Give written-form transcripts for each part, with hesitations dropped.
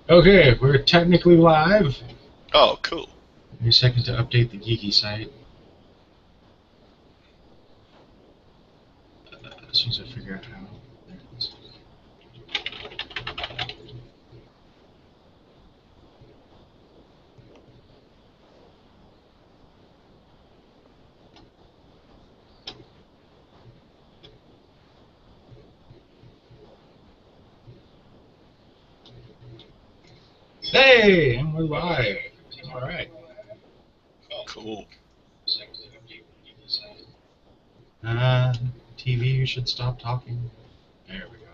Okay, we're technically live. Oh, cool. Give me a second to update the geeky site. As soon as I figure out how. There it is. Hey, and we're live. All right. Cool. TV, you should stop talking. There we go.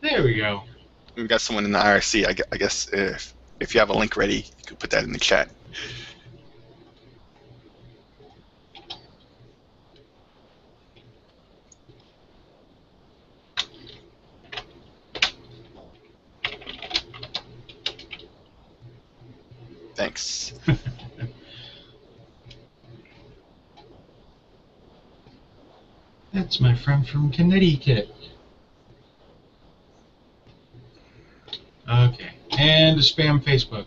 There we go. We got someone in the IRC. I guess if you have a link ready, you could put that in the chat. Thanks. That's my friend from Connecticut. Okay, and spam Facebook.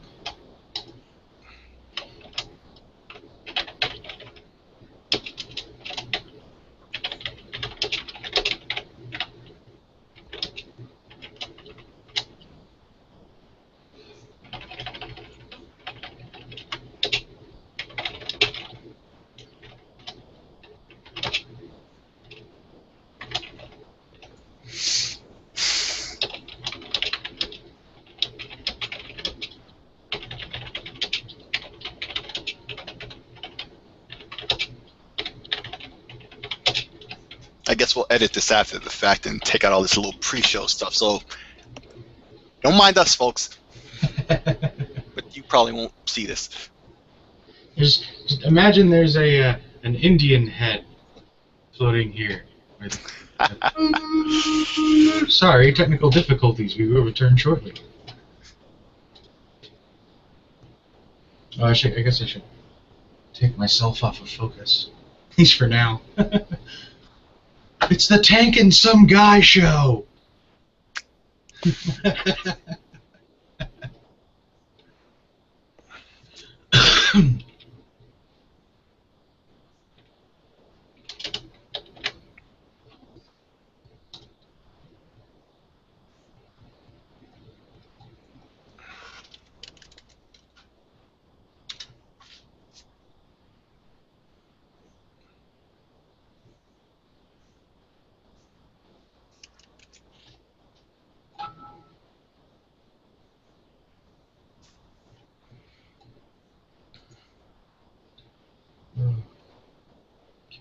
I guess we'll edit this after the fact and take out all this little pre-show stuff. So don't mind us, folks. But you probably won't see this. Just imagine there's an Indian head floating here. With, sorry, technical difficulties. We will return shortly. Oh, I guess I should take myself off of focus. At least for now. It's the Tank and Some Guy show.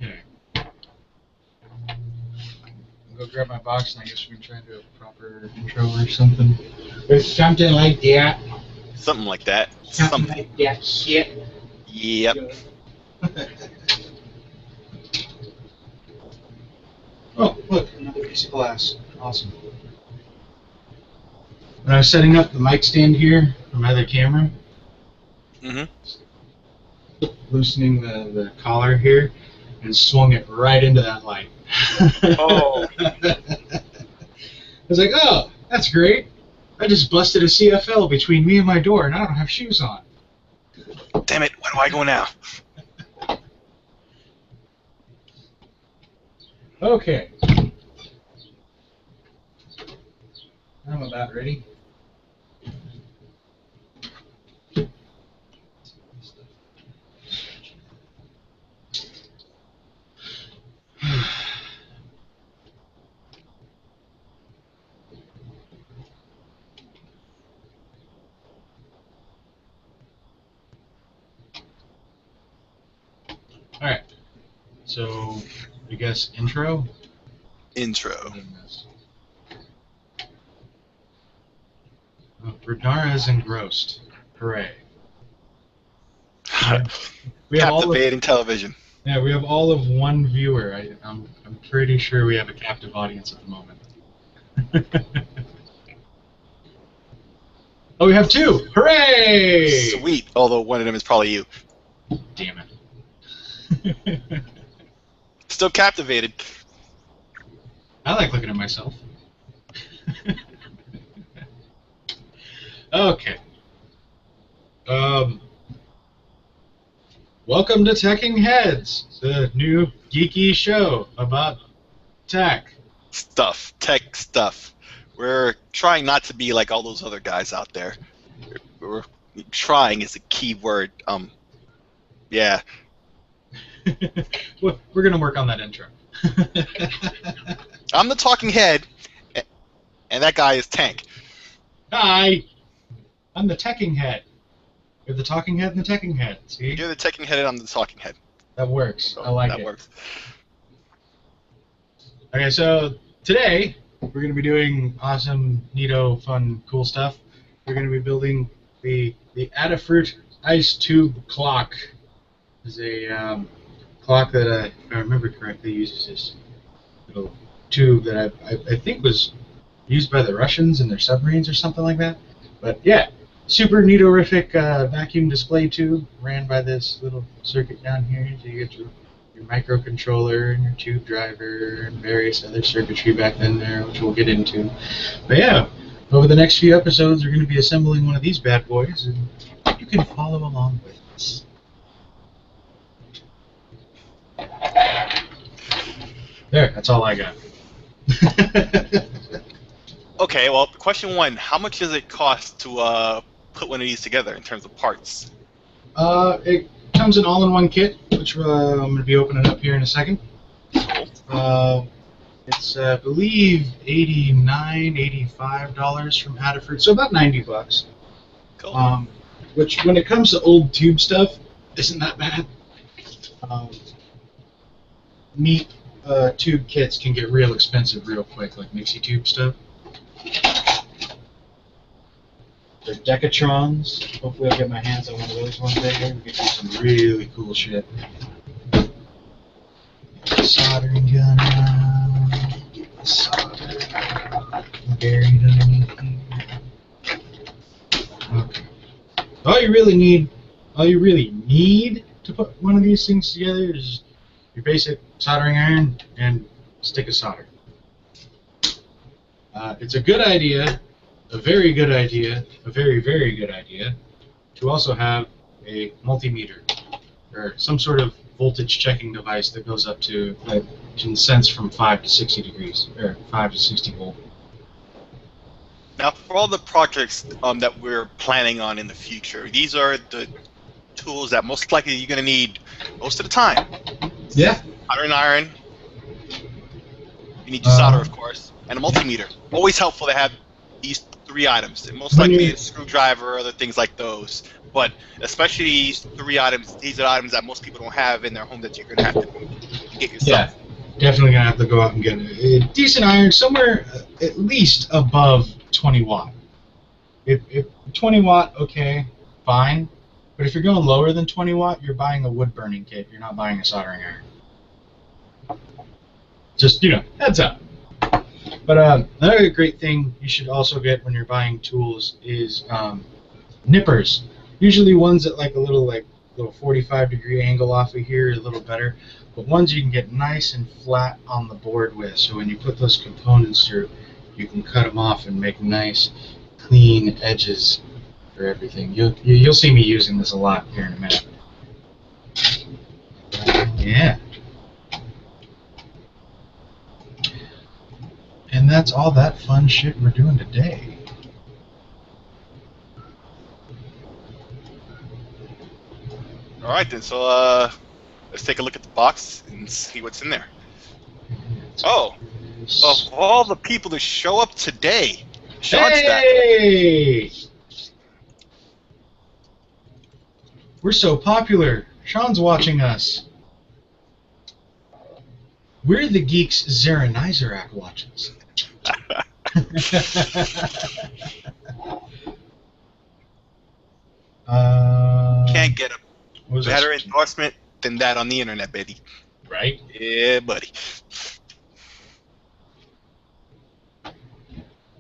Okay. I'll go grab my box and I guess we can try to do a proper intro or something. Or something like that. Something like that. Something like that shit. Yep. Oh, look, another piece of glass. Awesome. When I was setting up the mic stand here for my other camera, loosening the collar here, and swung it right into that light. Oh. I was like, oh, that's great. I just busted a CFL between me and my door, and I don't have shoes on. Damn it, where do I go now? Okay. I'm about ready. Alright. So, I guess intro? Intro. Oh, Bernara is engrossed. Hooray. We have Captivating television. Yeah, we have all of one viewer. I'm pretty sure we have a captive audience at the moment. Oh, we have two! Hooray! Sweet, although one of them is probably you. Damn it. still captivated. I like looking at myself. Okay. Welcome to Teching Heads, the new geeky show about tech. Tech stuff. We're trying not to be like all those other guys out there. We're trying is a key word. Yeah. We're gonna work on that intro. I'm the talking head, and that guy is Tank. Hi, I'm the Teching Head. You're the talking head and the Teching Head. See? You're the teching head, and I'm the talking head. That works. So I like it. That works. Okay, so today we're going to be doing awesome, neato, fun, cool stuff. We're going to be building the Adafruit Ice Tube Clock. It's a clock that, if I remember correctly, uses this little tube that I think was used by the Russians in their submarines or something like that. But yeah, super neato-rific vacuum display tube ran by this little circuit down here. So you get your microcontroller and your tube driver and various other circuitry back in there, which we'll get into. But yeah, over the next few episodes, we're going to be assembling one of these bad boys, and you can follow along with us. There, that's all I got. Okay, well, question one: how much does it cost to put one of these together in terms of parts? It comes in all-in-one kit, which I'm going to be opening up here in a second. It's, I believe, $89, $85 from Adafruit, so about $90. Cool. Which, when it comes to old tube stuff, isn't that bad. Neat tube kits can get real expensive real quick, like Mixie tube stuff. They're Decatrons. Hopefully I'll get my hands on one of those one day. We can do some really cool shit. Soldering gun out. Solder. Buried underneath here. Okay. All you really need to put one of these things together is your basic soldering iron and stick of solder. It's a good idea, a very good idea, a very, very good idea to also have a multimeter or some sort of voltage checking device that goes up to, that can sense from 5 to 60 degrees, or 5 to 60 volt. Now, for all the projects that we're planning on in the future, these are the tools that most likely you're going to need most of the time. Yeah. Soldering iron. You need your solder, of course, and a multimeter. Always helpful to have these three items. And most likely a screwdriver or other things like those. But especially these three items, these are items that most people don't have in their home that you're going to have to get yourself. Yeah, definitely going to have to go out and get a decent iron, somewhere at least above 20 watt. If 20 watt, okay, fine. But if you're going lower than 20 watt, you're buying a wood burning kit. You're not buying a soldering iron. Just, heads up. But another great thing you should also get when you're buying tools is nippers. Usually ones at like a little 45-degree angle off of here are a little better. But ones you can get nice and flat on the board with. So when you put those components through, you can cut them off and make nice, clean edges for everything. You'll see me using this a lot here in a minute. Yeah. And that's all that fun shit we're doing today. All right, then. So let's take a look at the box and see what's in there. Oh, of all the people to show up today, Sean's hey! We're so popular. Sean's watching us. We're the geeks Zaranizarak watches. Can't get a better endorsement than that on the internet, baby. Right? Yeah, buddy.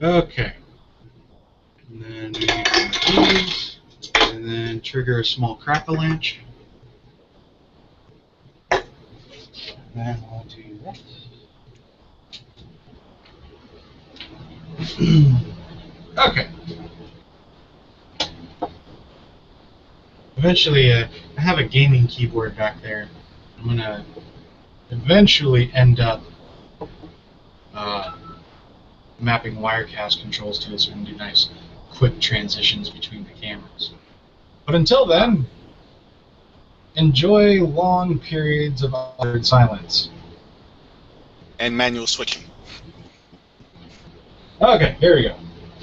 Okay. And then we need one of these, and then trigger a small crack-a-lanch. then we'll do that. Okay. Eventually, I have a gaming keyboard back there. I'm gonna eventually end up mapping Wirecast controls to it so we can do nice, quick transitions between the cameras. But until then, enjoy long periods of awkward silence. And manual switching. Okay, here we go.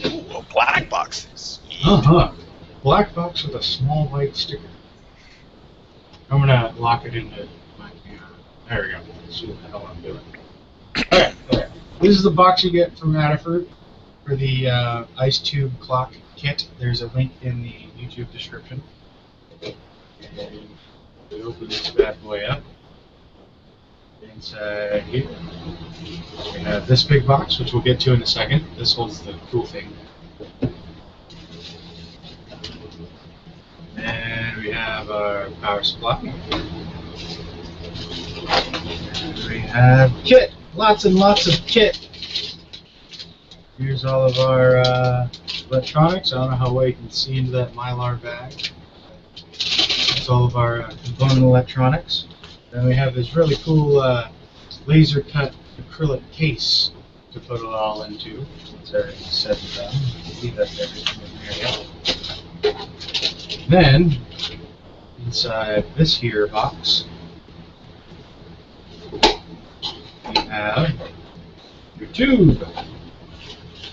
Ooh, a black box. Sweet. Black box with a small white sticker. I'm gonna lock it into my camera. There we go. Let's see what the hell I'm doing. Okay. This is the box you get from Adafruit for the Ice Tube Clock kit. There's a link in the YouTube description. And we open this bad boy up. Inside here, we have this big box, which we'll get to in a second. This holds the cool thing. And we have our power supply. And we have kit. Lots and lots of kit. Here's all of our electronics. I don't know how well you can see into that Mylar bag. That's all of our component electronics. Then we have this really cool laser cut acrylic case to put it all into. It's already said and done. You can see that's everything in there. Then, inside this here box, we have your tube.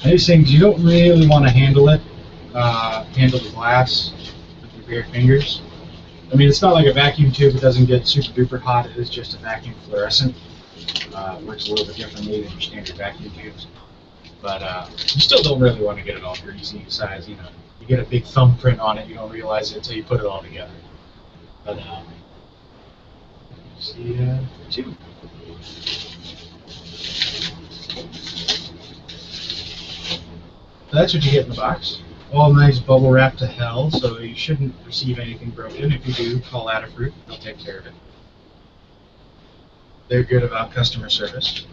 These things, you don't really want to handle it, handle the glass with your bare fingers. I mean, it's not like a vacuum tube. It doesn't get super duper hot. It is just a vacuum fluorescent. Works a little bit differently than your standard vacuum tubes. But you still don't really want to get it all greasy. Besides, you know, you get a big thumbprint on it. You don't realize it until you put it all together. But see the tube. That's what you get in the box. All nice bubble wrap to hell, so you shouldn't receive anything broken. If you do, call Adafruit. They'll take care of it. They're good about customer service.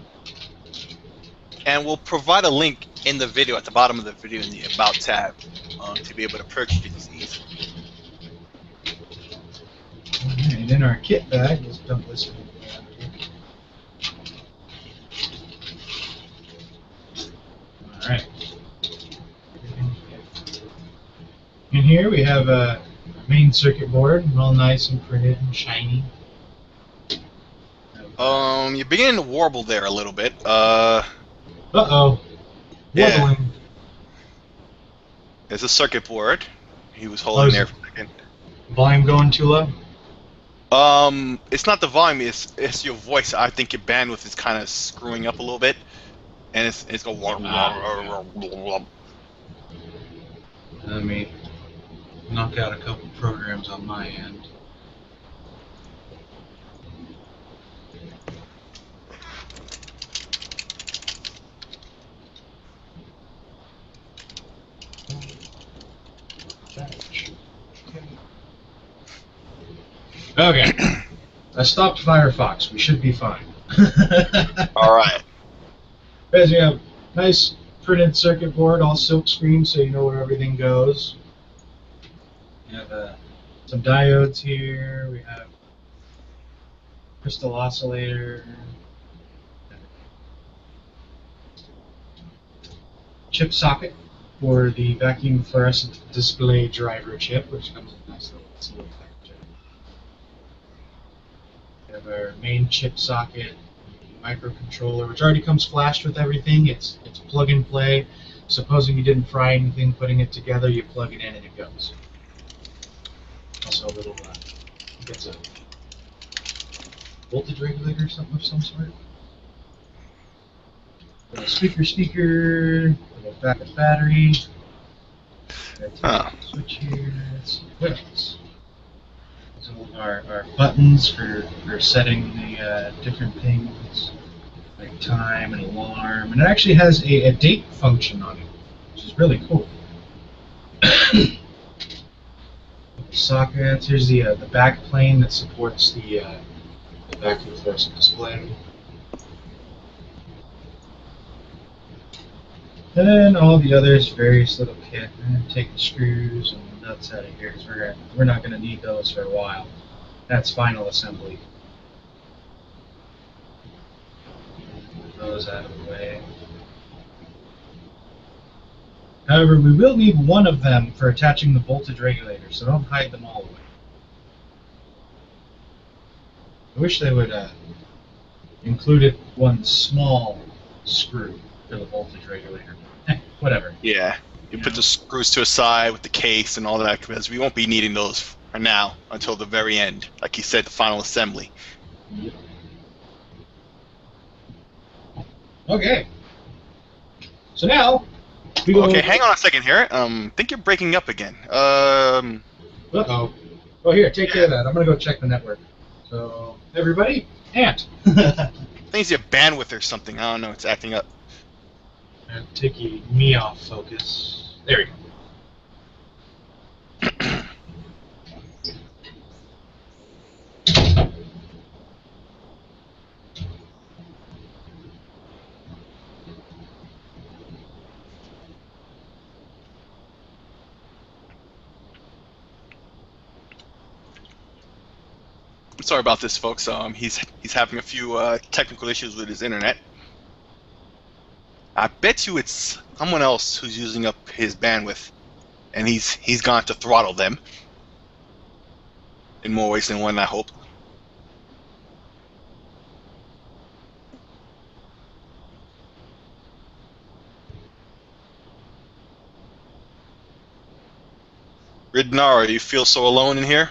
And we'll provide a link in the video, at the bottom of the video, in the About tab, to be able to purchase these. And in our kit bag, let's dump this in. Alright. In here we have a main circuit board, all nice and printed and shiny. You're beginning to warble there a little bit. Uh-oh. Yeah. Wobbling. There's a circuit board. He was holding there for a second. Volume going too low? It's not the volume, it's your voice. I think your bandwidth is kind of screwing up a little bit. And it's going... Let me knock out a couple programs on my end. Okay. I stopped Firefox. We should be fine. Alright. As you have nice printed circuit board, all silk screen, so you know where everything goes. We have some diodes here. We have crystal oscillator, chip socket for the vacuum fluorescent display driver chip, which comes with a nice little package. We have our main chip socket, microcontroller, which already comes flashed with everything. It's plug and play. Supposing you didn't fry anything putting it together, you plug it in and it goes. Also a little, I think it's a voltage regulator or something of some sort. Speaker, backup battery. Switch here. Let's see what else. These are our buttons for setting the different things, like time and alarm. And it actually has a date function on it, which is really cool. Sockets. Here's the back plane that supports the The vacuum fluorescent display. Then all the others, various little kit. I'm going to take the screws and nuts out of here because we're not going to need those for a while. That's final assembly. Move those out of the way. However, we will need one of them for attaching the voltage regulator, so don't hide them all away. I wish they would include one small screw for the voltage regulator. Whatever. Yeah. You put the screws to a side with the case and all that, because we won't be needing those for now until the very end. Like you said, the final assembly. Yep. Okay. So now we go. Okay, hang on a second here. I think you're breaking up again. Uh-oh. Oh, here, take care of that. I'm gonna go check the network. So, everybody, Ant. I think it's your bandwidth or something. I don't know. It's acting up. And taking me off focus. There we go. Sorry about this, folks. He's having a few technical issues with his internet. I bet you it's someone else who's using up his bandwidth, and he's gone to throttle them in more ways than one, I hope. Ridnara, you feel so alone in here?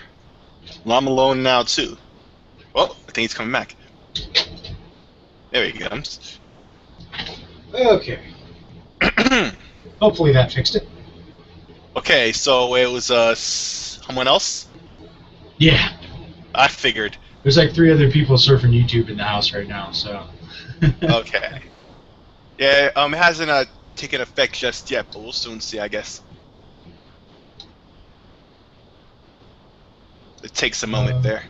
Well, I'm alone now too. Oh, I think he's coming back. There he comes. Okay. Hopefully that fixed it. Okay, so it was someone else? Yeah. I figured. There's like 3 other people surfing YouTube in the house right now, so. Okay. Yeah, it hasn't taken effect just yet, but we'll soon see, I guess. It takes a moment there.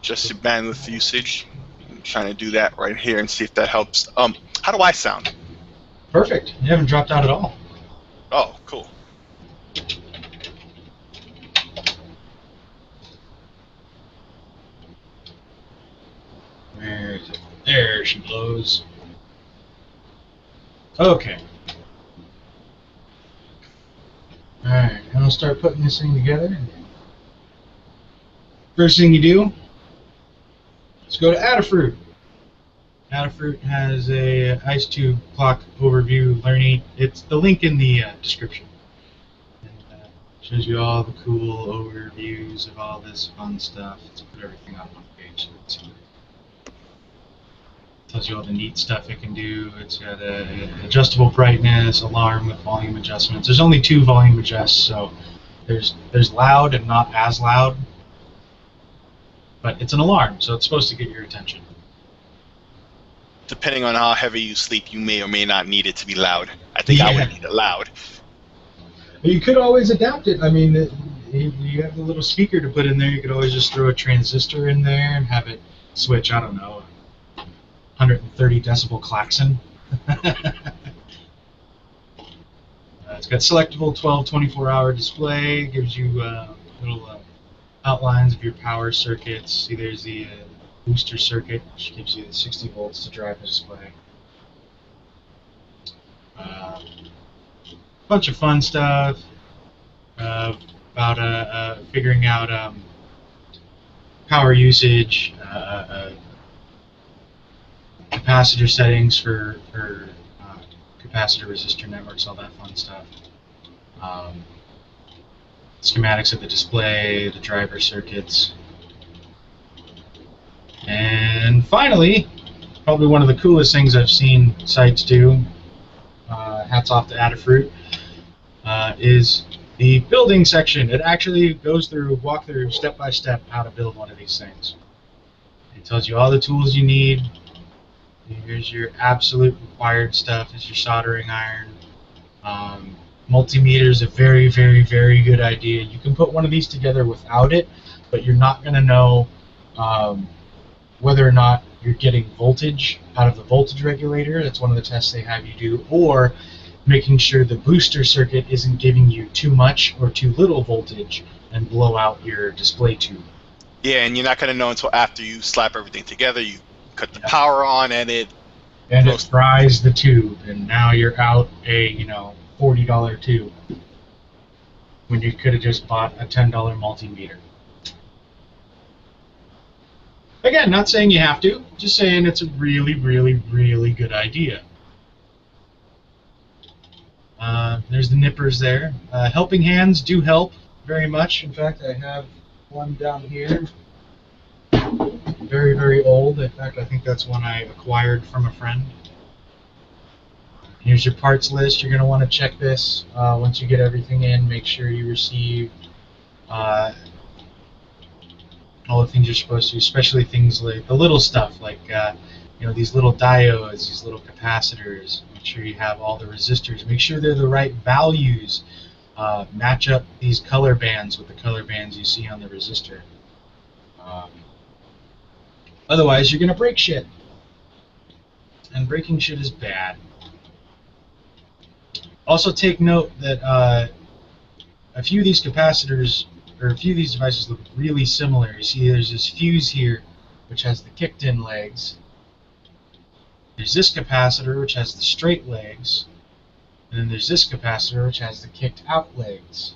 Just your bandwidth usage. I'm trying to do that right here and see if that helps. How do I sound? Perfect. You haven't dropped out at all. Oh, cool. Where is it? There she blows. Okay. Alright, now I'll start putting this thing together. First thing you do, let's go to Adafruit. Adafruit has a Ice Tube Clock overview learning. It's the link in the description. And shows you all the cool overviews of all this fun stuff. Let's put everything on one page. So tells you all the neat stuff it can do. It's got a adjustable brightness, alarm with volume adjustments. There's only 2 volume adjusts, so there's loud and not as loud. But it's an alarm, so it's supposed to get your attention. Depending on how heavy you sleep, you may or may not need it to be loud. I think I would need it loud. You could always adapt it. I mean, you have the little speaker to put in there. You could always just throw a transistor in there and have it switch, I don't know, 130 decibel klaxon. It's got selectable 12 24-hour display. Gives you little outlines of your power circuits. See, there's the booster circuit, which gives you the 60 volts to drive the display. Bunch of fun stuff about figuring out power usage, capacitor settings for capacitor resistor networks, all that fun stuff. Schematics of the display, the driver circuits. And finally, probably one of the coolest things I've seen sites do, hats off to Adafruit, is the building section. It actually goes through, walk through step by step how to build one of these things. It tells you all the tools you need. Here's your absolute required stuff. Is your soldering iron. Multimeter is a very, very, very good idea. You can put one of these together without it, but you're not going to know whether or not you're getting voltage out of the voltage regulator. That's one of the tests they have you do, or making sure the booster circuit isn't giving you too much or too little voltage and blow out your display tube. Yeah, and you're not going to know until after you slap everything together, you cut the power on, and it fries the tube, and now you're out a $40 tube when you could have just bought a $10 multimeter. Again, not saying you have to, just saying it's a really, really, really good idea. There's the nippers there. Helping hands do help very much. In fact, I have one down here. Very, very old. In fact, I think that's one I acquired from a friend. Here's your parts list. You're going to want to check this once you get everything in. Make sure you receive all the things you're supposed to, especially things like the little stuff, like these little diodes, these little capacitors. Make sure you have all the resistors. Make sure they're the right values. Match up these color bands with the color bands you see on the resistor. Otherwise, you're going to break shit. And breaking shit is bad. Also take note that a few of these capacitors, or a few of these devices look really similar. You see there's this fuse here, which has the kicked-in legs. There's this capacitor, which has the straight legs. And then there's this capacitor, which has the kicked-out legs.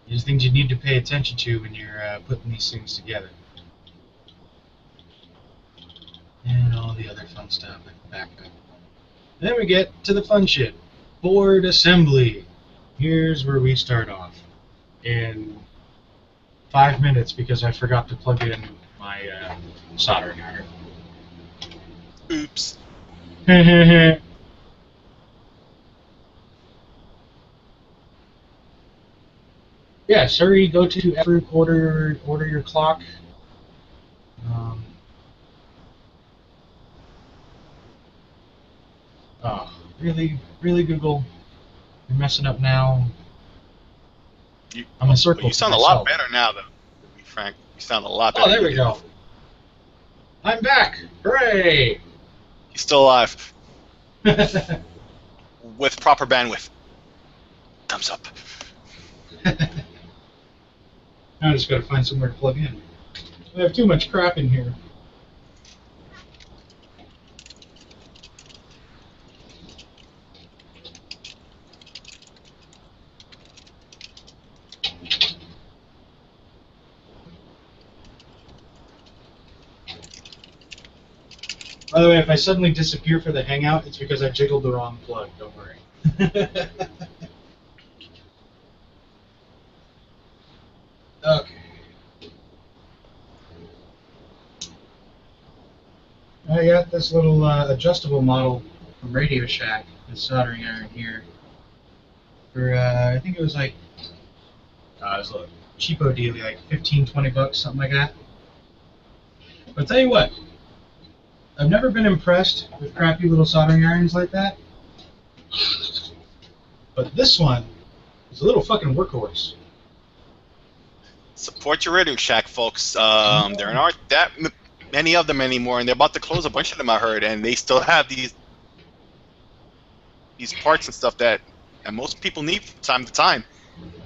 These are things you need to pay attention to when you're putting these things together. And all the other fun stuff like the backup. Then we get to the fun shit. Board assembly. Here's where we start off. In 5 minutes because I forgot to plug in my soldering iron. Oops. Yeah, sorry, go to Adafruit, order your clock. Oh, really, Google? You're messing up now. I'm a circle. You sound a lot better now, though. To be frank, you sound a lot better. Oh, there we go. I'm back! Hooray! He's still alive. With proper bandwidth. Thumbs up. Now I just gotta find somewhere to plug in. We have too much crap in here. By the way, if I suddenly disappear for the hangout, it's because I jiggled the wrong plug, don't worry. Okay. I got this little adjustable model from Radio Shack, this soldering iron here. For, I think it was like, it was a cheapo deal, like 15, 20 bucks, something like that. But I'll tell you what, I've never been impressed with crappy little soldering irons like that. But this one is a little fucking workhorse. Support your Radio Shack, folks. There aren't that many of them anymore, and they're about to close a bunch of them, I heard, and they still have these parts and stuff that most people need from time to time.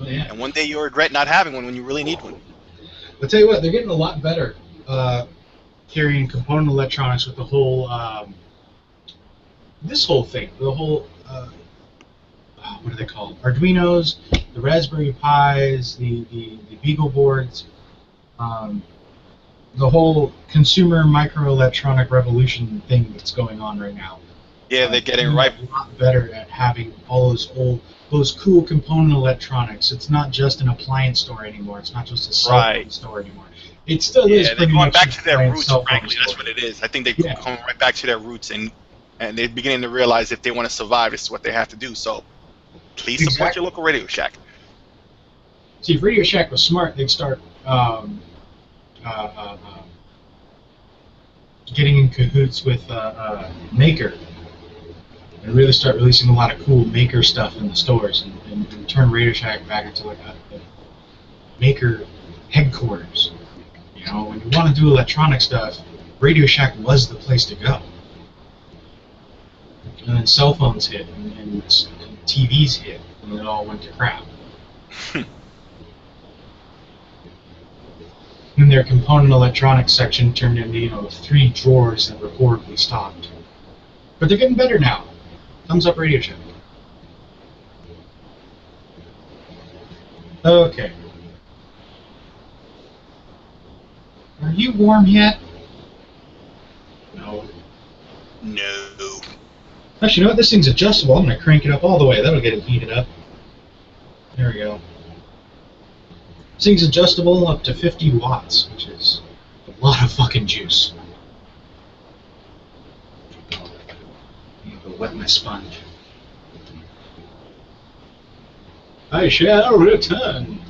Oh, yeah. And one day you'll regret not having one when you really need one. I'll tell you what, they're getting a lot better carrying component electronics with the whole, this whole thing, the whole, what are they called? Arduinos, the Raspberry Pis, the Beagle boards, the whole consumer microelectronic revolution thing that's going on right now. Yeah, they're getting right. A lot better at having all those cool component electronics. It's not just an appliance store anymore. It's not just a cell phone store anymore. It still is they're pretty going much back to their roots, cell phone frankly. store. That's what it is. I think they're going right back to their roots, and they're beginning to realize if they want to survive, this is what they have to do. So please support your local Radio Shack. See, if Radio Shack was smart, they'd start getting in cahoots with Maker. and really start releasing a lot of cool maker stuff in the stores, and turn Radio Shack back into like a maker headquarters. You know, when you want to do electronic stuff, Radio Shack was the place to go. And then cell phones hit, and TVs hit, and it all went to crap. And their component electronics section turned into, you know, 3 drawers that were horribly stocked. But they're getting better now. Thumbs up, Radio Shack. Okay. Are you warm yet? No. No. Actually, you know what? This thing's adjustable. I'm going to crank it up all the way. That'll get it heated up. There we go. This thing's adjustable up to 50 watts, which is a lot of fucking juice. I need to go wet my sponge. I shall return.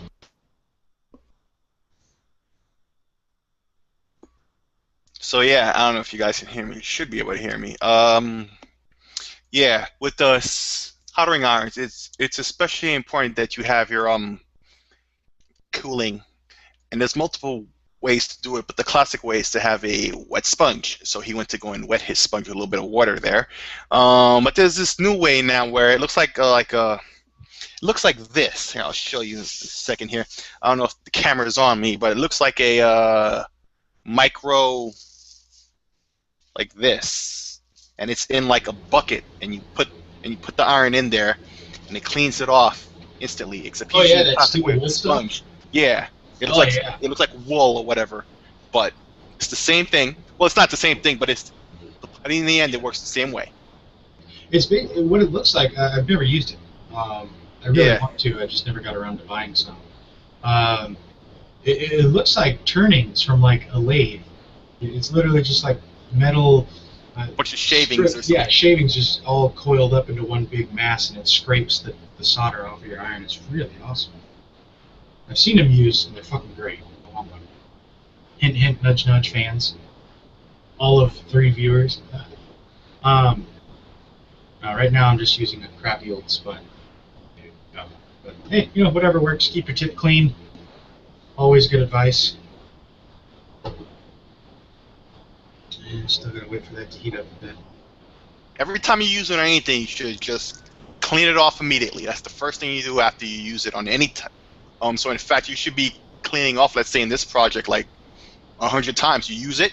So yeah, I don't know if you guys can hear me. You should be able to hear me. Yeah, with the soldering irons, it's especially important that you have your cooling, and there's multiple ways to do it, but the classic way is to have a wet sponge. So he went to go and wet his sponge with a little bit of water there. But there's this new way now where it looks like it looks like this. Here, I'll show you in a second here. I don't know if the camera's on me, but it looks like a micro, like this, and it's in like a bucket, and you put the iron in there, and it cleans it off instantly. Except oh yeah, that's stupid wool sponge. Stuff? Yeah, it looks like wool or whatever, but it's the same thing. Well, it's not the same thing, but in the end, it works the same way. It's what it looks like. I've never used it. I really want to. I just never got around to buying some. It looks like turnings from like a lathe. It's literally just like metal. Bunch of shavings. Yeah, shavings just all coiled up into one big mass, and it scrapes the solder off of your iron. It's really awesome. I've seen them used, and they're fucking great. Hint, hint, nudge, nudge, fans. All of 3 viewers. Right now I'm just using a crappy old spud. But hey, you know, whatever works. Keep your tip clean. Always good advice. And still gotta wait for that to heat up a bit. Every time you use it on anything, you should just clean it off immediately. That's the first thing you do after you use it on any so in fact, you should be cleaning off, let's say in this project, like 100 times. You use it,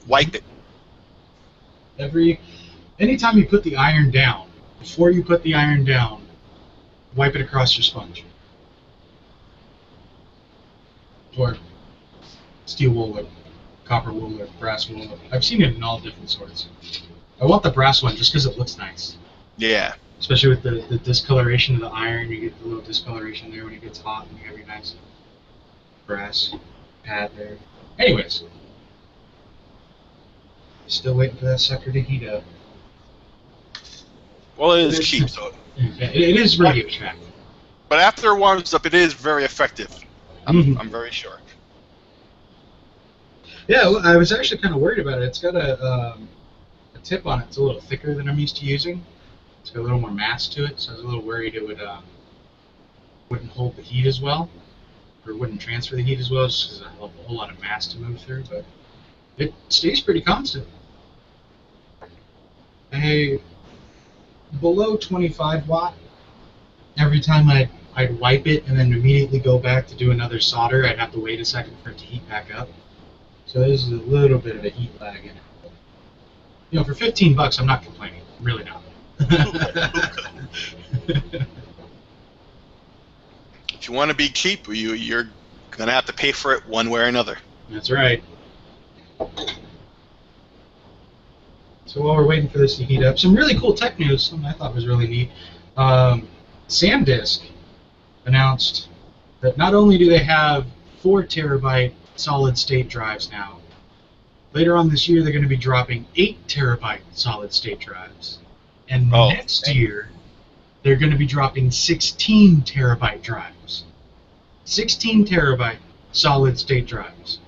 wipe it. Anytime you put the iron down, before you put the iron down, wipe it across your sponge. Or steel wool, or copper wool, or brass wool. I've seen it in all different sorts. I want the brass one just because it looks nice. Yeah. Especially with the discoloration of the iron, you get the little discoloration there when it gets hot, and you have your nice brass pad there. Anyways, still waiting for that sucker to heat up. Well, it is cheap, so. It is Radio Shack. But after it warms up, it is very effective. I'm very sure. Yeah, well, I was actually kind of worried about it. It's got a tip on it. It's a little thicker than I'm used to using. It's got a little more mass to it, so I was a little worried it wouldn't hold the heat as well, or wouldn't transfer the heat as well, just because I have a whole lot of mass to move through. But it stays pretty constant. Below 25 watt. Every time I'd wipe it and then immediately go back to do another solder, I'd have to wait a second for it to heat back up. So there's a little bit of a heat lag in it. You know, for $15, I'm not complaining. I'm really not. If you want to be cheap, you're gonna have to pay for it one way or another. That's right. So while we're waiting for this to heat up, some really cool tech news, something I thought was really neat. SanDisk announced that not only do they have 4 terabyte solid-state drives now, later on this year they're going to be dropping 8 terabyte solid-state drives. And next year, they're going to be dropping 16 terabyte drives. 16 terabyte solid-state drives.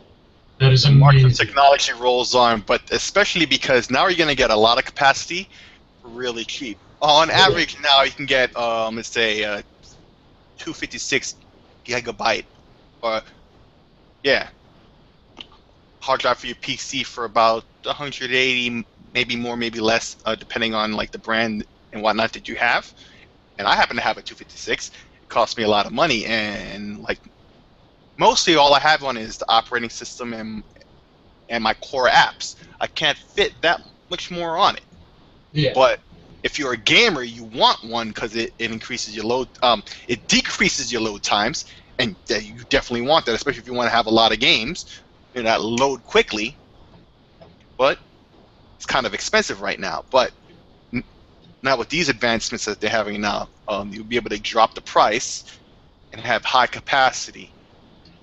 That is amazing. The technology rolls on, but especially because now you're going to get a lot of capacity for really cheap. On average, now you can get, let's say, 256 gigabyte, or yeah, hard drive for your PC for about 180, maybe more, maybe less, depending on like the brand and whatnot that you have. And I happen to have a 256. It costs me a lot of money, and like mostly all I have on is the operating system and my core apps. I can't fit that much more on it. Yeah. But if you're a gamer, you want one because it increases your load. It decreases your load times, and you definitely want that, especially if you want to have a lot of games that load quickly. But it's kind of expensive right now. But now with these advancements that they're having now, you'll be able to drop the price and have high capacity.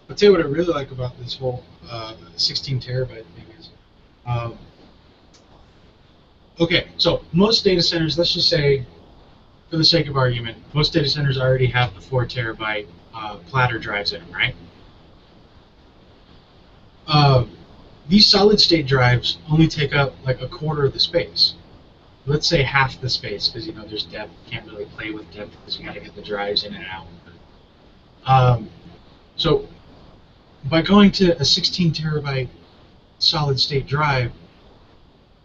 I'll tell you what I really like about this whole 16 terabyte thing is, okay, so most data centers, let's just say, for the sake of argument, most data centers already have the 4 terabyte platter drives in them, right? These solid state drives only take up like a quarter of the space. Let's say half the space, because there's depth. You can't really play with depth because you got to get the drives in and out. So by going to a 16 terabyte solid state drive,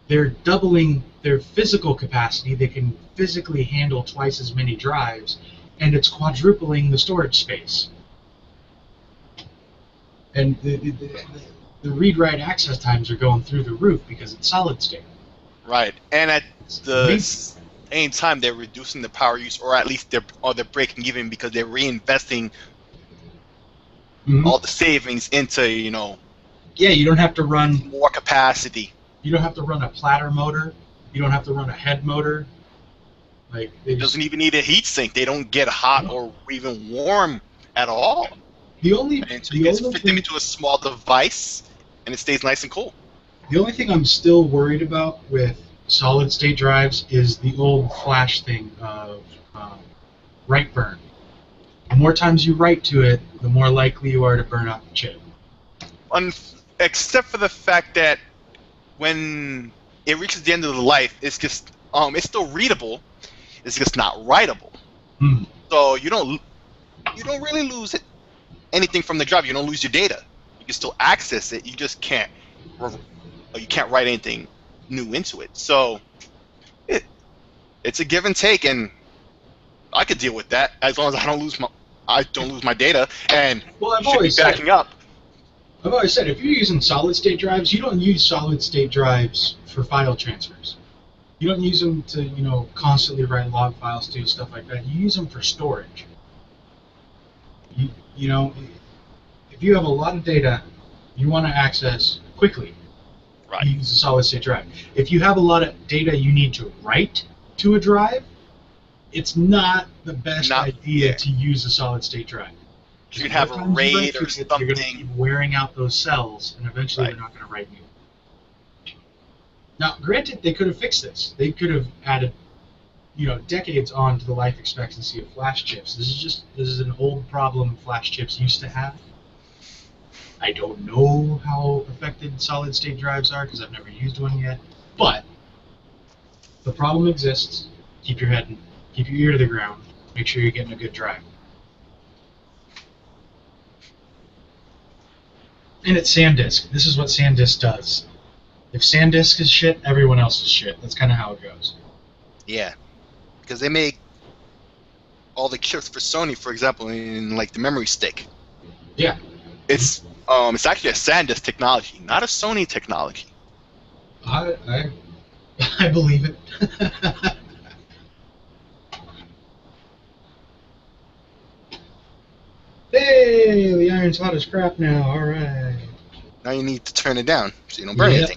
they're doubling their physical capacity. They can physically handle twice as many drives, and it's quadrupling the storage space. And the read-write access times are going through the roof because it's solid state. Right, and at the same time, they're reducing the power use, or at least they're breaking even because they're reinvesting all the savings into Yeah, you don't have to run more capacity. You don't have to run a platter motor. You don't have to run a head motor. Like it doesn't even need a heat sink. They don't get hot or even warm at all. The only you can fit them into a small device, and it stays nice and cool. The only thing I'm still worried about with solid state drives is the old flash thing of write burn. The more times you write to it, the more likely you are to burn out the chip. Except for the fact that when it reaches the end of the life, it's just it's still readable. It's just not writable. So you don't really lose anything from the drive. You don't lose your data. You can still access it. You just can't write anything new into it. So it's a give and take, and I could deal with that as long as I don't lose my data and should be backing up. I've always said, if you're using solid state drives, you don't use solid state drives for file transfers. You don't use them to, constantly write log files, do stuff like that. You use them for storage. If you have a lot of data you want to access quickly, right, you use a solid state drive. If you have a lot of data you need to write to a drive, it's not the best idea to use a solid state drive. You can have a RAID or something. You're going to keep wearing out those cells, and eventually they're not going to write new. Now, granted, they could have fixed this. They could have added, decades on to the life expectancy of flash chips. This is an old problem flash chips used to have. I don't know how affected solid state drives are because I've never used one yet. But the problem exists. Keep your ear to the ground. Make sure you're getting a good drive. And it's SanDisk. This is what SanDisk does. If SanDisk is shit, everyone else is shit. That's kind of how it goes. Yeah, because they make all the chips for Sony, for example, in like the memory stick. Yeah. It's actually a SanDisk technology, not a Sony technology. I believe it. Hey, the iron's hot as crap now. All right. Now you need to turn it down so you don't burn anything.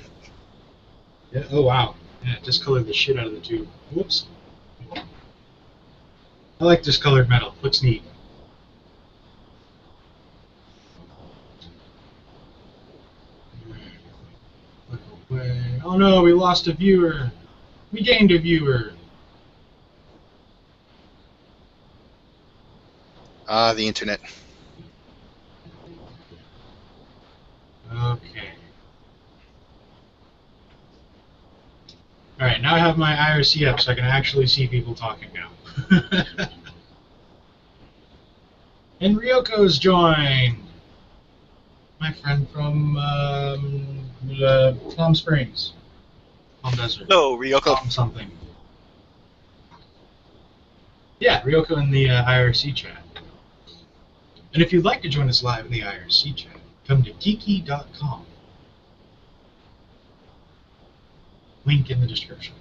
Yeah. Oh wow. Yeah, it discolored the shit out of the tube. Whoops. I like discolored metal. Looks neat. Look away. Oh no, we lost a viewer. We gained a viewer. The internet. Okay. Alright, now I have my IRC up, so I can actually see people talking now. And Ryoko's joined. My friend from Palm Springs. Palm Desert. Hello, Ryoko. Palm something. Yeah, Ryoko in the IRC chat. And if you'd like to join us live in the IRC chat, come to geeky.com. Link in the description.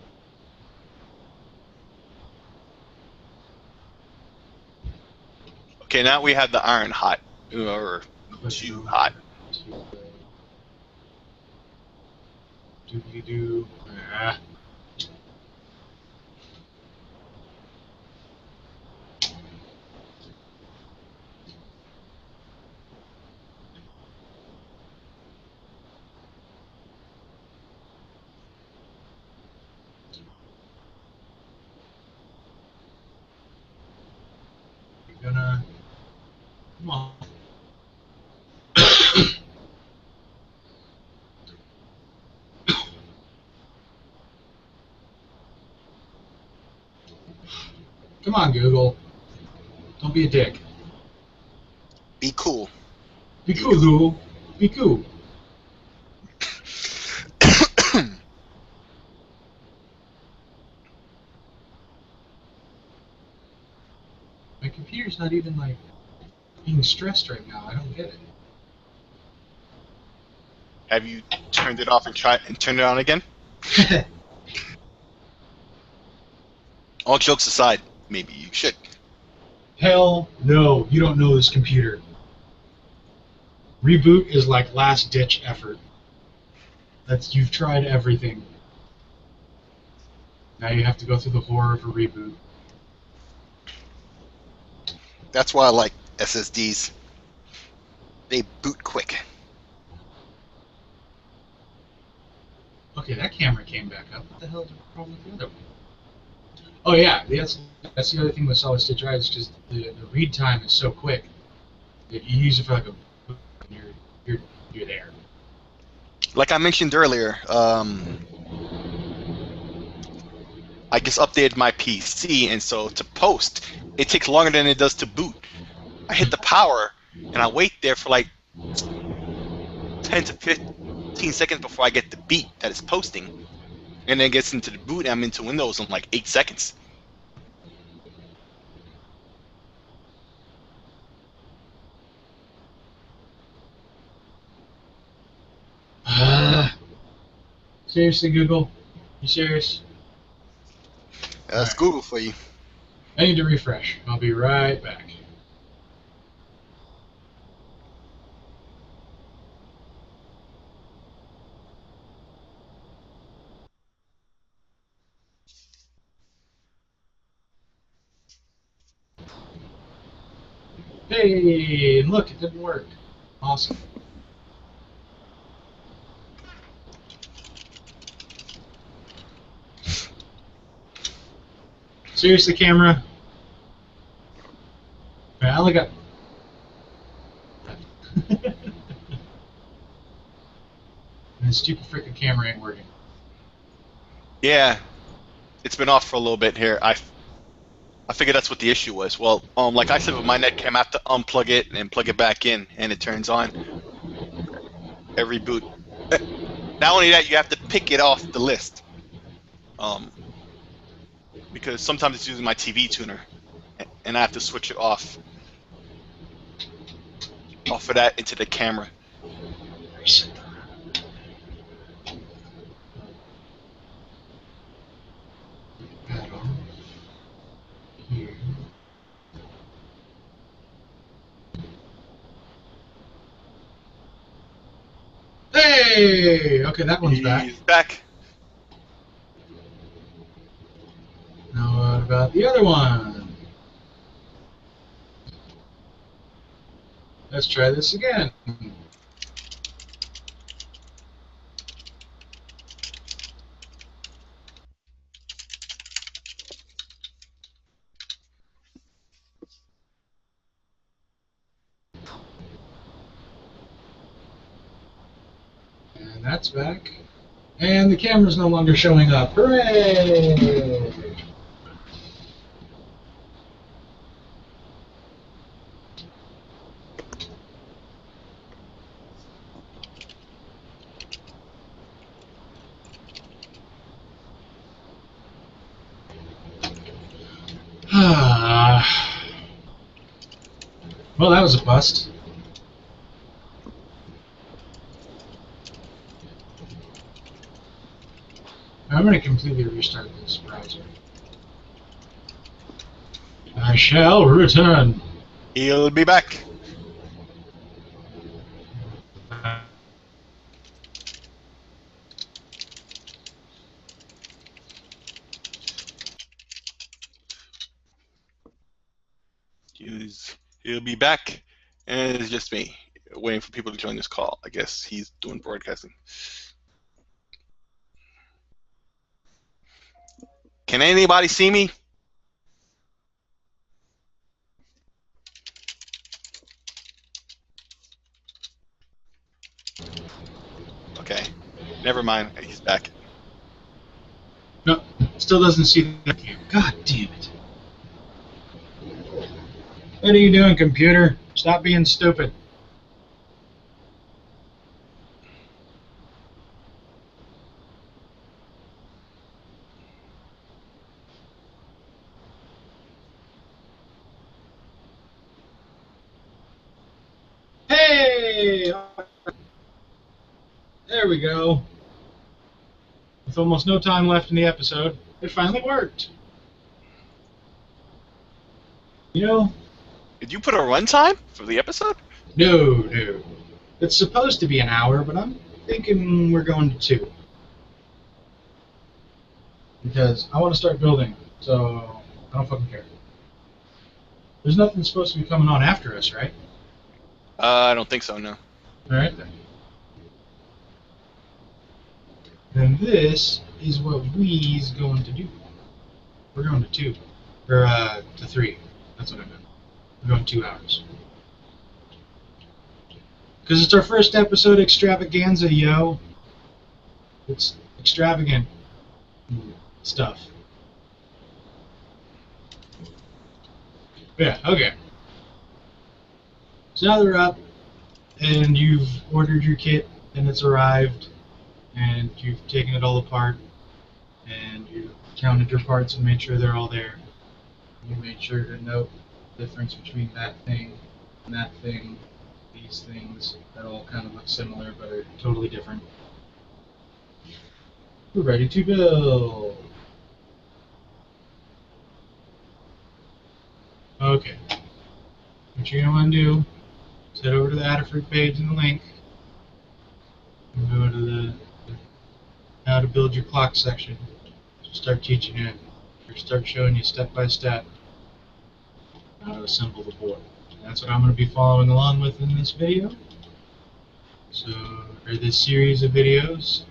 Okay, now we have the iron hot. Or too hot. Doobly-doo. Ah. You're gonna... Come on. Come on, Google. Don't be a dick. Be cool. Be cool, Google. Be cool. My computer's not even, like, being stressed right now. I don't get it. Have you turned it off and turned it on again? All jokes aside, maybe you should. Hell no, you don't know this computer. Reboot is like last ditch effort. You've tried everything. Now you have to go through the horror of a reboot. That's why I like SSDs. They boot quick. Okay, that camera came back up. What the hell is the problem with the other one? Oh yeah, that's the other thing with solid state drives, because the read time is so quick that you use it for like a you're there. Like I mentioned earlier, I just updated my PC, and so to post, it takes longer than it does to boot. I hit the power, and I wait there for like 10 to 15 seconds before I get the beat that it's posting. And then it gets into the boot, and I'm into Windows in like 8 seconds. Seriously, Google? You serious? That's Right. Google for you. I need to refresh. I'll be right back. Hey, and look, it didn't work. Awesome. Seriously, camera? I only got... And the stupid freaking camera ain't working. Yeah, it's been off for a little bit here. I figured that's what the issue was. Well, like I said with my netcam, I have to unplug it and plug it back in, and it turns on. Every boot. Not only that, you have to pick it off the list. Because sometimes it's using my TV tuner, and I have to switch it off of that into the camera. Reset that. That on. Here. Hey! Okay, that one's back. He's back. Now what about the other one? Let's try this again. And that's back. And the camera's no longer showing up. Hooray! Well, that was a bust. I'm going to completely restart this browser. I shall return. He'll be back. He'll be back, and it's just me waiting for people to join this call. I guess he's doing broadcasting. Can anybody see me? Okay, never mind. He's back. No, still doesn't see the camera. God damn it. What are you doing, computer? Stop being stupid. Hey! There we go. With almost no time left in the episode, it finally worked. You know? Did you put a runtime for the episode? No. It's supposed to be an hour, but I'm thinking we're going to 2. Because I want to start building, so I don't fucking care. There's nothing supposed to be coming on after us, right? I don't think so, no. Alright then. And this is what we's going to do. We're going to 2. Or, to 3. That's what I meant. We're going 2 hours. Because it's our first episode extravaganza, yo. It's extravagant stuff. Yeah, okay. So now they're up, and you've ordered your kit, and it's arrived, and you've taken it all apart, and you counted your parts and made sure they're all there. You made sure to note the difference between that thing and that thing, these things that all kind of look similar but are totally different. We're ready to build. Okay. What you're going to want to do is head over to the Adafruit page in the link and go to the how to build your clock section. Start teaching you. Start showing you step by step how to assemble the board. That's what I'm going to be following along with in this video. So, or this series of videos.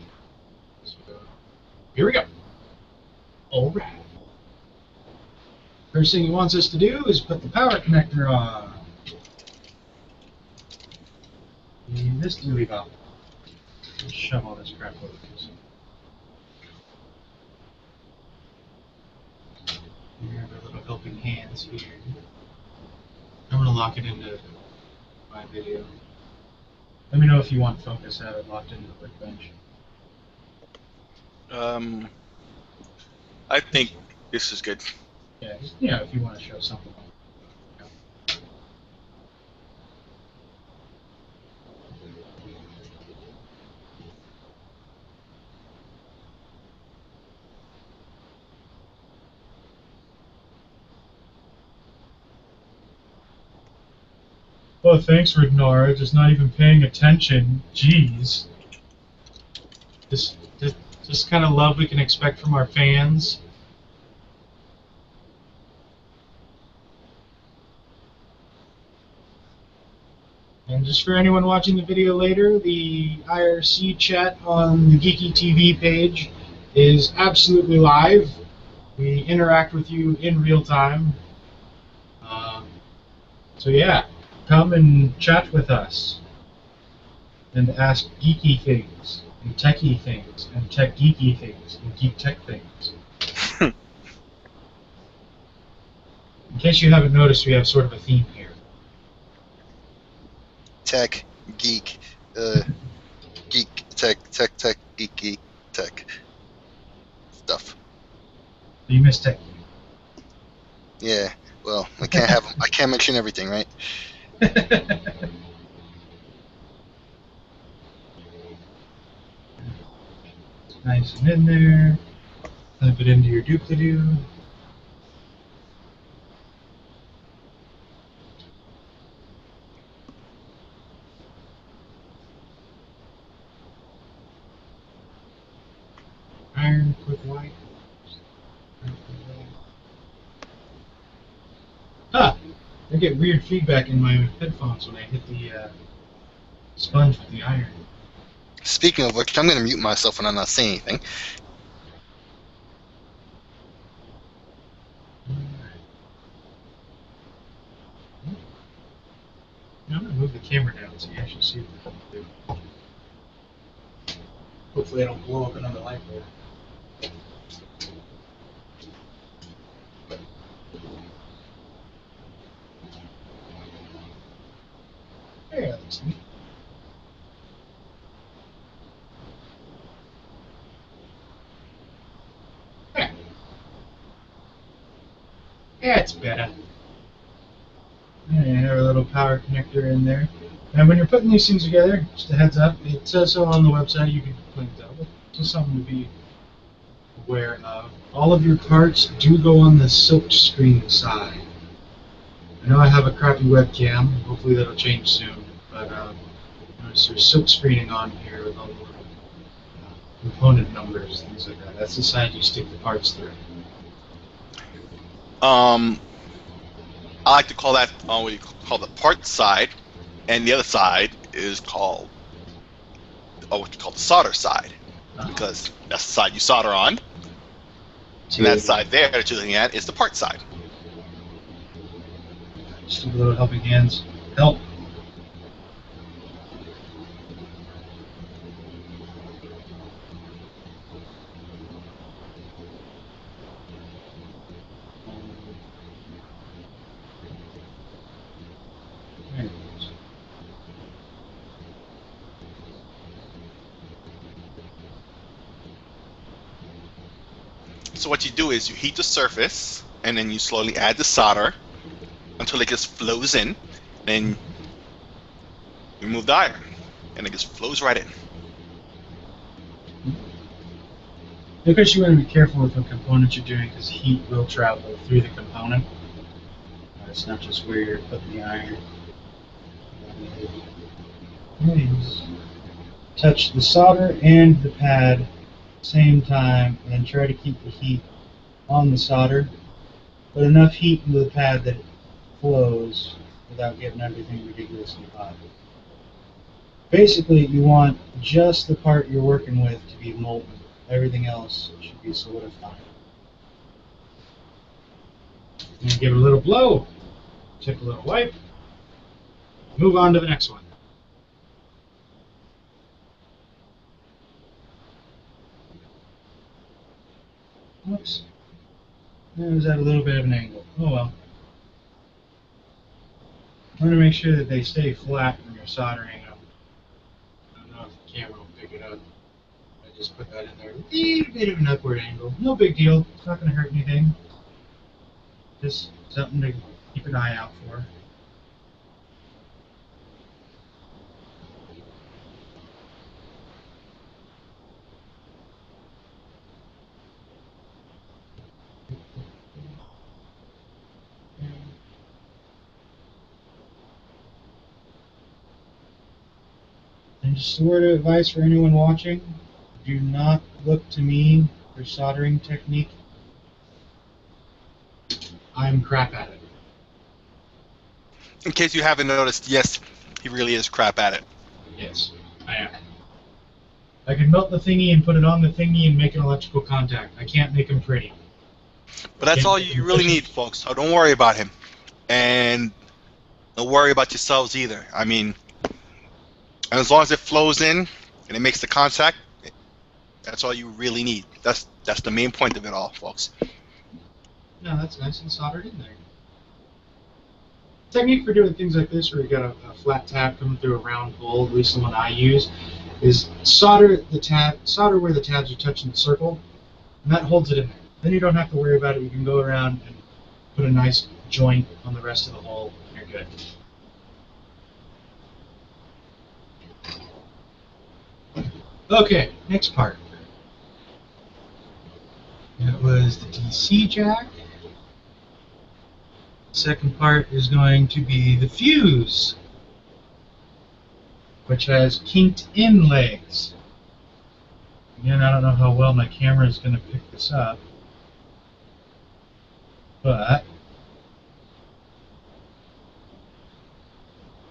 So, here we go. Alright. First thing he wants us to do is put the power connector on. And this duty valve. Let's shove all this crap over. We have our little helping hands here. I'm going to lock it into my video. Let me know if you want focus have it locked into the workbench. I think this is good. Yeah, just, you know, if you want to show something. Oh, thanks, Rignora. Just not even paying attention. Jeez. Just kind of love we can expect from our fans. And just for anyone watching the video later, the IRC chat on the Geeky TV page is absolutely live. We interact with you in real time. So yeah, come and chat with us and ask geeky things. and techie things, and tech geeky things, and geek tech things. In case you haven't noticed, we have sort of a theme here. Tech, geek, geek, tech, geek, geek, tech stuff. You missed tech. Yeah. Well, I can't have. I can't mention everything, right? Nice and in there. Clamp it into your doop-de-doo. Iron, quick white. Ah! I get weird feedback in my headphones when I hit the sponge with the iron. Speaking of which, I'm going to mute myself when I'm not saying anything. I'm going to move the camera down so you actually see what I'm doing. Hopefully I don't blow up another light bulb. Yeah, that looks neat. Yeah, it's better. And have a little power connector in there. And when you're putting these things together, just a heads up, it says so on the website, you can clean it up. Just something to be aware of. All of your parts do go on the silk screen side. I know I have a crappy webcam, hopefully that'll change soon, but notice there's silk screening on here with all the little component numbers, things like that. That's the side you stick the parts through. I like to call that what you call the part side, and the other side is called what you call the solder side, because that's the side you solder on, and that side there that you're looking at is the part side. Just a little helping hands. Help. There it goes. So what you do is you heat the surface, and then you slowly add the solder until it just flows in. Then you remove the iron, and it just flows right in. Because you want to be careful with what components you're doing, because heat will travel through the component. It's not just where you're putting the iron. Nice. Touch the solder and the pad at the same time, and then try to keep the heat on the solder, but enough heat into the pad that it flows without getting everything ridiculously hot. Basically, you want just the part you're working with to be molten. Everything else should be solidified. And give it a little blow. Take a little wipe. Move on to the next one. Whoops. That was at a little bit of an angle. Oh well. I want to make sure that they stay flat when you're soldering them. I don't know if the camera will pick it up. I just put that in there. A little bit of an upward angle. No big deal. It's not going to hurt anything. Just something to keep an eye out for. And just a word of advice for anyone watching, do not look to me for soldering technique. I'm crap at it. In case you haven't noticed, yes, he really is crap at it. Yes, I am. I can melt the thingy and put it on the thingy and make an electrical contact. I can't make them pretty. But that's all you really need, folks. So don't worry about him. And don't worry about yourselves either. I mean, and as long as it flows in and it makes the contact, That's all you really need. That's the main point of it all, folks. No, that's nice and soldered in there. Technique for doing things like this, where you got a flat tab coming through a round hole, at least the one I use, is solder where the tabs are touching the circle, and that holds it in there. Then you don't have to worry about it. You can go around and put a nice joint on the rest of the hole, and you're good. Okay, next part. It was the DC jack. Second part is going to be the fuse, which has kinked in legs. Again, I don't know how well my camera is going to pick this up, but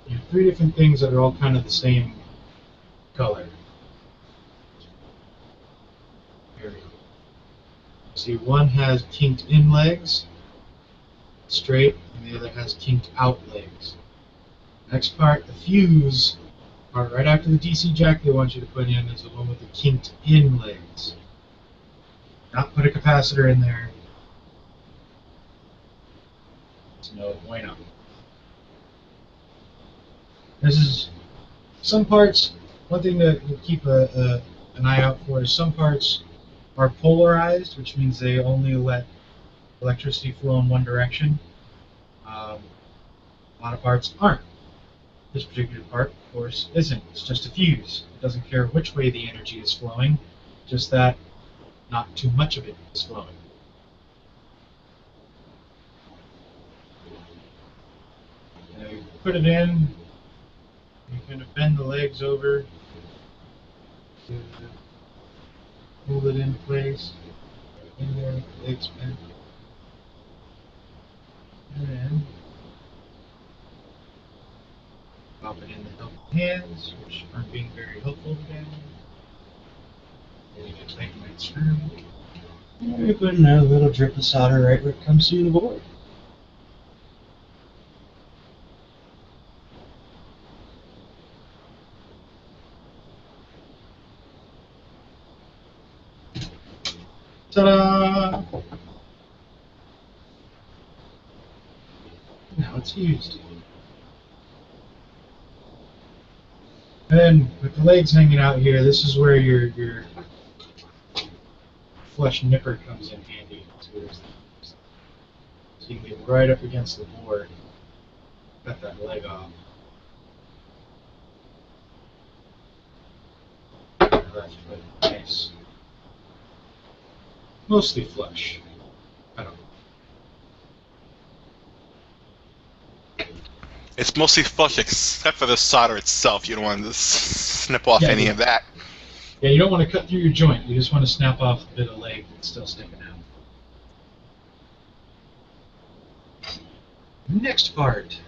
you have three different things that are all kind of the same color. Here we go. See, one has kinked in legs, straight, and the other has kinked out legs. Next part, the fuse part right after the DC jack they want you to put in is the one with the kinked in legs. Not put a capacitor in there. It's no bueno. This is some parts. One thing to keep an eye out for is some parts are polarized, which means they only let electricity flow in one direction. A lot of parts aren't. This particular part, of course, isn't. It's just a fuse. It doesn't care which way the energy is flowing, just that not too much of it is flowing. Now you put it in, you kind of bend the legs over to hold it in place. In there, legs bent. And then pop it in the helping hands, which aren't being very helpful today. Then you can tighten that screw. And we put in a little drip of solder right where it comes through the board. Ta-da! Now it's used. And then with the legs hanging out here, this is where your flush nipper comes in handy. So you can get right up against the board, cut that leg off. That's really nice. Mostly flush. I don't know. It's mostly flush except for the solder itself. You don't want to snip off any of that. Yeah, you don't want to cut through your joint. You just want to snap off the bit of leg that's still sticking out. Next part.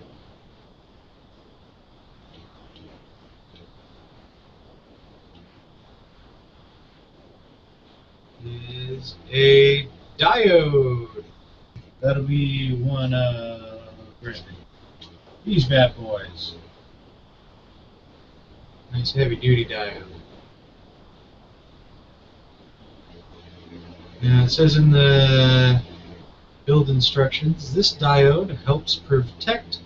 Is a diode. That'll be one of these bad boys. Nice heavy duty diode. Now it says in the build instructions, this diode helps protect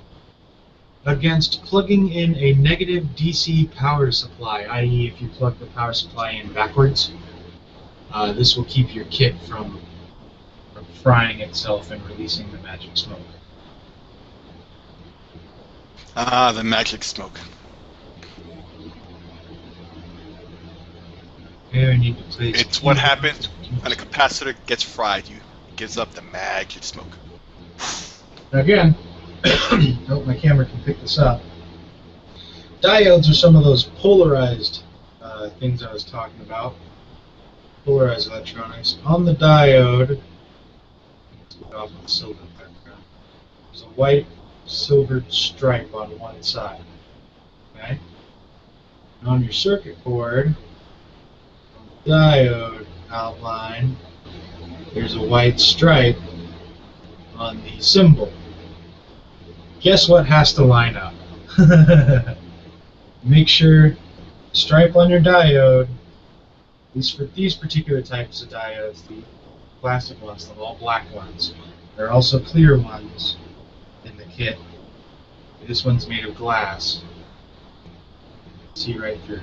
against plugging in a negative DC power supply, i.e. if you plug the power supply in backwards. This will keep your kit from frying itself and releasing the magic smoke. Ah, the magic smoke. Here we need to place. It's what happens when a capacitor gets fried. It gives up the magic smoke. Again, I hope my camera can pick this up. Diodes are some of those polarized things I was talking about. Polarized electronics. On the diode, let's get off of the silver background. There's a white silvered stripe on one side. Okay? And on your circuit board, on the diode outline, there's a white stripe on the symbol. Guess what has to line up? Make sure the stripe on your diode For these particular types of diodes, the plastic ones, the all black ones, there are also clear ones in the kit. This one's made of glass. See right through.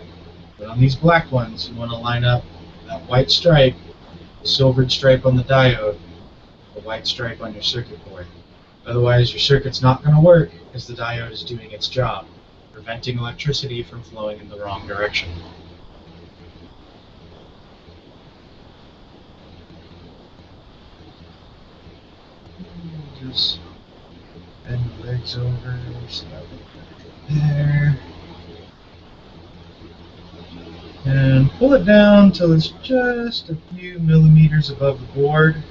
But on these black ones, you want to line up that white stripe, the silvered stripe on the diode, the white stripe on your circuit board. Otherwise, your circuit's not going to work because the diode is doing its job, preventing electricity from flowing in the wrong direction. Just bend the legs over, slide there, and pull it down until it's just a few millimeters above the board.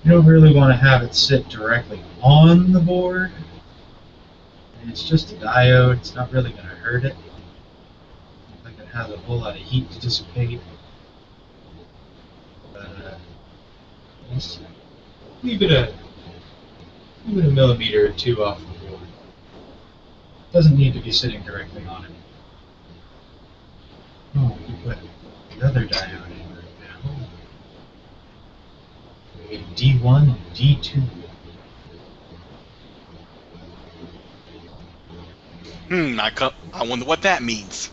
You don't really want to have it sit directly on the board. It's just a diode, it's not really going to hurt it. Like it has a whole lot of heat to dissipate. But just leave it a millimeter or two off the board. It doesn't need to be sitting directly on it. Oh, we put the other diode in right now. We have D1 and D2. I wonder what that means.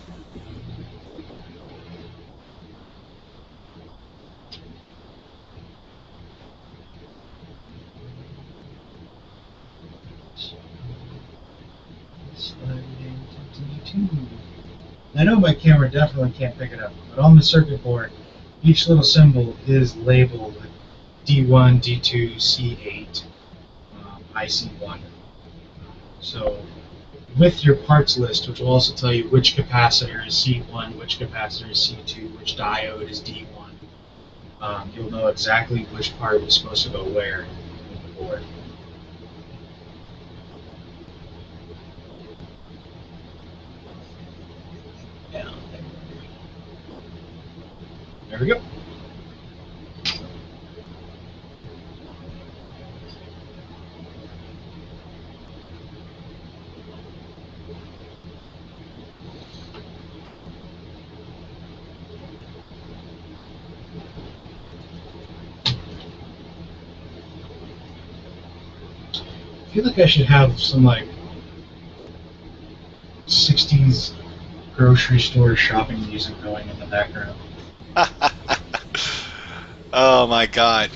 I know my camera definitely can't pick it up, but on the circuit board, each little symbol is labeled with D1, D2, C8, IC1. So with your parts list, which will also tell you which capacitor is C1, which capacitor is C2, which diode is D1, you'll know exactly which part is supposed to go where in the board. There we go. I feel like I should have some like 60s grocery store shopping music going in the background. Oh my god.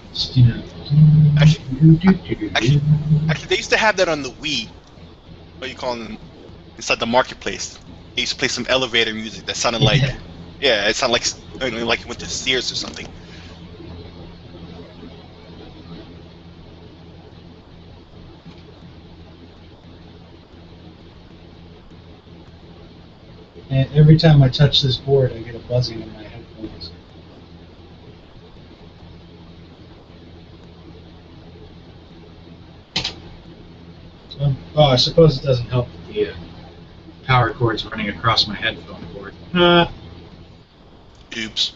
Actually, they used to have that on the Wii. What do you call them? Inside the marketplace. They used to play some elevator music that sounded like, yeah, it sounded like it went to Sears or something. And every time I touch this board, I get a buzzing in my headphones. Oh, I suppose it doesn't help that the power cord's running across my headphone cord. Oops.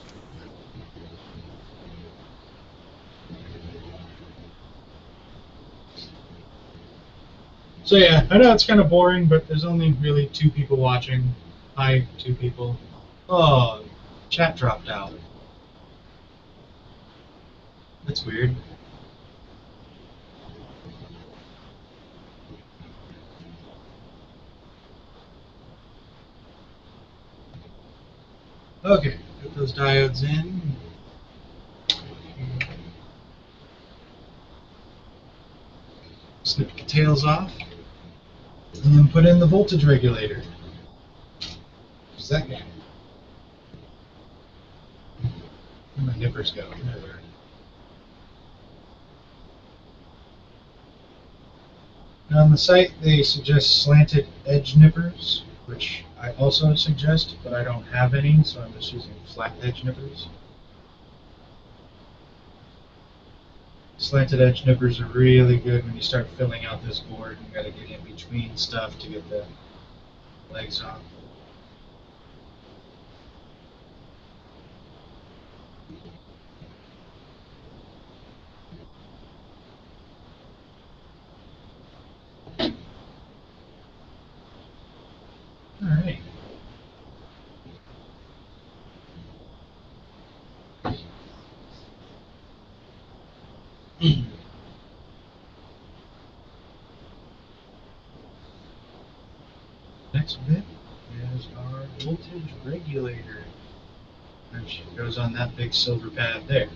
So yeah, I know it's kind of boring, but there's only really 2 people watching. Hi, 2 people. Oh, chat dropped out. That's weird. Okay, put those diodes in. Snip the tails off. And then put in the voltage regulator. Where's that guy? Where'd my nippers go? There they are. On the site, they suggest slanted edge nippers, which I also suggest, but I don't have any, so I'm just using flat edge nippers. Slanted edge nippers are really good when you start filling out this board. You got to get in between stuff to get the legs off. All right. next bit is our voltage regulator, which goes on that big silver pad there.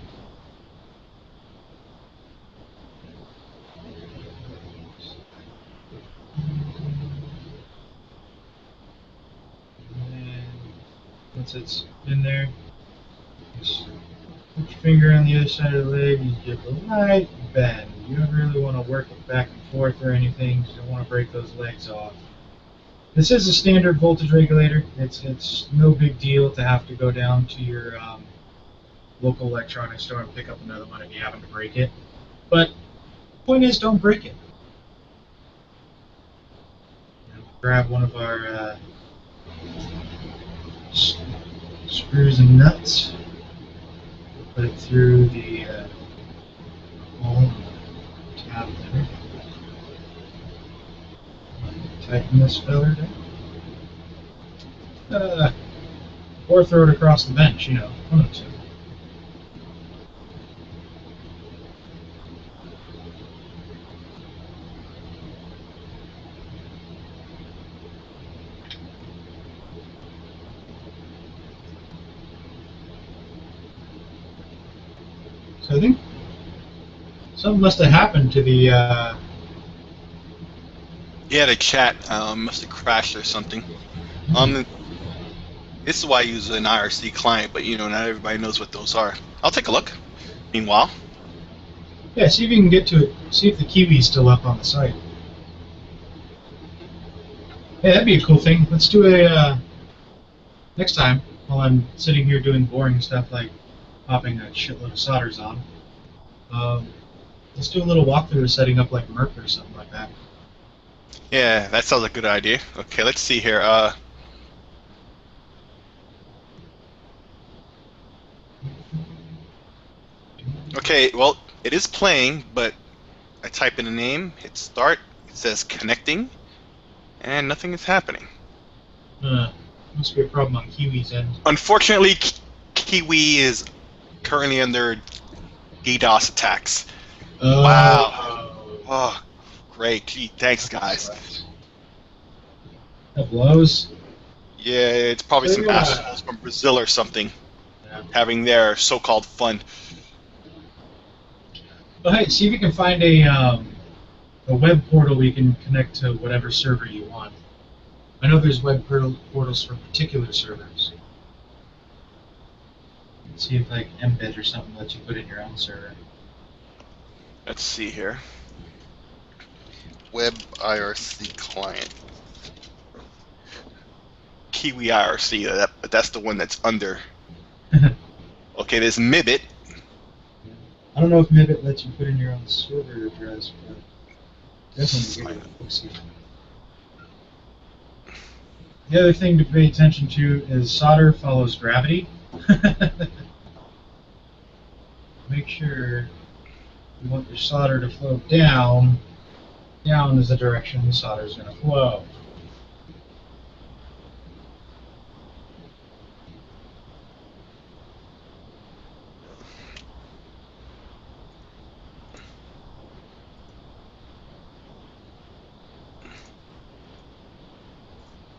And once it's in there, just put your finger on the other side of the leg, you give a light bend. You don't really want to work it back and forth or anything, you don't want to break those legs off. This is a standard voltage regulator. It's no big deal to have to go down to your local electronics store and pick up another one if you happen to break it. But the point is, don't break it. Grab one of our screws and nuts, put it through the hole in the tab there. Tighten this feller down. Or throw it across the bench, you know, one of the two. So I think something must have happened to the Yeah, the chat must have crashed or something. This is why I use an IRC client, but you know, not everybody knows what those are. I'll take a look. Meanwhile, yeah, see if you can get to it. See if the kiwi's still up on the site. Hey, that'd be a cool thing. Let's do a next time while I'm sitting here doing boring stuff like popping a shitload of solders on. Let's do a little walkthrough of setting up like Merc or something like that. yeah, that sounds like a good idea. Okay, let's see here. Okay, well, it is playing, but I type in a name, hit start, it says connecting, and nothing is happening. Must be a problem on Kiwi's end. Unfortunately, Kiwi is currently under DDoS attacks. Wow. Oh, great. Gee, thanks, guys. That blows. Yeah, it's probably some Yeah. assholes from Brazil or something Yeah. having their so-called fun. Well, hey, see if you can find a web portal where you can connect to whatever server you want. I know there's web portals for particular servers. See if like Embed or something lets you put in your own server. Let's see here. Web IRC client. Kiwi IRC, but that's the one that's under. Okay, there's Mibit. I don't know if Mibit lets you put in your own server address, but definitely give it a look-see. The other thing to pay attention to is solder follows gravity. Make sure you want your solder to flow down. Down is the direction the solder is going to flow.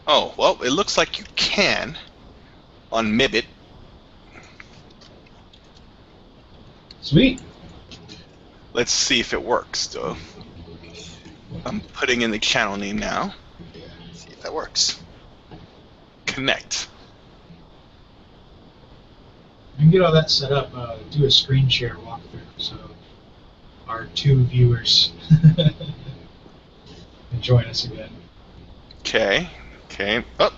Oh, well, it looks like you can on Mibit. Sweet. Let's see if it works, though. I'm putting in the channel name now. See if that works. Connect. You can get all that set up, do a screen share walkthrough, so our two viewers can join us again. Okay. Okay. Oh,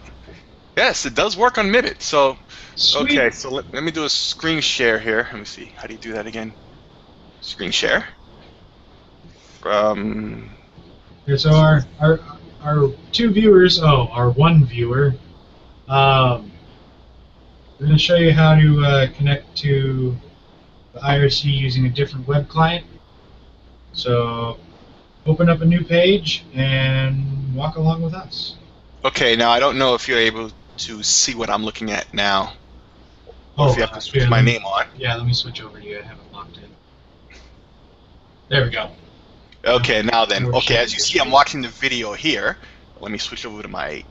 yes, it does work on Mibit. So, Sweet. okay. So let me do a screen share here. Let me see. How do you do that again? Screen share. Okay, so our two viewers, our one viewer, we're going to show you how to connect to the IRC using a different web client. So open up a new page and walk along with us. Okay. Now I don't know if you're able to see what I'm looking at now, or if you have to switch my name on. Yeah, let me switch over to you. I have it locked in. There we go. Okay, now then. Okay, as you see, I'm watching the video here. Let me switch over to my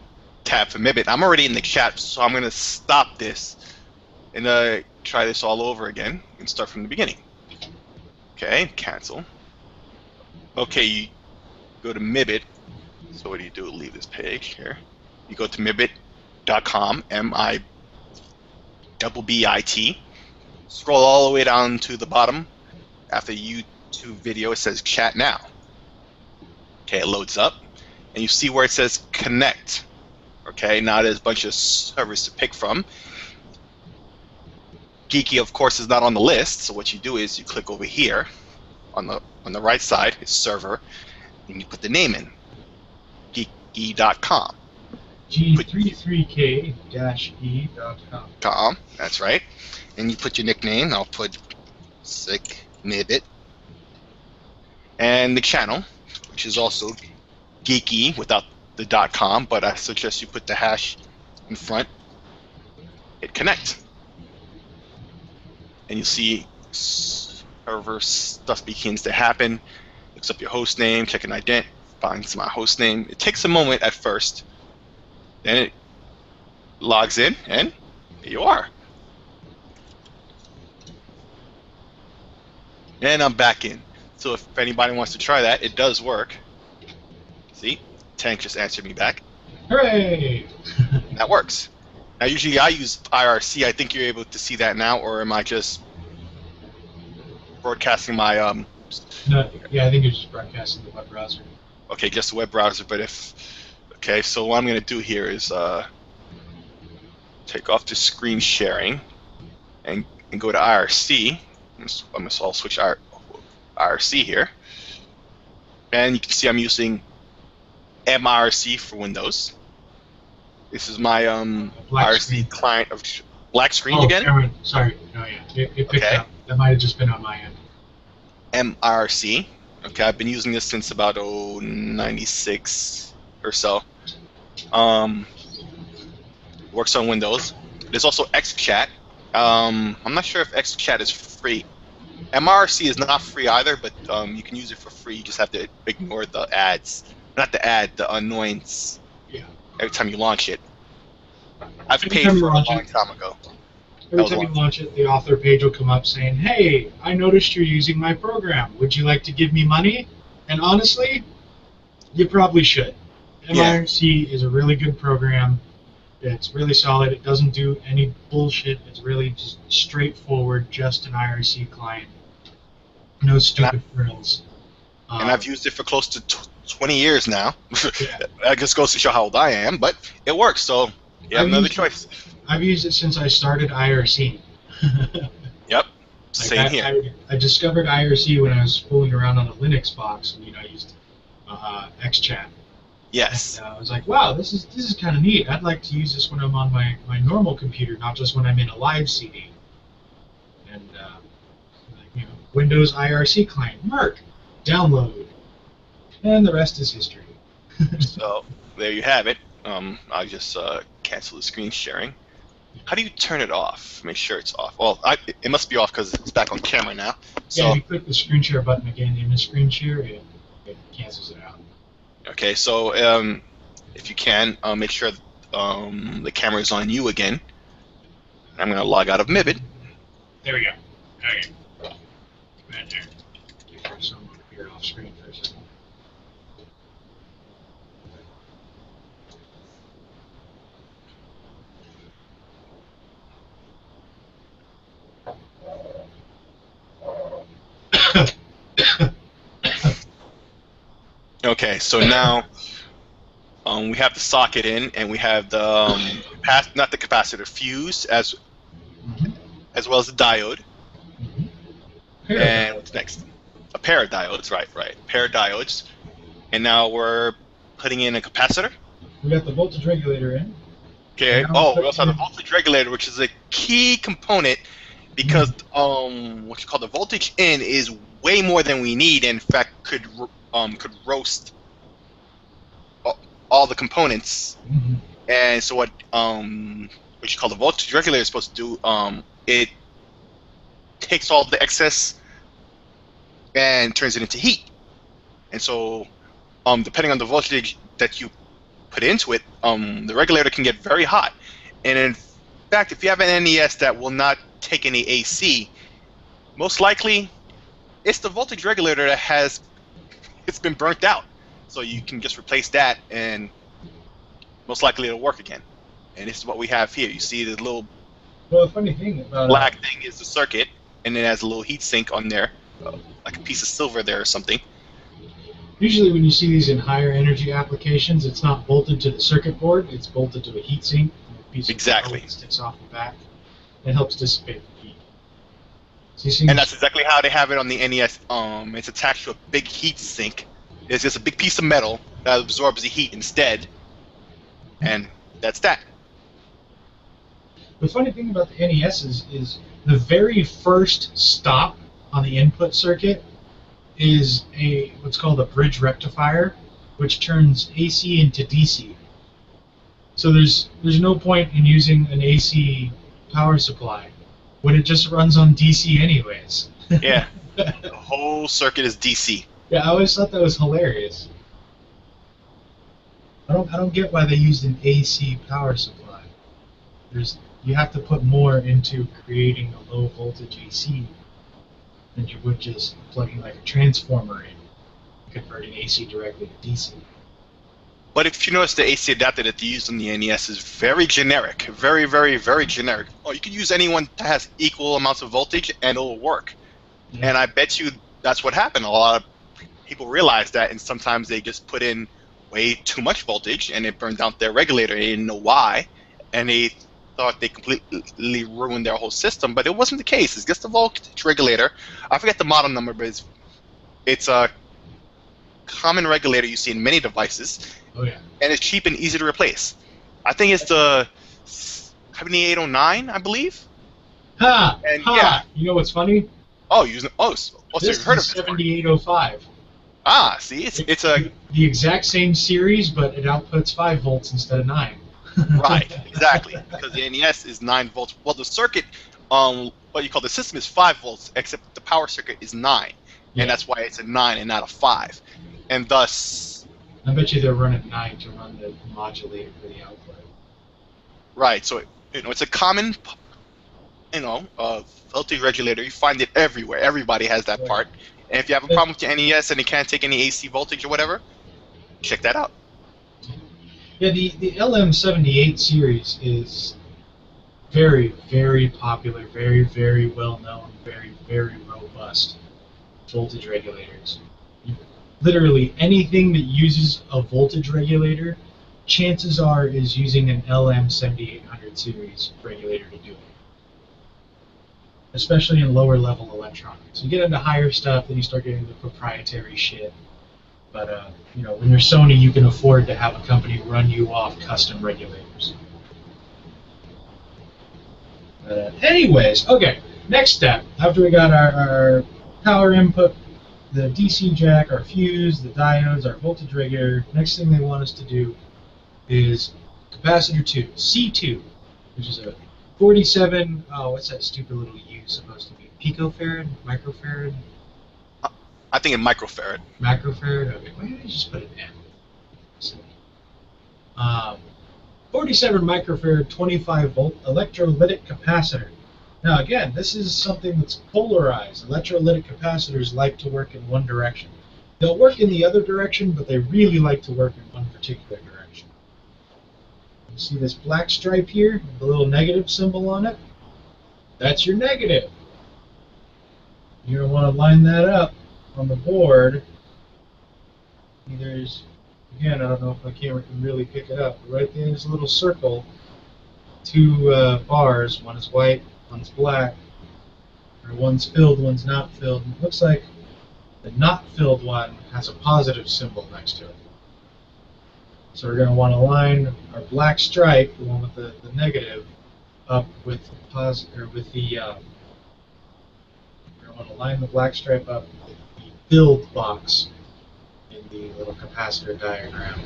tab for Mibit. I'm already in the chat, so I'm gonna stop this and try this all over again and start from the beginning. Okay, cancel. Okay, you go to Mibit. So what do? Leave this page here. You go to mibit.com, MIBBIT. Scroll all the way down to the bottom. After YouTube video, it says chat now. Okay, it loads up, and you see where it says connect. Okay, now there's a bunch of servers to pick from. Geeky, of course, is not on the list. So what you do is you click over here on the right side, is server, and you put the name in. Geeky.com. G33K-E.com. That's right. And you put your nickname. I'll put Sick Mibit. And the channel, which is also Geeky without the .com, but I suggest you put the hash in front. Hit connect. And you see server stuff begins to happen. Looks up your host name, check an ident, finds my host name. It takes a moment at first. Then it logs in, and here you are. And I'm back in. So if anybody wants to try that, it does work. See? Tank just answered me back. Hooray! That works. Now usually I use IRC. I think you're able to see that now, or am I just broadcasting my No, yeah, I think you're just broadcasting the web browser. Okay, just the web browser, but okay, so what I'm gonna do here is take off the screen sharing and go to IRC. I'll switch IRC here, and you can see I'm using MIRC for Windows. This is my IRC screen. client of black screen oh, again. Sorry, oh yeah, it picked Okay. up. That might have just been on my end. MIRC. Okay, I've been using this since about 96 or so. Works on Windows. There's also XChat. I'm not sure if XChat is free. MIRC is not free either, but you can use it for free. You just have to ignore the ads. Not the ad, the annoyance. Yeah. Every time you launch it. I've Every paid time you for a launch long it. time ago. Every time you launch it, the author page will come up saying, "Hey, I noticed you're using my program. Would you like to give me money?" And honestly, you probably should. MIRC is a really good program. It's really solid. It doesn't do any bullshit. It's really just straightforward, just an IRC client. No stupid frills. And I've used it for close to 20 years now. Yeah. That just goes to show how old I am, but it works, so you have another choice. I've used it since I started IRC. Yep, same here. I discovered IRC when I was fooling around on a Linux box, and I used XChat. Yes. And, I was like, wow, this is kind of neat. I'd like to use this when I'm on my normal computer, not just when I'm in a live CD. And Windows IRC client, Merc, download, and the rest is history. So there you have it. I'll just cancel the screen sharing. How do you turn it off? Make sure it's off. Well, it must be off because it's back on camera now. So yeah, if you click the screen share button again in the screen share, it cancels it out. okay, so if you can, make sure the camera is on you again. I'm going to log out of Mibit. There we go. Okay. Right there. There's someone here off screen for a second. Okay, so now we have the socket in, and we have the not the capacitor, fuse as well as the diode. And what's next? A pair of diodes, right? Pair of diodes. And now we're putting in a capacitor. We got the voltage regulator in. Okay. Oh, we also have the voltage regulator, which is a key component because what you call the voltage in is way more than we need. And in fact, could roast all the components. And so what you call the voltage regulator is supposed to do? It takes all the excess and turns it into heat. And so, depending on the voltage that you put into it, the regulator can get very hot. And in fact, if you have an NES that will not take any AC, most likely it's the voltage regulator that it's been burnt out. So you can just replace that, and most likely it'll work again. And this is what we have here. You see the little the funny thing about black thing is the circuit, and it has a little heat sink on there, like a piece of silver there or something. Usually when you see these in higher energy applications, it's not bolted to the circuit board, it's bolted to a heat sink. A piece of Exactly. that sticks off the back. It helps dissipate the heat. So And that's exactly how they have it on the NES. It's attached to a big heat sink. It's just a big piece of metal that absorbs the heat instead, and that's that. The funny thing about the NES is the very first stop on the input circuit is what's called a bridge rectifier, which turns AC into DC. So there's no point in using an AC power supply when it just runs on DC anyways. Yeah, the whole circuit is DC. Yeah, I always thought that was hilarious. I don't get why they used an AC power supply. You have to put more into creating a low voltage AC than you would just plugging like a transformer in, converting AC directly to DC. But if you notice, the AC adapter that they use on the NES is very generic, very, very, very generic. Oh, you can use anyone that has equal amounts of voltage and it'll work. Yeah. And I bet you that's what happened. A lot of people realize that, and sometimes they just put in way too much voltage and it burned out their regulator. They didn't know why, and they thought they completely ruined their whole system, but it wasn't the case. It's just a voltage regulator. I forget the model number, but it's a common regulator you see in many devices. Oh yeah. And it's cheap and easy to replace. I think it's the 7809, I believe. Ha! And ha! yeah. You know what's funny? So you've heard of is it? 7805. Ah, see, it's a the exact same series, but it outputs 5 volts instead of 9. right, exactly, because the NES is 9 volts. Well, the circuit, what you call the system is 5 volts, except the power circuit is 9, Yeah. and that's why it's a 9 and not a 5, and thus. I bet you they're running 9 to run the modulator for the output. Right, so it's a common, voltage regulator. You find it everywhere. Everybody has that part. And if you have a problem with your NES and it can't take any AC voltage or whatever, check that out. Yeah, the LM78 series is very, very popular, very, very well known, very, very robust voltage regulators. Literally anything that uses a voltage regulator, chances are is using an LM7800 series regulator to do it. Especially in lower level electronics. You get into higher stuff, then you start getting the proprietary shit. But when you're Sony, you can afford to have a company run you off custom regulators. Anyways, okay. Next step. After we got our power input, the DC jack, our fuse, the diodes, our voltage regulator, next thing they want us to do is capacitor 2, C2, which is a 47. Oh, what's that stupid little U supposed to be? Picofarad? Microfarad? I think a microfarad. Macrofarad? Okay, why did I just put an M? 47 microfarad, 25 volt electrolytic capacitor. Now again, this is something that's polarized. Electrolytic capacitors like to work in one direction. They'll work in the other direction, but they really like to work in one particular direction. You see this black stripe here, the little negative symbol on it? That's your negative. You're going to want to line that up on the board. There's, again, I don't know if my camera can really pick it up, but right there is a little circle, 2 bars, one is white, one's black, or one's filled, one's not filled. And it looks like the not filled one has a positive symbol next to it. So we're going to want to line our black stripe, the one with the negative, up with the positive, or with the. We're going to want to line the black stripe up with the filled box in the little capacitor diagram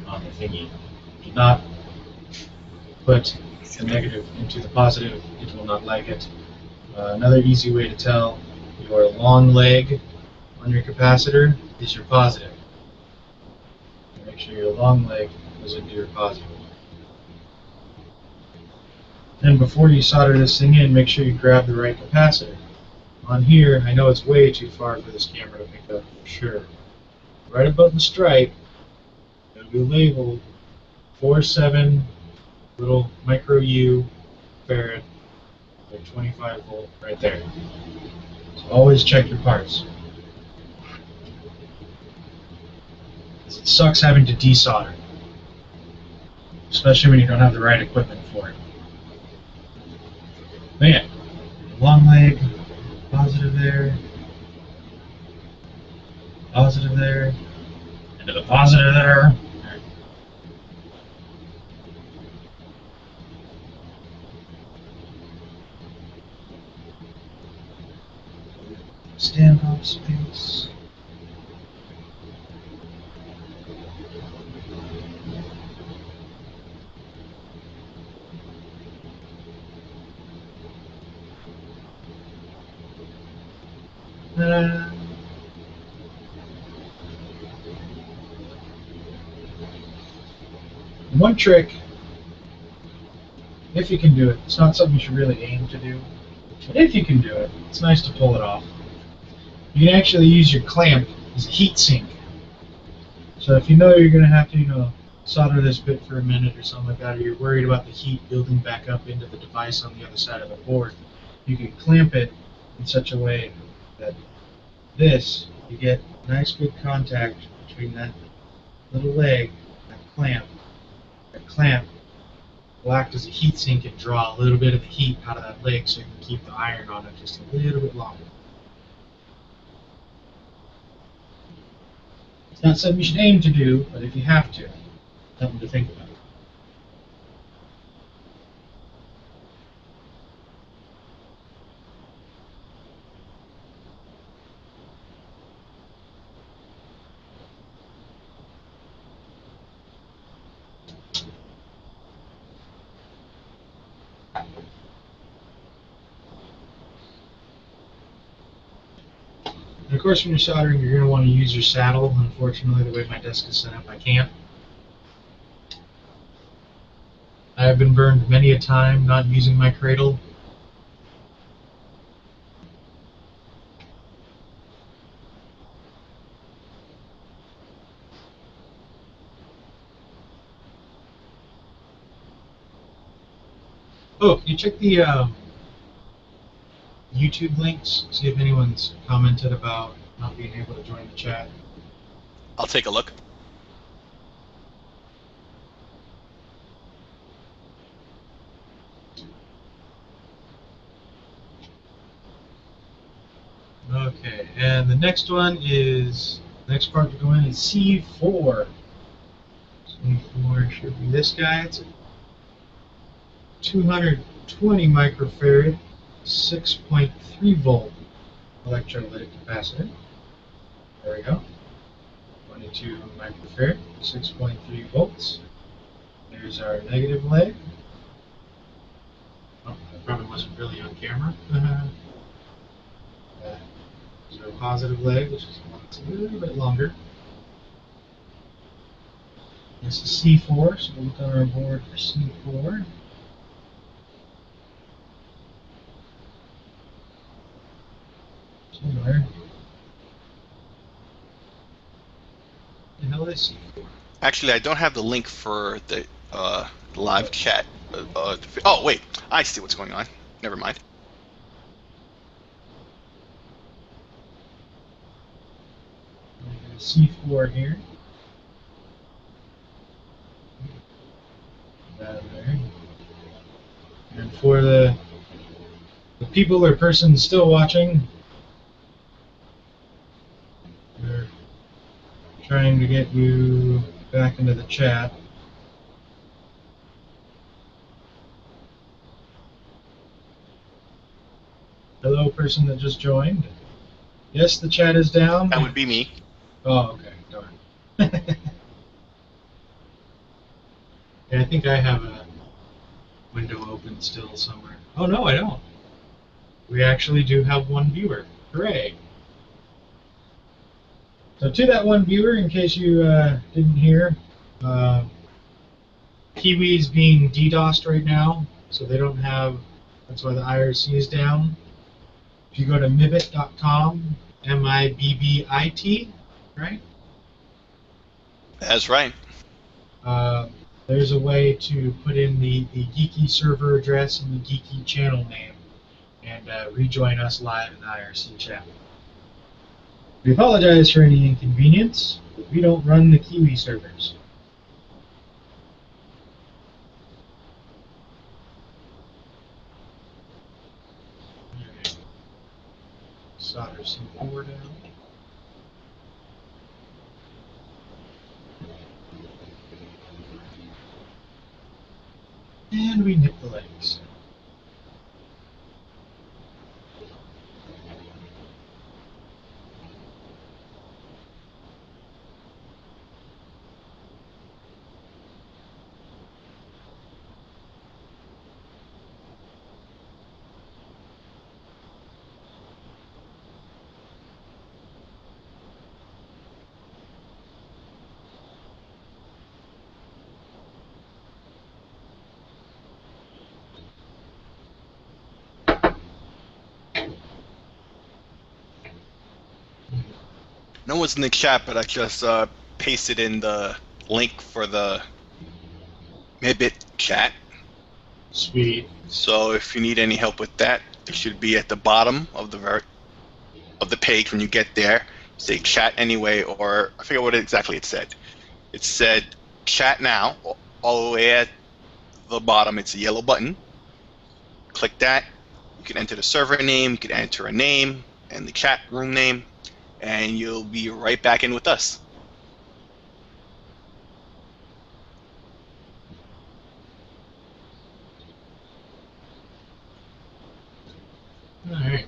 on the thingy. Do not put the negative into the positive; it will not like it. Another easy way to tell your long leg on your capacitor is your positive. Make sure your long leg goes into your positive. Then before you solder this thing in, make sure you grab the right capacitor. On here, I know it's way too far for this camera to pick up for sure. Right above the stripe, it'll be labeled 4.7 little micro U farad, like 25 volt right there. So always check your parts. It sucks having to desolder, especially when you don't have the right equipment for it. But yeah, long leg, positive there, into the positive there. Standoff space. One trick, if you can do it, it's not something you should really aim to do, but if you can do it, it's nice to pull it off. You can actually use your clamp as a heat sink. So if you know you're going to have to, solder this bit for a minute or something like that, or you're worried about the heat building back up into the device on the other side of the board, you can clamp it in such a way that you get nice good contact between that little leg, that clamp. That clamp will act as a heat sink and draw a little bit of the heat out of that leg so you can keep the iron on it just a little bit longer. It's not something you should aim to do, but if you have to, something to think about. And of course, when you're soldering, you're going to want to use your saddle. Unfortunately, the way my desk is set up, I can't. I have been burned many a time not using my cradle. Oh, can you check the YouTube links? See if anyone's commented about not being able to join the chat. I'll take a look. Okay, and the next part to go in is C4. C4 should be this guy. It's a 220 microfarad, 6.3 volt electrolytic capacitor. There we go. 22 microfarad, 6.3 volts. There's our negative leg. Oh, that probably wasn't really on camera. There's our positive leg, which is a little bit longer. This is C4, so we'll look on our board for C4. Somewhere. The hell is C4? Actually, I don't have the link for the live chat. Oh, wait. I see what's going on. Never mind. C4 here. That there. And for the people or persons still watching, we're trying to get you back into the chat. Hello, person that just joined. Yes, the chat is down. That would be me. Oh, okay. Darn. Yeah, I think I have a window open still somewhere. Oh, no, I don't. We actually do have one viewer. Hooray. So to that one viewer, in case you didn't hear, Kiwi's being DDoSed right now, so they don't have, that's why the IRC is down. If you go to mibbit.com, MIBBIT, right? That's right. There's a way to put in the Geeky server address and the Geeky channel name and rejoin us live in the IRC chat. We apologize for any inconvenience, but we don't run the Kiwi servers. Alright. Solder C4 down. And we nip the legs. No one's in the chat, but I just pasted in the link for the Mibbit chat. Sweet. So if you need any help with that, it should be at the bottom of the page when you get there. Say chat anyway, or I forget what exactly it said. It said chat now, all the way at the bottom. It's a yellow button. Click that. You can enter the server name. You can enter a name and the chat room name, and you'll be right back in with us. Alright.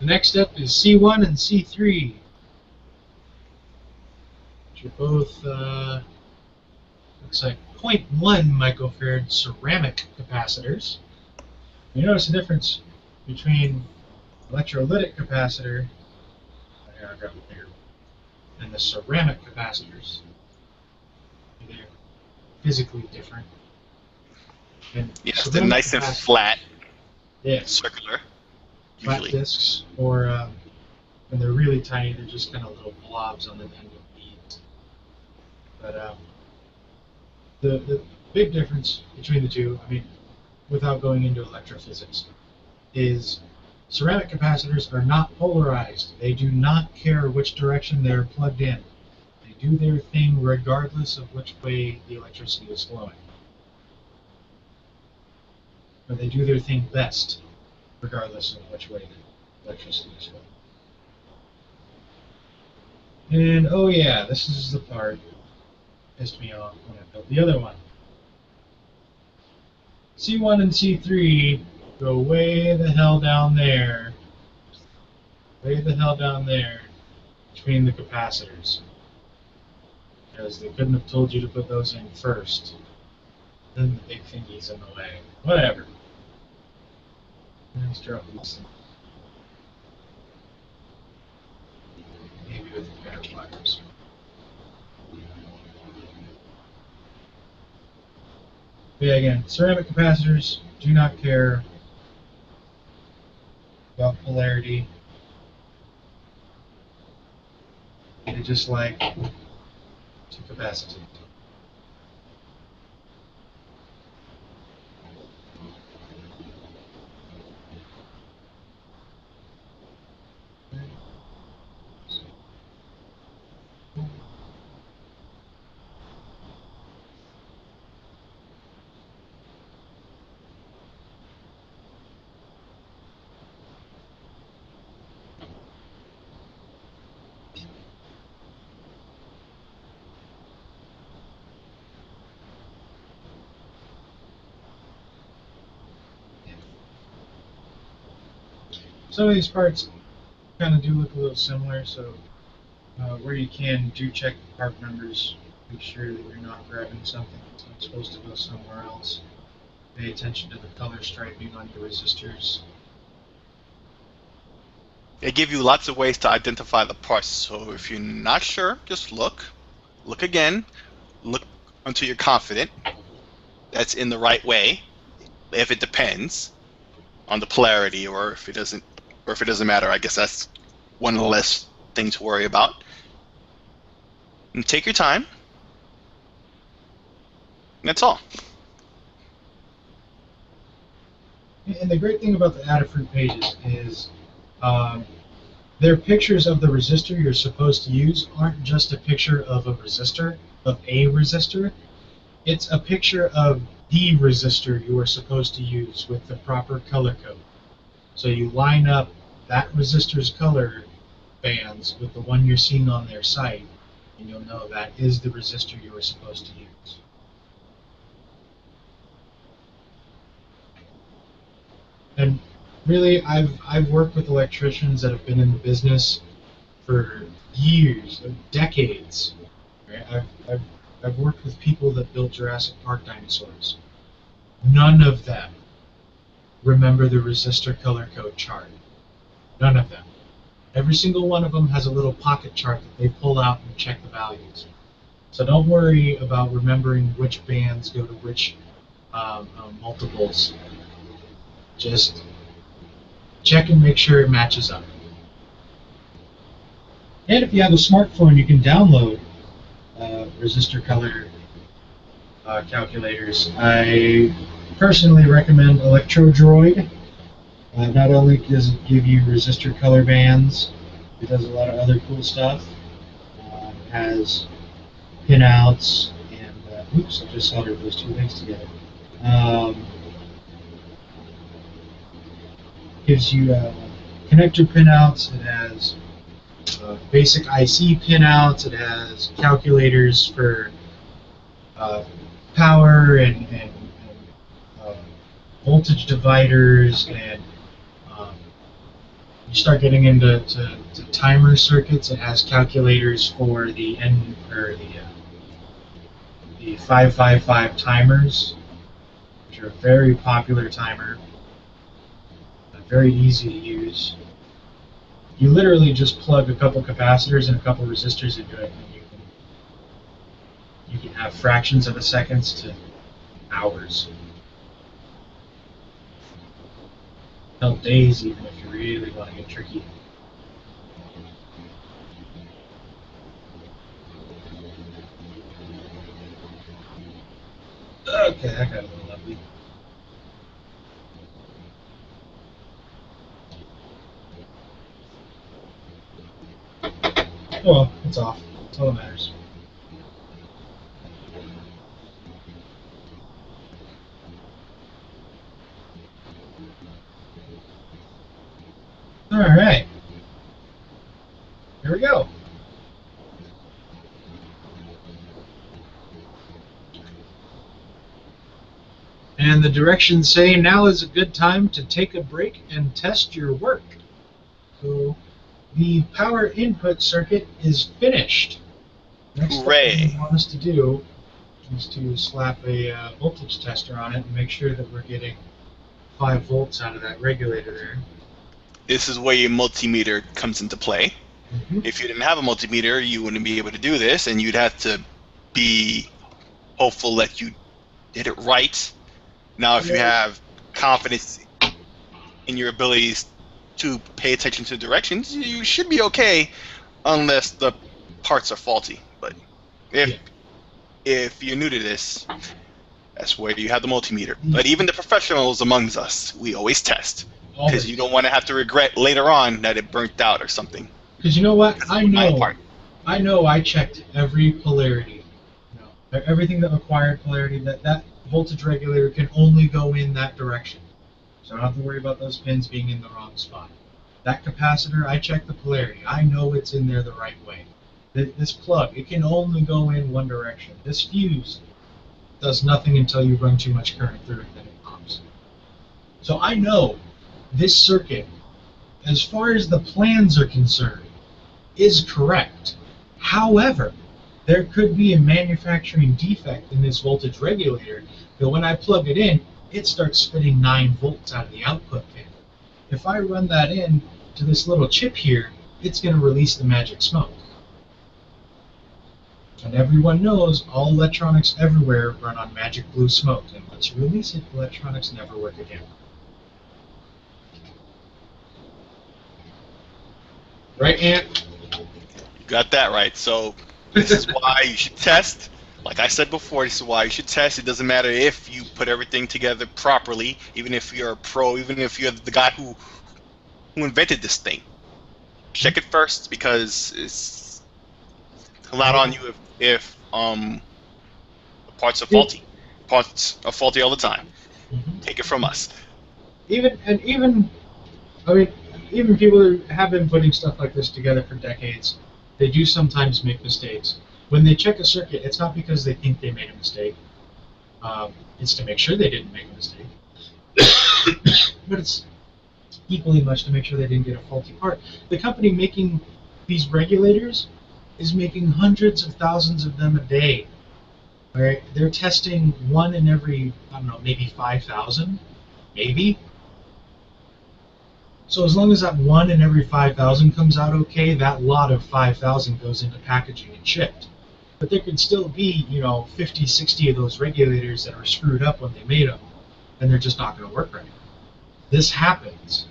The next step is C1 and C3, which are both, looks like 0.1 microfarad ceramic capacitors. You notice the difference between electrolytic capacitor, here, I'll grab it bigger, and the ceramic capacitors. They're physically different. And Yes, they're nice and flat, circular. Flat Usually. discs, or when they're really tiny, they're just kind of little blobs on the end of beads. But the big difference between the two, I mean, without going into electrophysics, is ceramic capacitors are not polarized. They do not care which direction they're plugged in. They do their thing regardless of which way the electricity is flowing. Or they do their thing best, regardless of which way the electricity is flowing. And oh yeah, this is the part that pissed me off when I built the other one. C1 and C3 go way the hell down there. Way the hell down there between the capacitors. Because they couldn't have told you to put those in first. Then the big thingy's in the way. Whatever. Let's drop these. Maybe with better pliers. But yeah, again, ceramic capacitors do not care about polarity. They just like to capacitate. Some of these parts kind of do look a little similar, so where you can, do check the part numbers. Make sure that you're not grabbing something that's not supposed to go somewhere else. Pay attention to the color striping on your resistors. They give you lots of ways to identify the parts. So if you're not sure, just look again, look until you're confident that's in the right way. If it depends on the polarity, or if it doesn't matter, I guess that's one of the less things to worry about. And take your time. That's all. And the great thing about the Adafruit pages is their pictures of the resistor you're supposed to use aren't just a picture of a resistor, It's a picture of the resistor you are supposed to use with the proper color code. So you line up that resistor's color bands with the one you're seeing on their site, and you'll know that is the resistor you were supposed to use. And really, I've worked with electricians that have been in the business for years, decades. Right? I've worked with people that built Jurassic Park dinosaurs. None of them remember the resistor color code chart. None of them. Every single one of them has a little pocket chart that they pull out and check the values. So don't worry about remembering which bands go to which multiples. Just check and make sure it matches up. And if you have a smartphone, you can download resistor color calculators. I personally recommend ElectroDroid. Not only does it give you resistor color bands, it does a lot of other cool stuff. It has pinouts and oops, I just soldered those two things together. Gives you connector pinouts. It has basic IC pinouts. It has calculators for power and voltage dividers, and you start getting into timer circuits. It has calculators for the the 555 timers, which are a very popular timer. Very easy to use. You literally just plug a couple capacitors and a couple resistors into it, and you can have fractions of a seconds to hours. Hell, days even if you really want to get tricky. Okay, that got a little lovely. Oh well, it's off. That's all that matters. Alright. Here we go. And the directions say now is a good time to take a break and test your work. So the power input circuit is finished. Next Hooray! thing you want us to do is to slap a voltage tester on it and make sure that we're getting 5 volts out of that regulator there. This is where your multimeter comes into play. Mm-hmm. If you didn't have a multimeter, you wouldn't be able to do this, and you'd have to be hopeful that you did it right. Now, if you have confidence in your abilities to pay attention to directions, you should be okay, unless the parts are faulty. But if you're new to this, that's where you have the multimeter. But even the professionals amongst us, we always test, because you don't want to have to regret later on that it burnt out or something. Because you know what? I know I checked every polarity. Everything that required polarity, that voltage regulator can only go in that direction. So I don't have to worry about those pins being in the wrong spot. That capacitor, I checked the polarity. I know it's in there the right way. This plug, it can only go in one direction. This fuse does nothing until you run too much current through it, then it pops. So I know this circuit, as far as the plans are concerned, is correct. However, there could be a manufacturing defect in this voltage regulator that when I plug it in, it starts spitting 9 volts out of the output pin. If I run that in to this little chip here, it's going to release the magic smoke. And everyone knows all electronics everywhere run on magic blue smoke. And once you release it, electronics never work again. Right, Ant? You got that right. So this is why you should test. Like I said before, this is why you should test. It doesn't matter if you put everything together properly, even if you're a pro, even if you're the guy who invented this thing. Check it first, because it's not on you if the parts are faulty. Parts are faulty all the time. Take it from us. Even people who have been putting stuff like this together for decades, they do sometimes make mistakes. When they check a circuit, it's not because they think they made a mistake. It's to make sure they didn't make a mistake. But it's equally much to make sure they didn't get a faulty part. The company making these regulators is making hundreds of thousands of them a day. All right? They're testing one in every, I don't know, maybe 5,000, maybe. So as long as that one in every 5,000 comes out okay, that lot of 5,000 goes into packaging and shipped. But there could still be, 50, 60 of those regulators that were screwed up when they made them, and they're just not going to work right. This happens.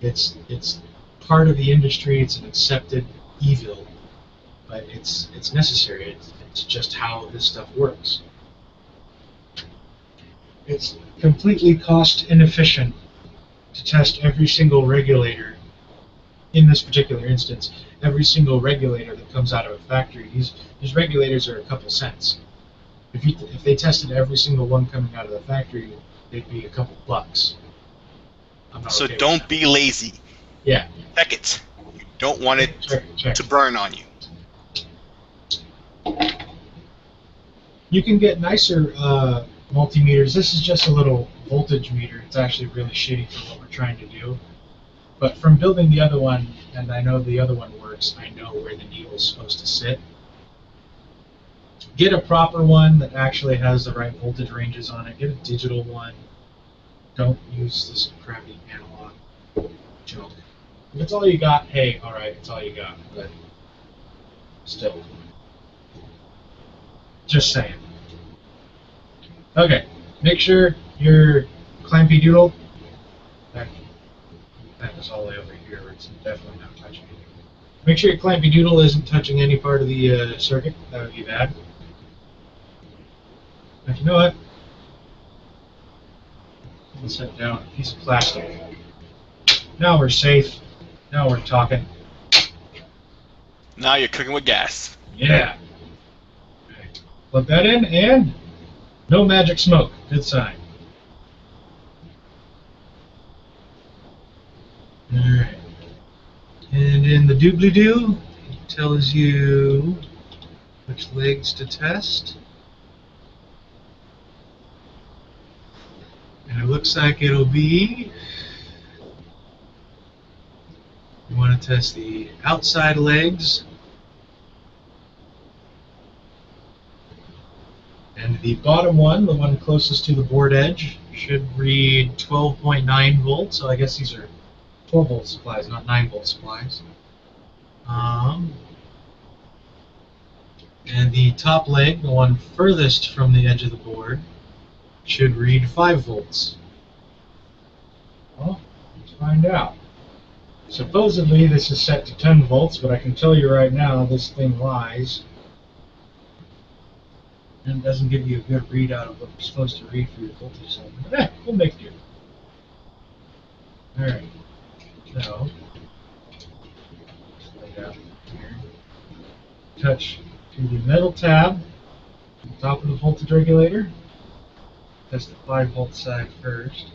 It's part of the industry. It's an accepted evil, but it's necessary. It's just how this stuff works. It's completely cost inefficient to test every single regulator. In this particular instance, every single regulator that comes out of a factory, these regulators are a couple cents. If they tested every single one coming out of the factory, they'd be a couple bucks. So okay, don't be lazy. Yeah. Check it. You don't want it to burn on you. You can get nicer multimeters. This is just a little voltage meter. It's actually really shitty for what we're trying to do. But from building the other one, and I know the other one works, I know where the needle is supposed to sit. Get a proper one that actually has the right voltage ranges on it. Get a digital one. Don't use this crappy analog junk. If it's all you got, hey, alright, it's all you got. But still. Just saying. Okay, make sure your clampy doodle, that is all the way over here, it's definitely not touching anything. Make sure your clampy doodle isn't touching any part of the circuit. That would be bad. But you know what? I'll set down a piece of plastic. Now we're safe. Now we're talking. Now you're cooking with gas. Yeah. Okay. Plug that in, and no magic smoke. Good sign. Alright. And in the doobly-doo, it tells you which legs to test. And it looks like it'll be, you want to test the outside legs and the bottom one, the one closest to the board edge, should read 12.9 volts. So I guess these are 12 volt supplies, not 9 volt supplies. And the top leg, the one furthest from the edge of the board, should read 5 volts. Well, let's find out. Supposedly this is set to 10 volts, but I can tell you right now this thing lies. And it doesn't give you a good readout of what you're supposed to read for your voltage setting. But we'll make do. Alright. So, just lay down here. Touch to the metal tab on the top of the voltage regulator. Test the 5 volt side first.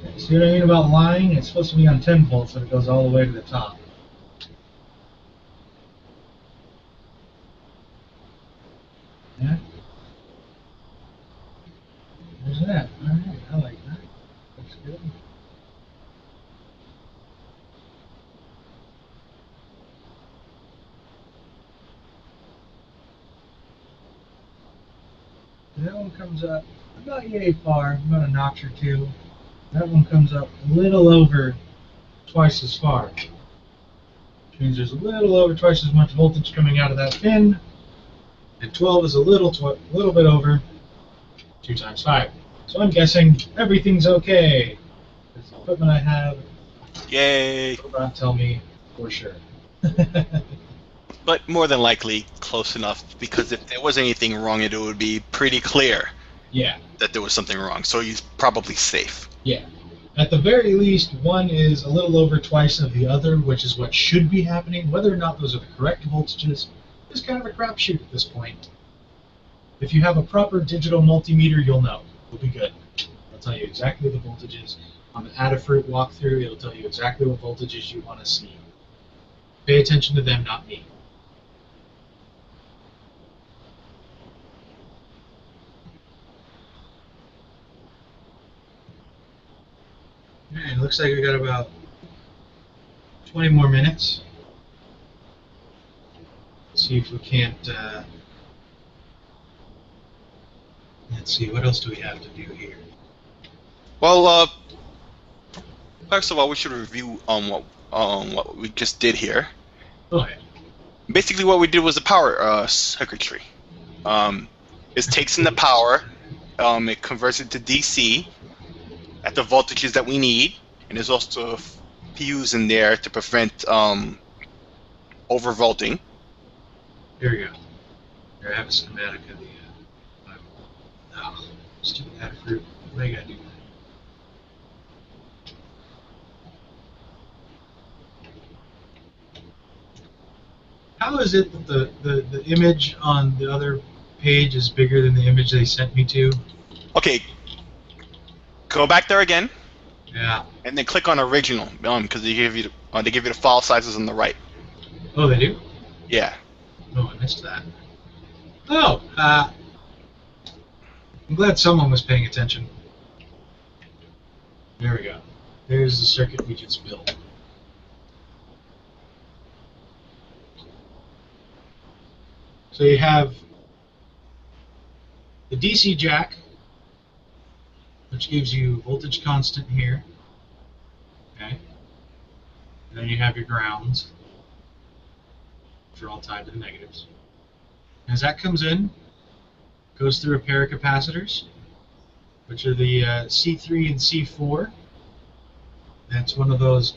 Okay, see what I mean about lying? It's supposed to be on 10 volts, so it goes all the way to the top. Yeah? There's that. Alright, I like that. Looks good. That one comes up about yay far, about a notch or two. That one comes up a little over twice as far. Which means there's a little over twice as much voltage coming out of that pin. And 12 is a little bit over 2 times 5. So I'm guessing everything's okay. This equipment I have. Yay! Will not tell me for sure. But more than likely close enough, because if there was anything wrong, it would be pretty clear. Yeah. That there was something wrong. So he's probably safe. Yeah. At the very least, one is a little over twice of the other, which is what should be happening. Whether or not those are the correct voltages is kind of a crapshoot at this point. If you have a proper digital multimeter, you'll know. You'll be good. I'll tell you exactly the voltages. On the Adafruit walkthrough, it'll tell you exactly what voltages you want to see. Pay attention to them, not me. Alright, looks like we got about 20 more minutes. See if we can't, let's see, what else do we have to do here? Well, first of all, we should review what we just did here. Go ahead. Basically, what we did was the power circuitry. It takes in the power, it converts it to DC at the voltages that we need, and there's also a fuse in there to prevent overvolting. Here we go. Here, I have a schematic of the. Oh, stupid Adafruit. What do you gotta do? How is it that the image on the other page is bigger than the image they sent me to? Okay, go back there again. Yeah. And then click on original, because they give you the file sizes on the right. Oh, they do? Yeah. Oh, I missed that. Oh, I'm glad someone was paying attention. There we go. There's the circuit we just built. So you have the DC jack, which gives you voltage constant here. Okay. And then you have your grounds, which are all tied to the negatives. As that comes in, goes through a pair of capacitors, which are the C3 and C4. That's one of those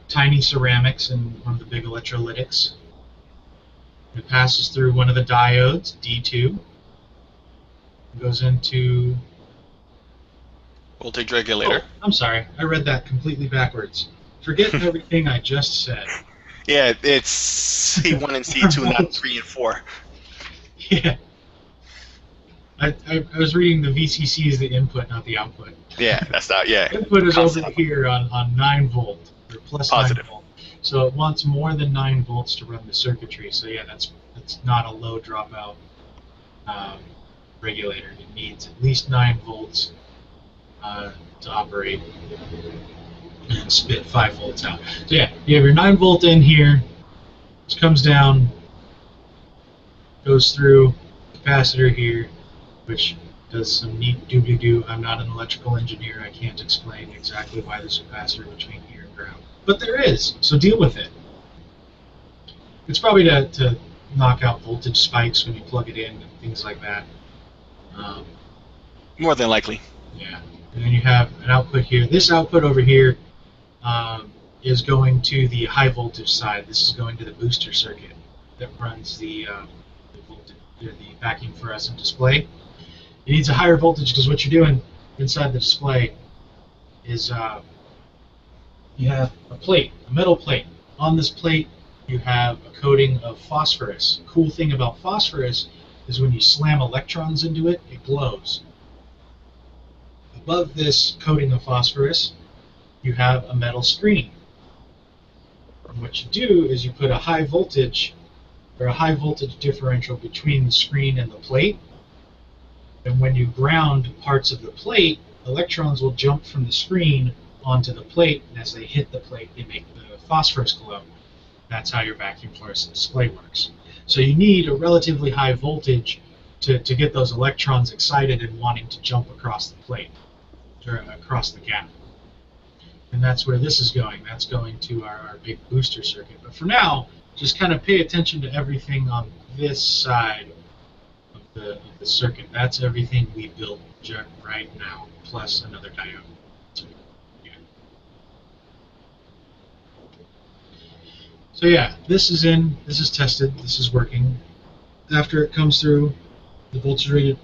tiny ceramics in one of the big electrolytics. It passes through one of the diodes, D2. It goes into... Voltage regulator. Oh, I'm sorry, I read that completely backwards. Forget everything I just said. Yeah, it's C1 and C2, not 3 and 4. Yeah. I was reading the VCC is the input, not the output. Yeah, that's not, yeah. Input is over here on 9 volt, or plus Positive. 9 volt. So it wants more than 9 volts to run the circuitry. So yeah, that's not a low dropout regulator. It needs at least 9 volts to operate and spit 5 volts out. So yeah, you have your 9 volt in here, which comes down, goes through capacitor here, which does some neat doobly-doo. I'm not an electrical engineer. I can't explain exactly why there's a capacitor between here and ground. But there is, so deal with it. It's probably to knock out voltage spikes when you plug it in and things like that. More than likely. Yeah. And then you have an output here. This output over here is going to the high voltage side. This is going to the booster circuit that runs the vacuum fluorescent display. It needs a higher voltage because what you're doing inside the display is you have a plate, a metal plate. On this plate, you have a coating of phosphorus. The cool thing about phosphorus is when you slam electrons into it, it glows. Above this coating of phosphorus, you have a metal screen. And what you do is you put a high voltage or a high voltage differential between the screen and the plate. And when you ground parts of the plate, electrons will jump from the screen onto the plate, and as they hit the plate, they make the phosphorus glow. That's how your vacuum fluorescent display works. So you need a relatively high voltage to get those electrons excited and wanting to jump across the plate, or across the gap. And that's where this is going. That's going to our big booster circuit. But for now, just kind of pay attention to everything on this side of the circuit. That's everything we built right now, plus another diode. So yeah, this is in, this is tested, this is working. After it comes through, the voltage regulator,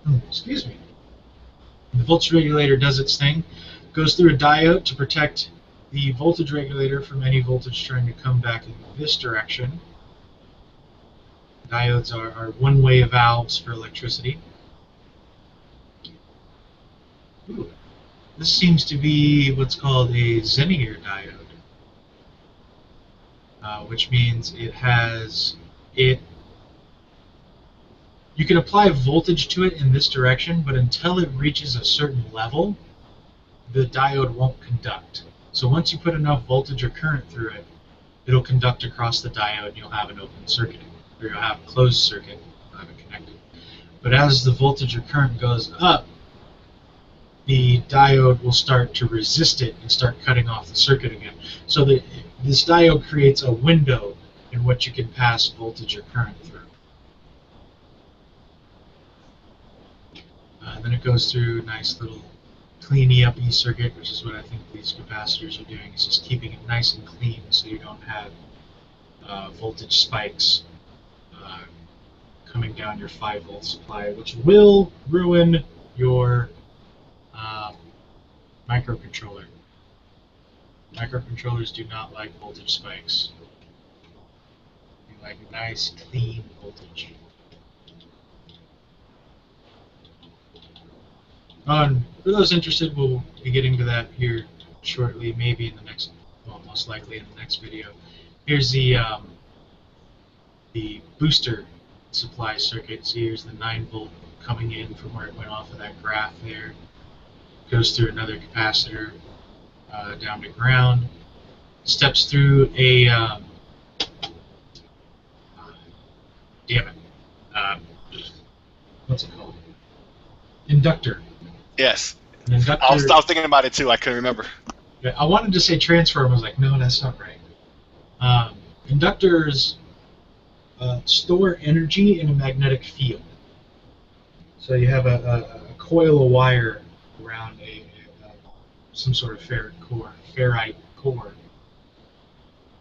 the voltage regulator does its thing, goes through a diode to protect the voltage regulator from any voltage trying to come back in this direction. Diodes are one-way valves for electricity. Ooh, this seems to be what's called a Xennier diode. Which means you can apply voltage to it in this direction, but until it reaches a certain level, the diode won't conduct. So once you put enough voltage or current through it, it'll conduct across the diode and you'll have an open circuit, or you'll have a closed circuit, you'll have it connected. But as the voltage or current goes up, the diode will start to resist it and start cutting off the circuit again. So this diode creates a window in which you can pass voltage or current through. Then it goes through a nice little clean up circuit, which is what I think these capacitors are doing. It's just keeping it nice and clean so you don't have voltage spikes coming down your 5-volt supply, which will ruin your microcontroller. Microcontrollers do not like voltage spikes. They like nice, clean voltage. For those interested, we'll be getting to that here shortly, maybe in the next, well, most likely in the next video. Here's the booster supply circuit. So here's the 9-volt coming in from where it went off of that graph there. Goes through another capacitor down to ground. Steps through a what's it called? Inductor. Yes. An inductor. I was thinking about it too. I couldn't remember. Yeah, I wanted to say transformer. I was like, no, that's not right. Inductors store energy in a magnetic field. So you have a coil of wire around some sort of ferrite core,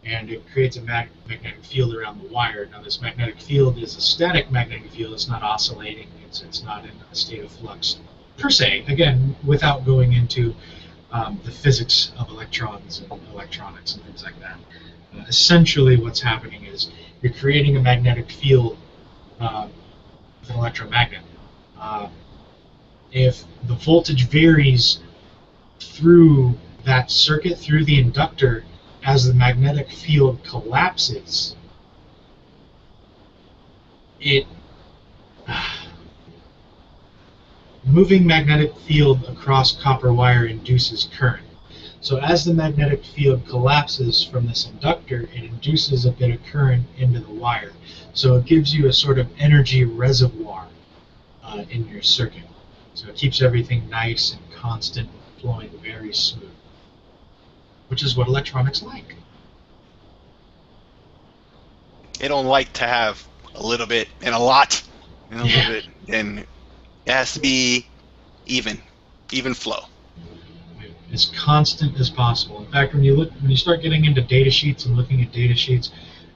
and it creates a magnetic field around the wire. Now, this magnetic field is a static magnetic field. It's not oscillating. It's not in a state of flux per se. Again, without going into the physics of electrons and electronics and things like that. Essentially, what's happening is you're creating a magnetic field with an electromagnet. If the voltage varies through that circuit, through the inductor, as the magnetic field collapses, moving magnetic field across copper wire induces current. So as the magnetic field collapses from this inductor, it induces a bit of current into the wire. So it gives you a sort of energy reservoir in your circuit. So it keeps everything nice and constant, flowing very smooth, which is what electronics like. They don't like to have a little bit and a lot and a little bit, and it has to be even flow. As constant as possible. In fact, when you start getting into data sheets and looking at data sheets,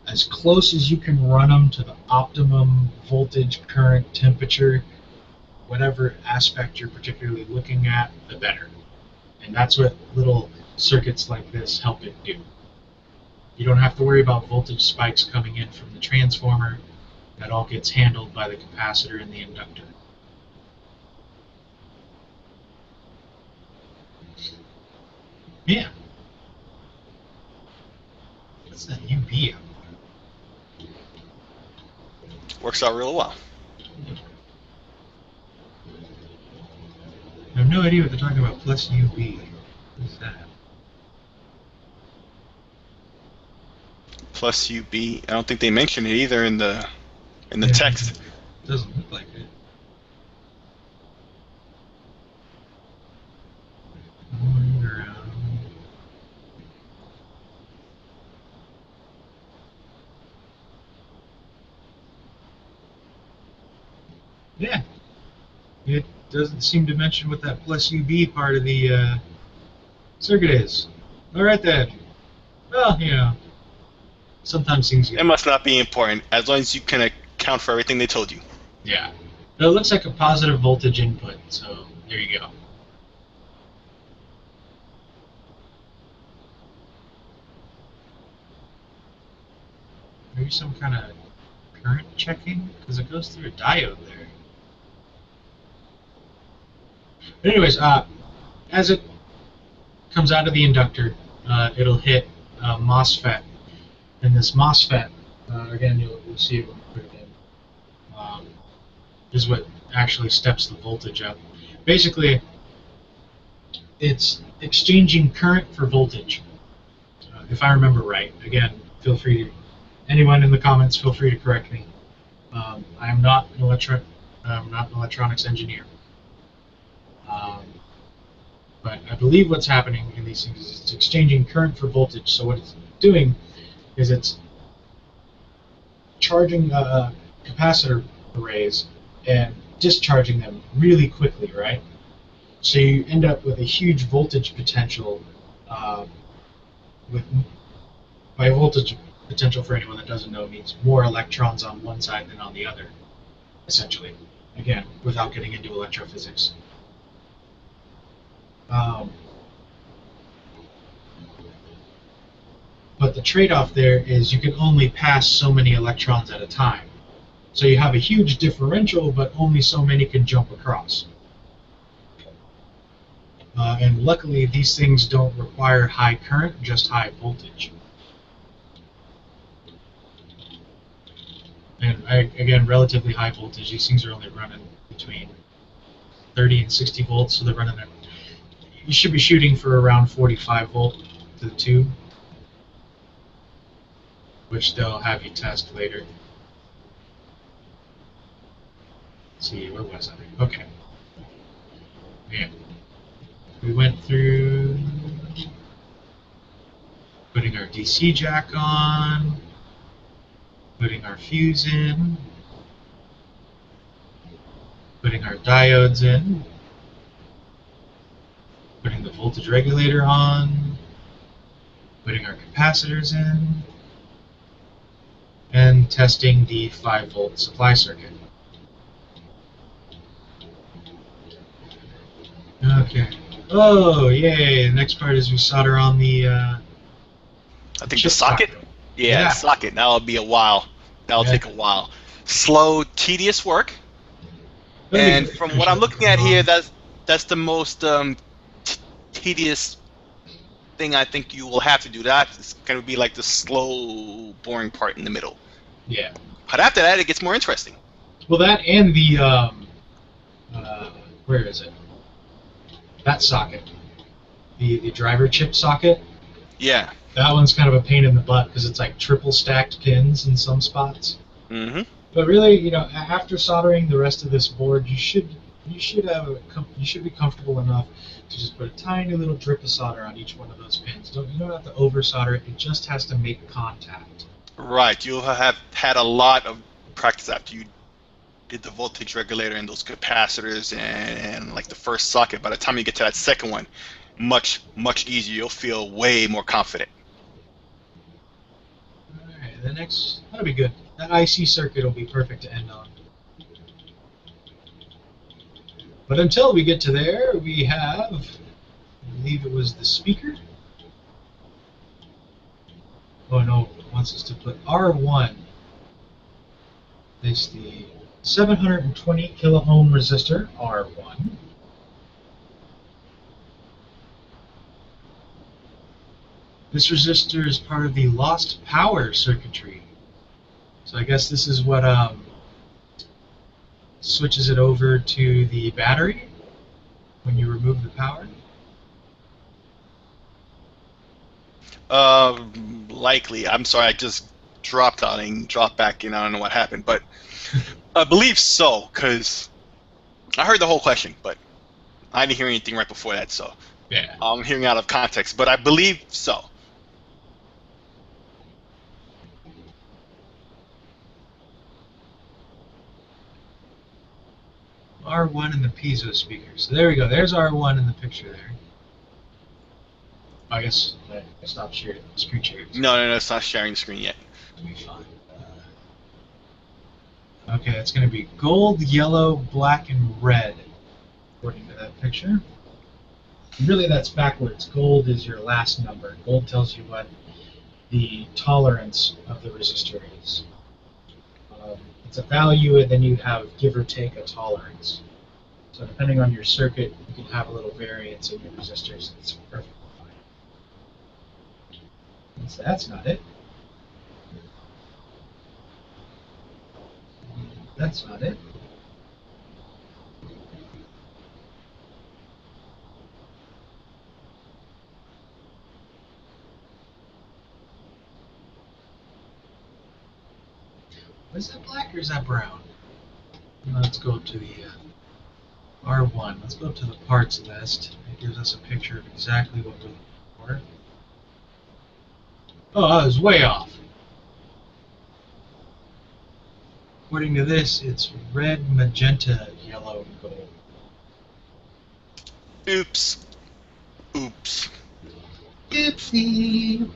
as close as you can run them to the optimum voltage, current, temperature, whatever aspect you're particularly looking at, the better. And that's what little circuits like this help it do. You don't have to worry about voltage spikes coming in from the transformer. That all gets handled by the capacitor and the inductor. Yeah. What's that UV out? Works out real well. I have no idea what they're talking about. Plus UV. What's that? Plus UV. I don't think they mentioned it either in the text. It doesn't look like it. Going around. Yeah. It doesn't seem to mention what that plus UB part of the circuit is. All right then. Well, sometimes things It get. must not be important as long as you can account for everything they told you. Yeah. But it looks like a positive voltage input, so there you go. Maybe some kind of current checking? Because it goes through a diode there. But anyways, as it comes out of the inductor, it'll hit MOSFET. And this MOSFET, again, you'll see it when we put it in, is what actually steps the voltage up. Basically, it's exchanging current for voltage, if I remember right. Again, feel free to, anyone in the comments, feel free to correct me. I am not an electronics engineer. But I believe what's happening in these things is it's exchanging current for voltage. So what it's doing is it's charging capacitor arrays and discharging them really quickly, right? So you end up with a huge voltage potential. By voltage potential, for anyone that doesn't know, means more electrons on one side than on the other, essentially. Again, without getting into electrophysics. But the trade-off there is you can only pass so many electrons at a time. So you have a huge differential, but only so many can jump across. And luckily, these things don't require high current, just high voltage. And again, relatively high voltage. These things are only running between 30 and 60 volts, so they're running at, you should be shooting for around 45 volt to the tube, which they'll have you test later. Let's see, where was I? Okay. Yeah. We went through putting our DC jack on, putting our fuse in, putting our diodes in, putting the voltage regulator on, putting our capacitors in, and testing the 5-volt supply circuit. Okay. Oh, yay! The next part is we solder on the I think the socket? Yeah, the socket. That'll be a while. That'll take a while. Slow, tedious work. And from what I'm looking at here, that's the most tedious thing I think you will have to do. That's going to be like the slow, boring part in the middle. Yeah. But after that, it gets more interesting. Well, that and the where is it? That socket, the driver chip socket. Yeah. That one's kind of a pain in the butt because it's like triple stacked pins in some spots. Mm-hmm. But really, after soldering the rest of this board, you should be comfortable enough to just put a tiny little drip of solder on each one of those pins. You don't have to over solder it. It just has to make contact. Right. You'll have had a lot of practice after you did the voltage regulator and those capacitors and like the first socket. By the time you get to that second one, much easier. You'll feel way more confident. Alright, the next, that'll be good. That IC circuit will be perfect to end on. But until we get to there, we have, I believe it was the speaker. Oh no, it wants us to put R1. This the 720 kilo ohm resistor, R1. This resistor is part of the lost power circuitry. So I guess this is what switches it over to the battery when you remove the power. Likely. I'm sorry, I just dropped out and dropped back in. I don't know what happened, but I believe so, because I heard the whole question, but I didn't hear anything right before that, so yeah. I'm hearing out of context, but I believe so. R1 and the piezo speaker. So there we go. There's R1 in the picture there. I guess I stopped sharing the screen sharing. No, it's not sharing the screen yet. It'll be fine. Okay, it's going to be gold, yellow, black, and red, according to that picture. Really, that's backwards. Gold is your last number. Gold tells you what the tolerance of the resistor is. It's a value, and then you have, give or take, a tolerance. So depending on your circuit, you can have a little variance in your resistors. It's perfectly fine. So that's not it. That's not it. Is that black or is that brown? Let's go to the R1. Let's go to the parts list. It gives us a picture of exactly what we're looking for. Oh, I was way off. According to this, it's red, magenta, yellow, and gold. Oops. Oops. Oopsie.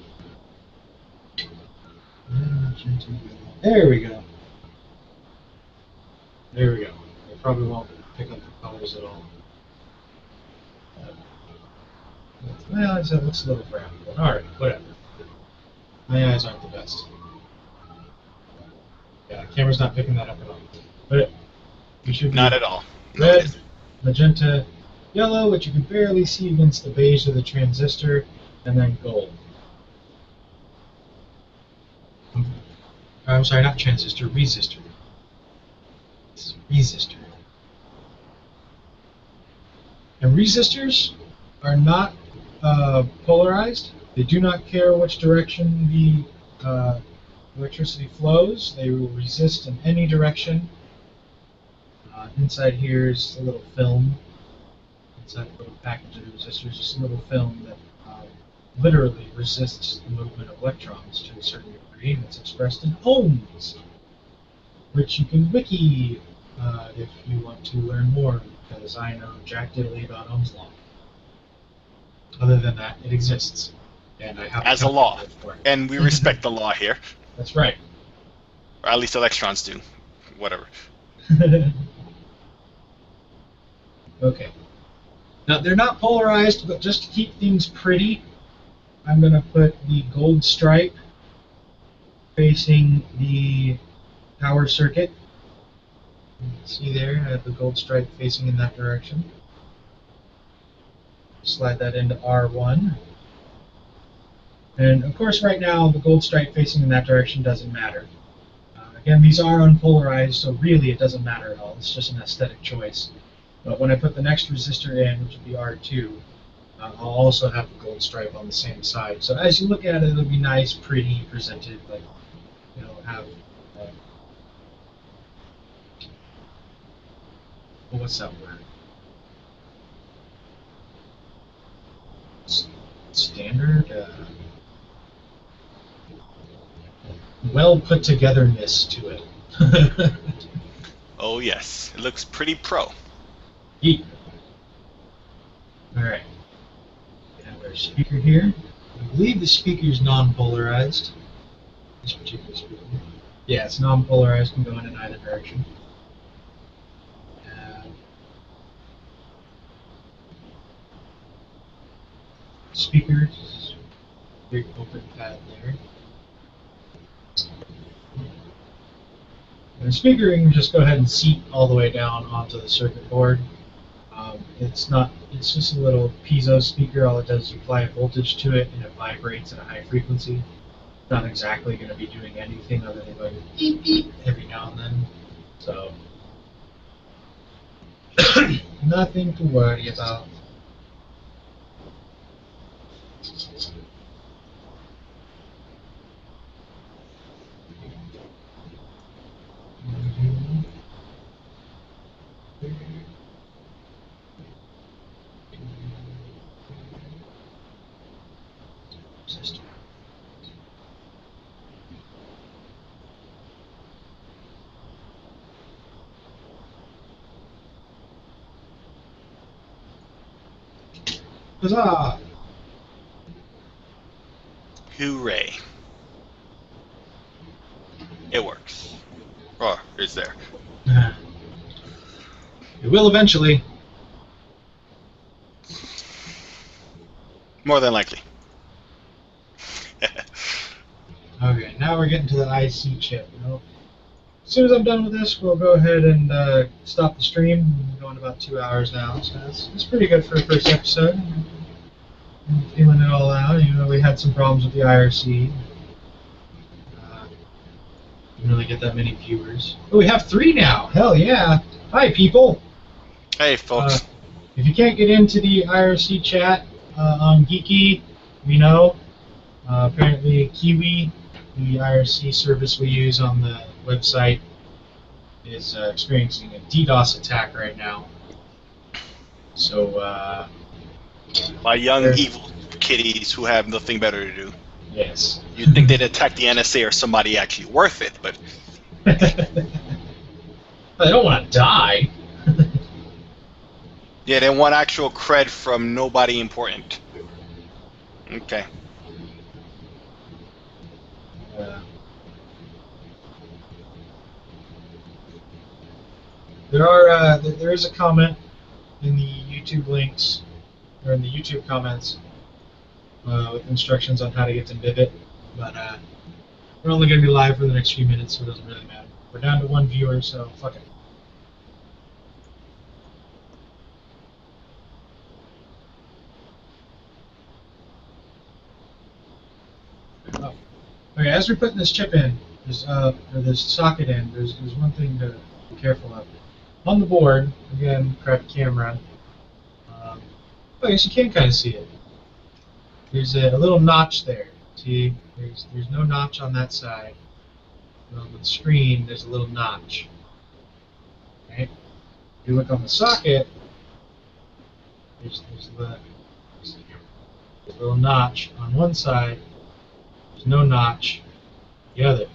There we go. There we go. I probably won't pick up the colors at all. Well, it looks a little brown. Alright, whatever. My eyes aren't the best. Yeah, the camera's not picking that up at all. But you should be Not at all. red, magenta, yellow, which you can barely see against the beige of the transistor, and then gold. I'm sorry, not transistor, resistor. This is resistor. And resistors are not polarized. They do not care which direction the electricity flows. They will resist in any direction. Inside here is a little film. Inside the little package of the resistors, just a little film that literally resists the movement of electrons to a certain degree, and it's expressed in ohms, which you can wiki if you want to learn more, because I know jack diddly about Ohm's law. Other than that, it exists, and I have as a law, and we respect the law here. That's right. Or at least electrons do. Whatever. Okay. Now, they're not polarized, but just to keep things pretty, I'm going to put the gold stripe facing the power circuit. See there, I have the gold stripe facing in that direction. Slide that into R1. And of course, right now, the gold stripe facing in that direction doesn't matter. Again, these are unpolarized, so really it doesn't matter at all. It's just an aesthetic choice. But when I put the next resistor in, which would be R2, I'll also have the gold stripe on the same side. So as you look at it, it'll be nice, pretty, presented, like, you know, have, well, what's that word? Standard? Well put togetherness to it. Oh yes, it looks pretty pro. Yeet. Alright. We have our speaker here. I believe the speaker is non-polarized. This particular speaker. Yeah, it's non-polarized, can go in either direction. Speakers, big open pad there. And the speaker, you can just go ahead and seat all the way down onto the circuit board. It's just a little piezo speaker. All it does is you apply a voltage to it and it vibrates at a high frequency. It's not exactly going to be doing anything other than going beep beep every now and then. So, nothing to worry about. Huzzah! Hooray. It works. Oh, it's there. It will eventually. More than likely. Okay, now we're getting to the IC chip. As soon as I'm done with this, we'll go ahead and stop the stream. We're going about 2 hours now, so that's pretty good for a first episode. I'm feeling it all out. We had some problems with the IRC. Didn't really get that many viewers. Oh, we have 3 now. Hell yeah! Hi, people. Hey, folks. If you can't get into the IRC chat on Geeky, we know. Apparently, Kiwi, the IRC service we use on the website, is experiencing a DDoS attack right now. So, by young evil kiddies who have nothing better to do. Yes. You'd think they'd attack the NSA or somebody actually worth it, but... I don't want to die. Yeah, they want actual cred from nobody important. Okay. There is a comment in the YouTube links, or in the YouTube comments, with instructions on how to get to Vivid, but we're only going to be live for the next few minutes, so it doesn't really matter. We're down to 1 viewer, so fuck it. Oh. Okay, as we're putting this chip in, or this socket in, there's one thing to be careful of. On the board, again, crap camera. I guess you can kind of see it. There's a little notch there. See, there's no notch on that side. But on the screen, there's a little notch. Okay. If you look on the socket, there's a little notch on one side. There's no notch the other.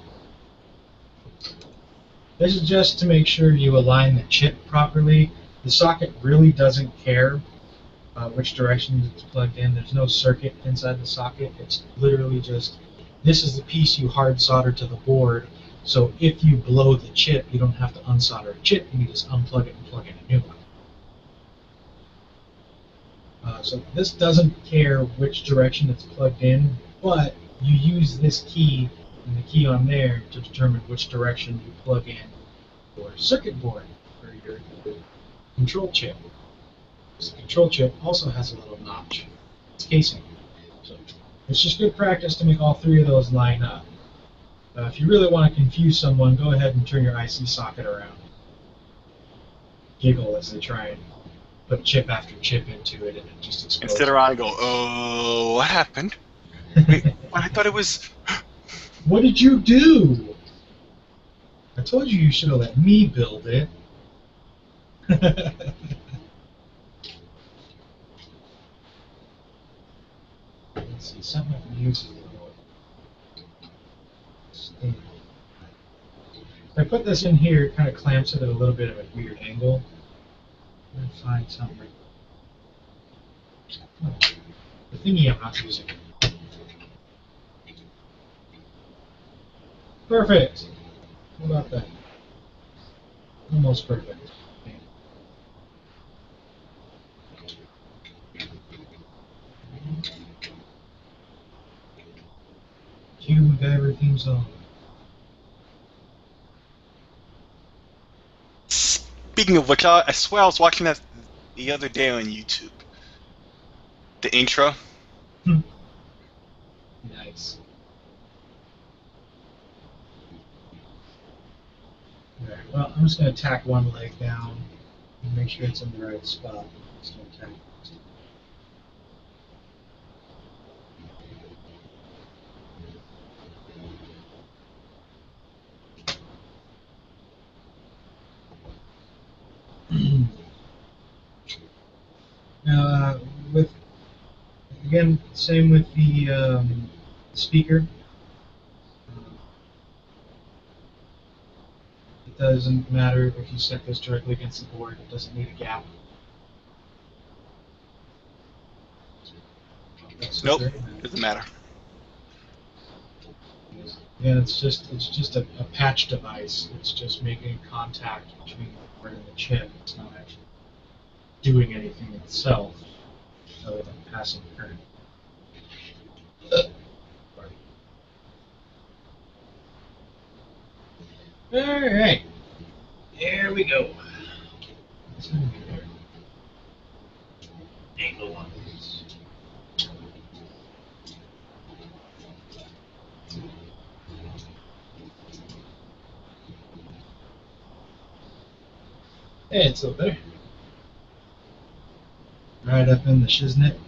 This is just to make sure you align the chip properly. The socket really doesn't care which direction it's plugged in. There's no circuit inside the socket. It's literally just, this is the piece you hard solder to the board. So if you blow the chip, you don't have to unsolder a chip. You can just unplug it and plug in a new one. So this doesn't care which direction it's plugged in, but you use this key and the key on there to determine which direction you plug in your circuit board or your control chip. The control chip also has a little notch. It's casing. So it's just good practice to make all 3 of those line up. If you really want to confuse someone, go ahead and turn your IC socket around. Giggle as they try and put chip after chip into it, and it just explodes. And sit around and go, oh, what happened? Wait, I thought it was... What did you do? I told you should have let me build it. Let's see, something I can use. If I put this in here, it kind of clamps it at a little bit of a weird angle. I'm going to find something. Oh, the thingy I'm not using. Perfect. How about that? Almost perfect. Cue MacGyver theme song. Speaking of which, I swear I was watching that the other day on YouTube. The intro. Nice. Alright, well, I'm just going to tack one leg down and make sure it's in the right spot. Just gonna tack it. Now, again, same with the speaker. It doesn't matter if you set this directly against the board, it doesn't need a gap. Nope, doesn't matter. Yeah, it's just a patch device. It's just making contact between the board and the chip. It's not actually doing anything itself other than passing current. All right, here we go. Angle lines. Hey, it's a little better. Right up in the shiznit.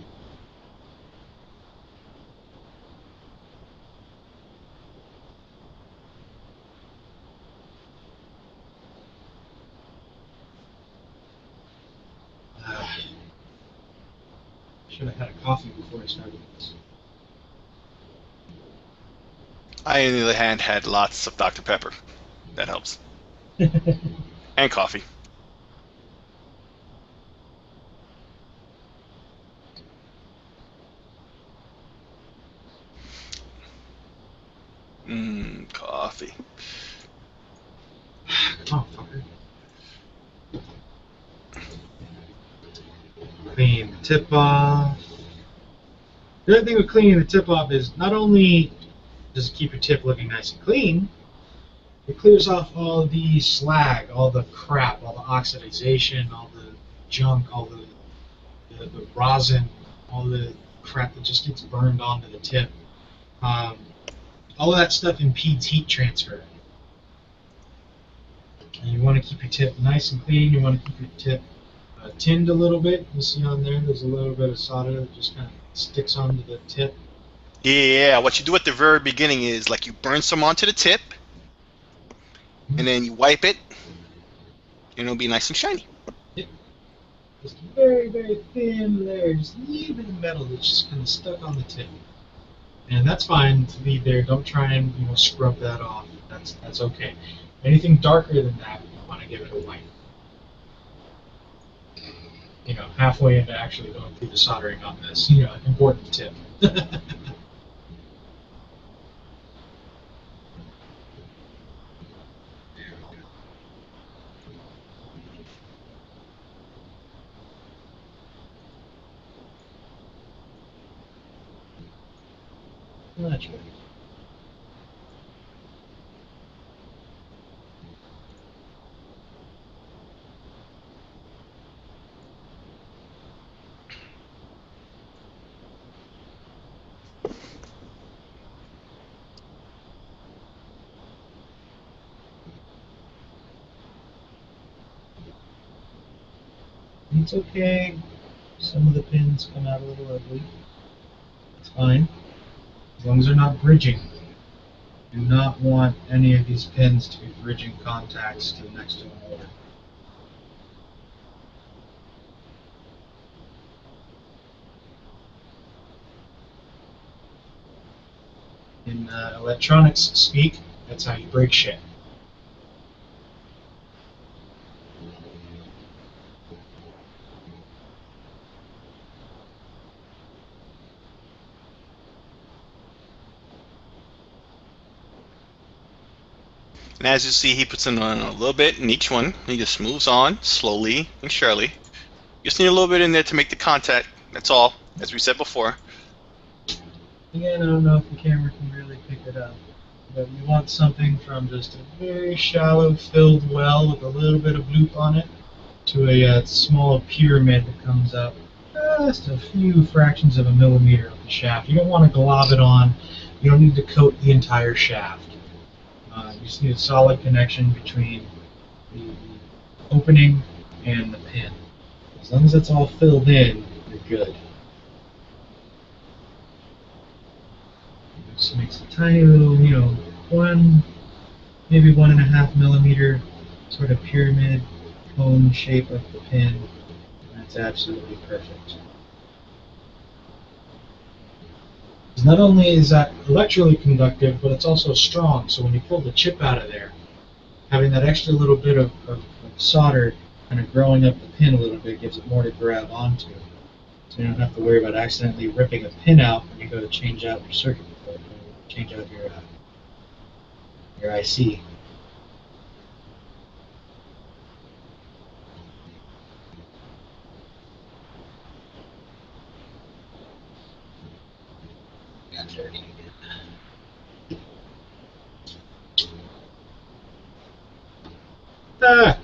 Should have had a coffee before I started this. I, on the other hand, had lots of Dr. Pepper. That helps. And coffee. Coffee. Come on, fucker. Clean the tip off. The other thing with cleaning the tip off is not only does it keep your tip looking nice and clean, it clears off all the slag, all the crap, all the oxidization, all the junk, all the rosin, all the crap that just gets burned onto the tip. All of that stuff impedes heat transfer. And you want to keep your tip nice and clean. You want to keep your tip tinned a little bit. You see on there's a little bit of solder that just kind of sticks onto the tip. Yeah, what you do at the very beginning is like you burn some onto the tip, and then you wipe it, and it'll be nice and shiny. Yep. Just a very, very thin layer, just a little bit of metal that's just kind of stuck on the tip. And that's fine to leave there. Don't try and scrub that off. That's okay. Anything darker than that, you want to give it a wipe. Halfway into actually going through the soldering on this, important tip. That's good. It's okay. Some of the pins come out a little ugly. It's fine. As long as they're not bridging. Do not want any of these pins to be bridging contacts to the next to the motor. In electronics speak, that's how you break shit. And as you see, he puts in a little bit in each one. He just moves on slowly and surely. You just need a little bit in there to make the contact. That's all, as we said before. Again, I don't know if the camera can really pick it up, but you want something from just a very shallow filled well with a little bit of bloop on it to a small pyramid that comes up just a few fractions of a millimeter of the shaft. You don't want to glob it on. You don't need to coat the entire shaft. You just need a solid connection between the opening and the pin. As long as it's all filled in, you're good. Just makes a tiny little, maybe 1.5 millimeter sort of pyramid cone shape of the pin. That's absolutely perfect. Not only is that electrically conductive, but it's also strong, so when you pull the chip out of there, having that extra little bit of solder kind of growing up the pin a little bit gives it more to grab onto. So you don't have to worry about accidentally ripping a pin out when you go to change out your circuit board, change out your IC. Got dirty again. Ah!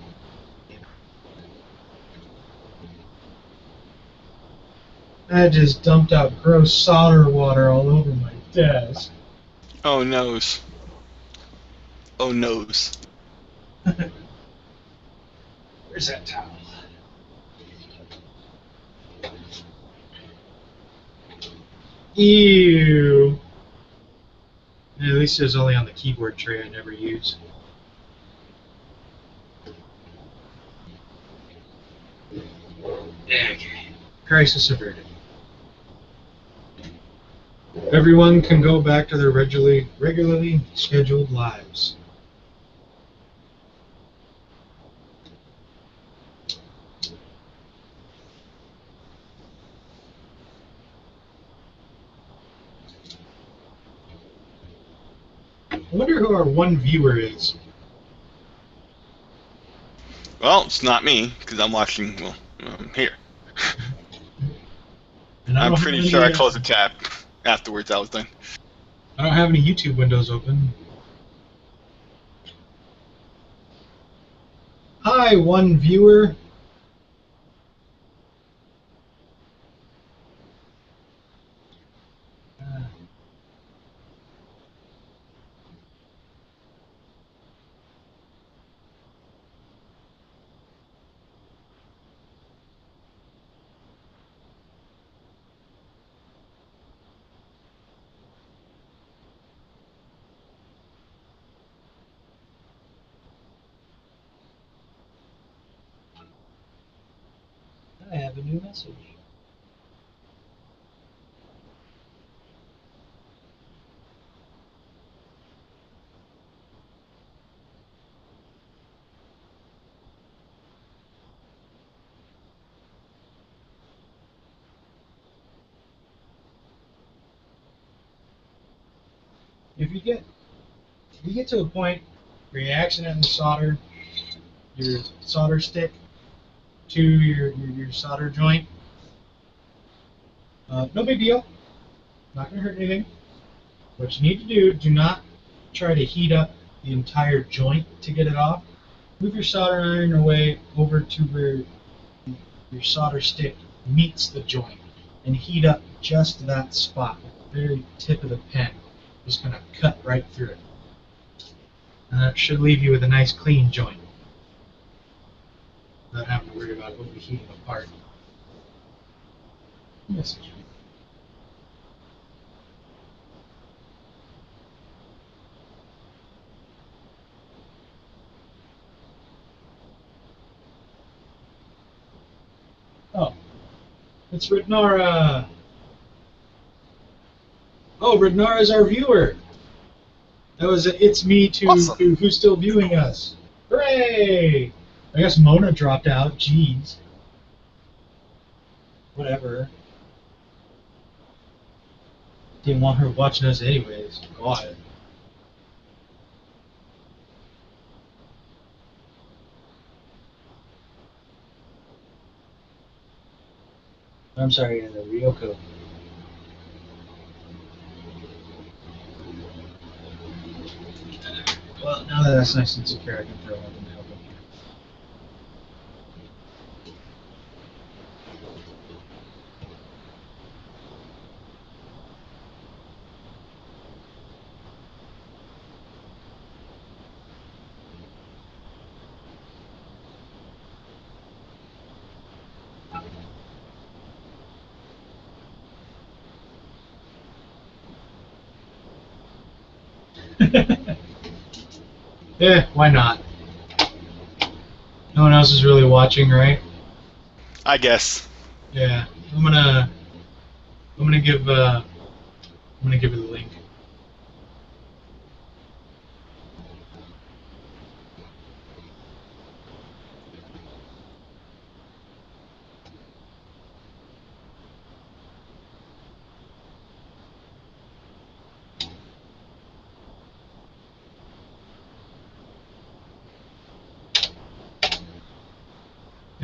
I just dumped out gross solder water all over my desk. Oh noes. Oh noes. Where's that towel? Ew. At least it was only on the keyboard tray I never use. Okay. Crisis averted. Everyone can go back to their regularly scheduled lives. I wonder who our one viewer is. Well, it's not me, because I'm watching, well, here. And I'm pretty sure I closed the tab afterwards I was done. I don't have any YouTube windows open. Hi, one viewer. I have a new message. If you get to a point where you accidentally solder your solder stick to your solder joint, no big deal. Not going to hurt anything. What you need to do not try to heat up the entire joint to get it off. Move your solder iron away over to where your solder stick meets the joint and heat up just that spot with the very tip of the pen. Just going to cut right through it. And that should leave you with a nice clean joint without having to worry about overheating a part. Message. Oh, it's Ridnara. Oh, Ridnara's our viewer. That was a It's Me to Awesome. who's still viewing us. Hooray! I guess Mona dropped out. Jeez. Whatever. Didn't want her watching us anyways. God. I'm sorry, Ryoko. Well, now that that's nice and secure, I can throw one in the open here. Yeah, why not? No one else is really watching, right? I guess. Yeah, I'm gonna give you the link.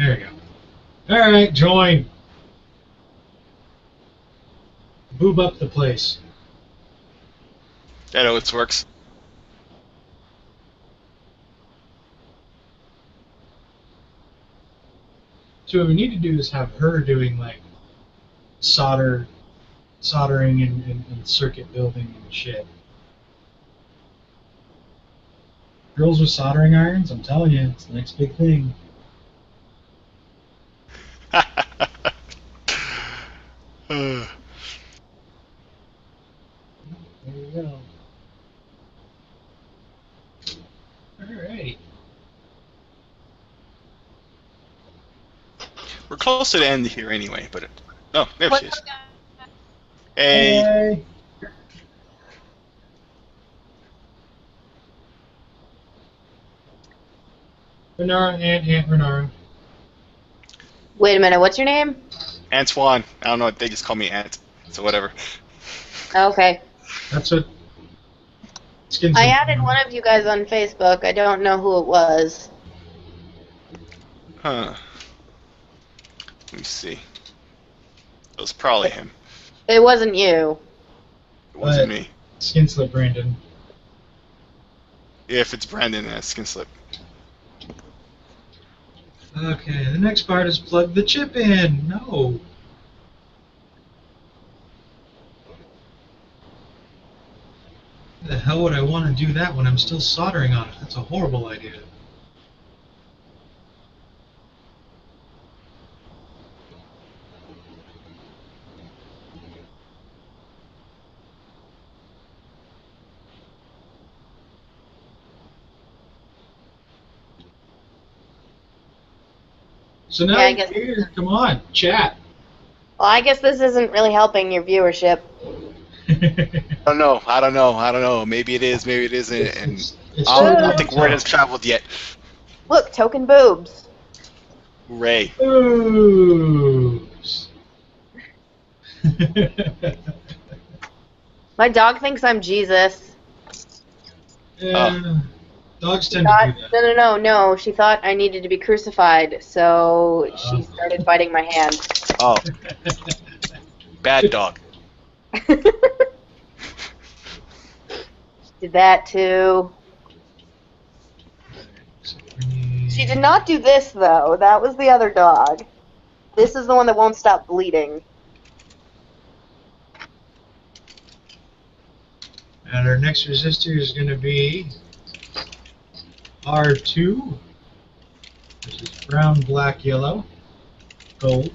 There we go. All right, join. Boob up the place. I know it works. So what we need to do is have her doing like soldering and circuit building and shit. Girls with soldering irons, I'm telling you, it's the next big thing. There you go. Alright. We're close to the end here anyway, but oh, there she is. What's up, guys? Hey. Renara and Aunt Renara. Wait a minute, what's your name? Antoine. I don't know. They just call me Ant. So whatever. Okay. That's what Skins I are- added one of you guys on Facebook. I don't know who it was. Huh. Let me see. It was probably him. It wasn't you. It wasn't me. Skinslip Brandon. Yeah, if it's Brandon, that's skin slip. Okay, the next part is plug the chip in. No. Why the hell would I want to do that when I'm still soldering on it? That's a horrible idea. So now Yeah, I you're guess- here. Come on, chat. Well, I guess this isn't really helping your viewership. I don't know. Maybe it is, maybe it isn't. And it's I showing don't up think top. word has traveled yet. Look, token boobs. Hooray. Oops. My dog thinks I'm Jesus. Yeah, dogs tend Thought, to do that. no. She thought I needed to be crucified, so she started biting my hand. Oh, bad dog. Did that too. She did not do this, though. That was the other dog. This is the one that won't stop bleeding. And our next resistor is going to be R2, which is brown, black, yellow, gold.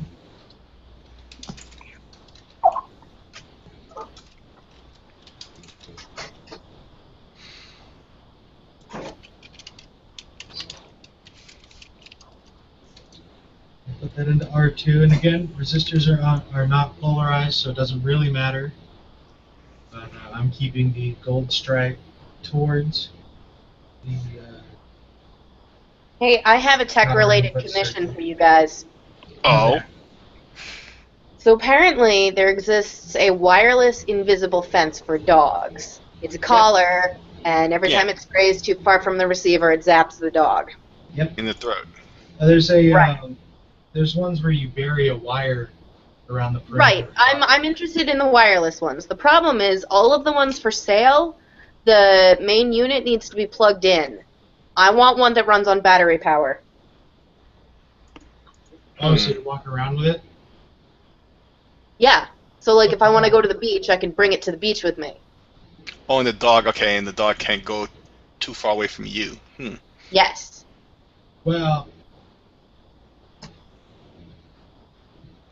Put that into R2, and again, resistors are not polarized, so it doesn't really matter. But I'm keeping the gold stripe towards the. Hey, I have a tech-related commission for you guys. Oh. So apparently there exists a wireless invisible fence for dogs. It's a collar, and every Yeah. time it strays too far from the receiver, it zaps the dog. Yep. In the throat. There's a. Right. There's ones where you bury a wire around the perimeter. Right. I'm interested in the wireless ones. The problem is all of the ones for sale, the main unit needs to be plugged in. I want one that runs on battery power. Oh, so you walk around with it? Yeah. So like if I want to go to the beach, I can bring it to the beach with me. Oh, and the dog, okay, and the dog can't go too far away from you. Yes. Well,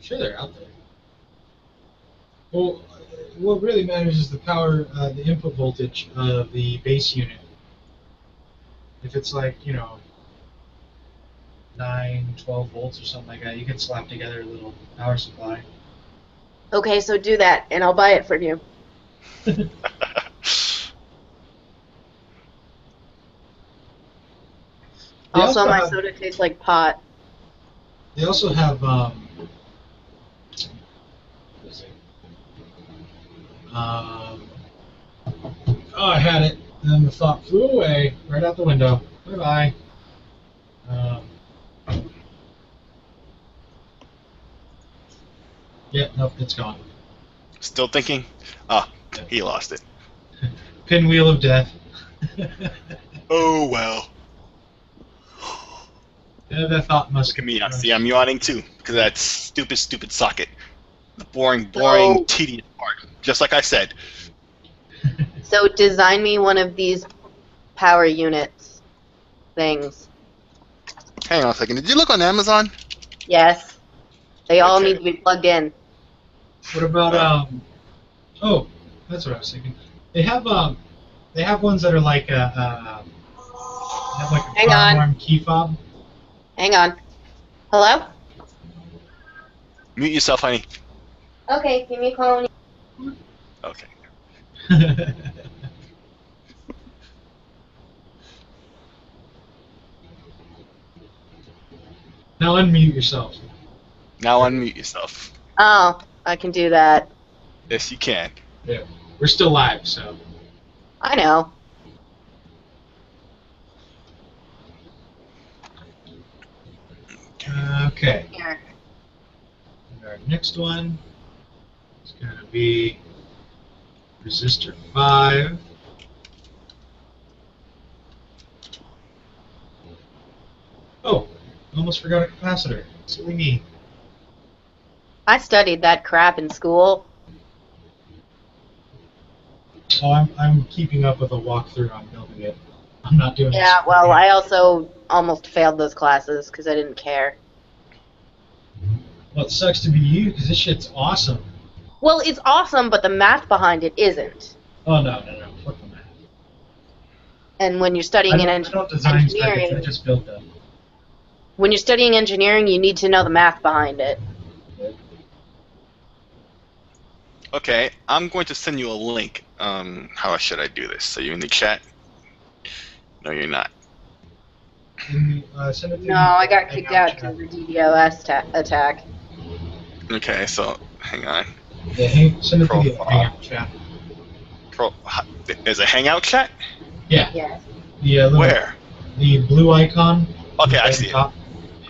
sure they're out there. Well, what really matters is the power, the input voltage of the base unit. If it's like, 9, 12 volts or something like that, you can slap together a little power supply. Okay, so do that, and I'll buy it from you. Also, my soda tastes like pot. They also have, what is it? Oh, I had it, and then the thought flew away right out the window. Bye-bye. Yeah, nope, it's gone. Still thinking? Ah, he lost it. Pinwheel of death. Oh well. Yeah, that thought must. Look at me. See, I'm yawning too because of that stupid socket. The boring, So- tedious part. Just like I said. So design me one of these power units things. Hang on a second. Did you look on Amazon? Yes. They all Okay. need to be plugged in. What about Oh, that's what I was thinking. They have ones that are like have like a Hang on. arm key fob. Hang on. Hello? Mute yourself, honey. Okay, give me a call when you... Okay. Now unmute yourself. Now unmute yourself. Oh, I can do that. Yes, you can. Yeah, we're still live, so. I know. Okay. Here. Our next one is going to be resistor 5. Oh, almost forgot a capacitor. Silly me. I studied that crap in school. Oh, I'm keeping up with a walkthrough on building it. I'm not doing Yeah, this. well, I also almost failed those classes because I didn't care. Well, it sucks to be you because this shit's awesome. Well, it's awesome, but the math behind it isn't. Oh, no. Fuck the math. And when you're studying I don't design circuits, I engineering, just build them. when you're studying engineering, you need to know the math behind it. Okay, I'm going to send you a link. How should I do this? Are you in the chat? No, you're not. Can you, send it to No, me? I got kicked out because of the DDoS attack. Okay, so hang on. Yeah, send it to the Profile. Hangout chat. There's a Hangout chat? Yeah. Yes. The little, Where? The blue icon. Okay, I at the see it. top.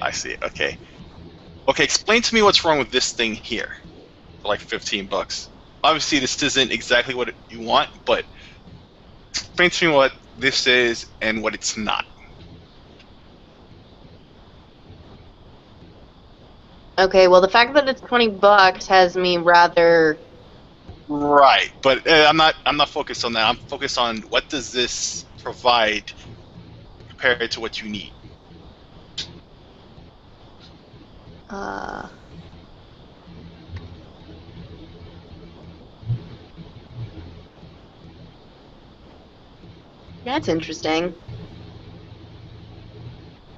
I see it. Okay. Okay, explain to me what's wrong with this thing here. For like $15. Obviously, this isn't exactly what you want, but explain to me what this is and what it's not. Okay, well, the fact that it's $20 has me rather... Right, but I'm not focused on that. I'm focused on what does this provide compared to what you need. That's interesting.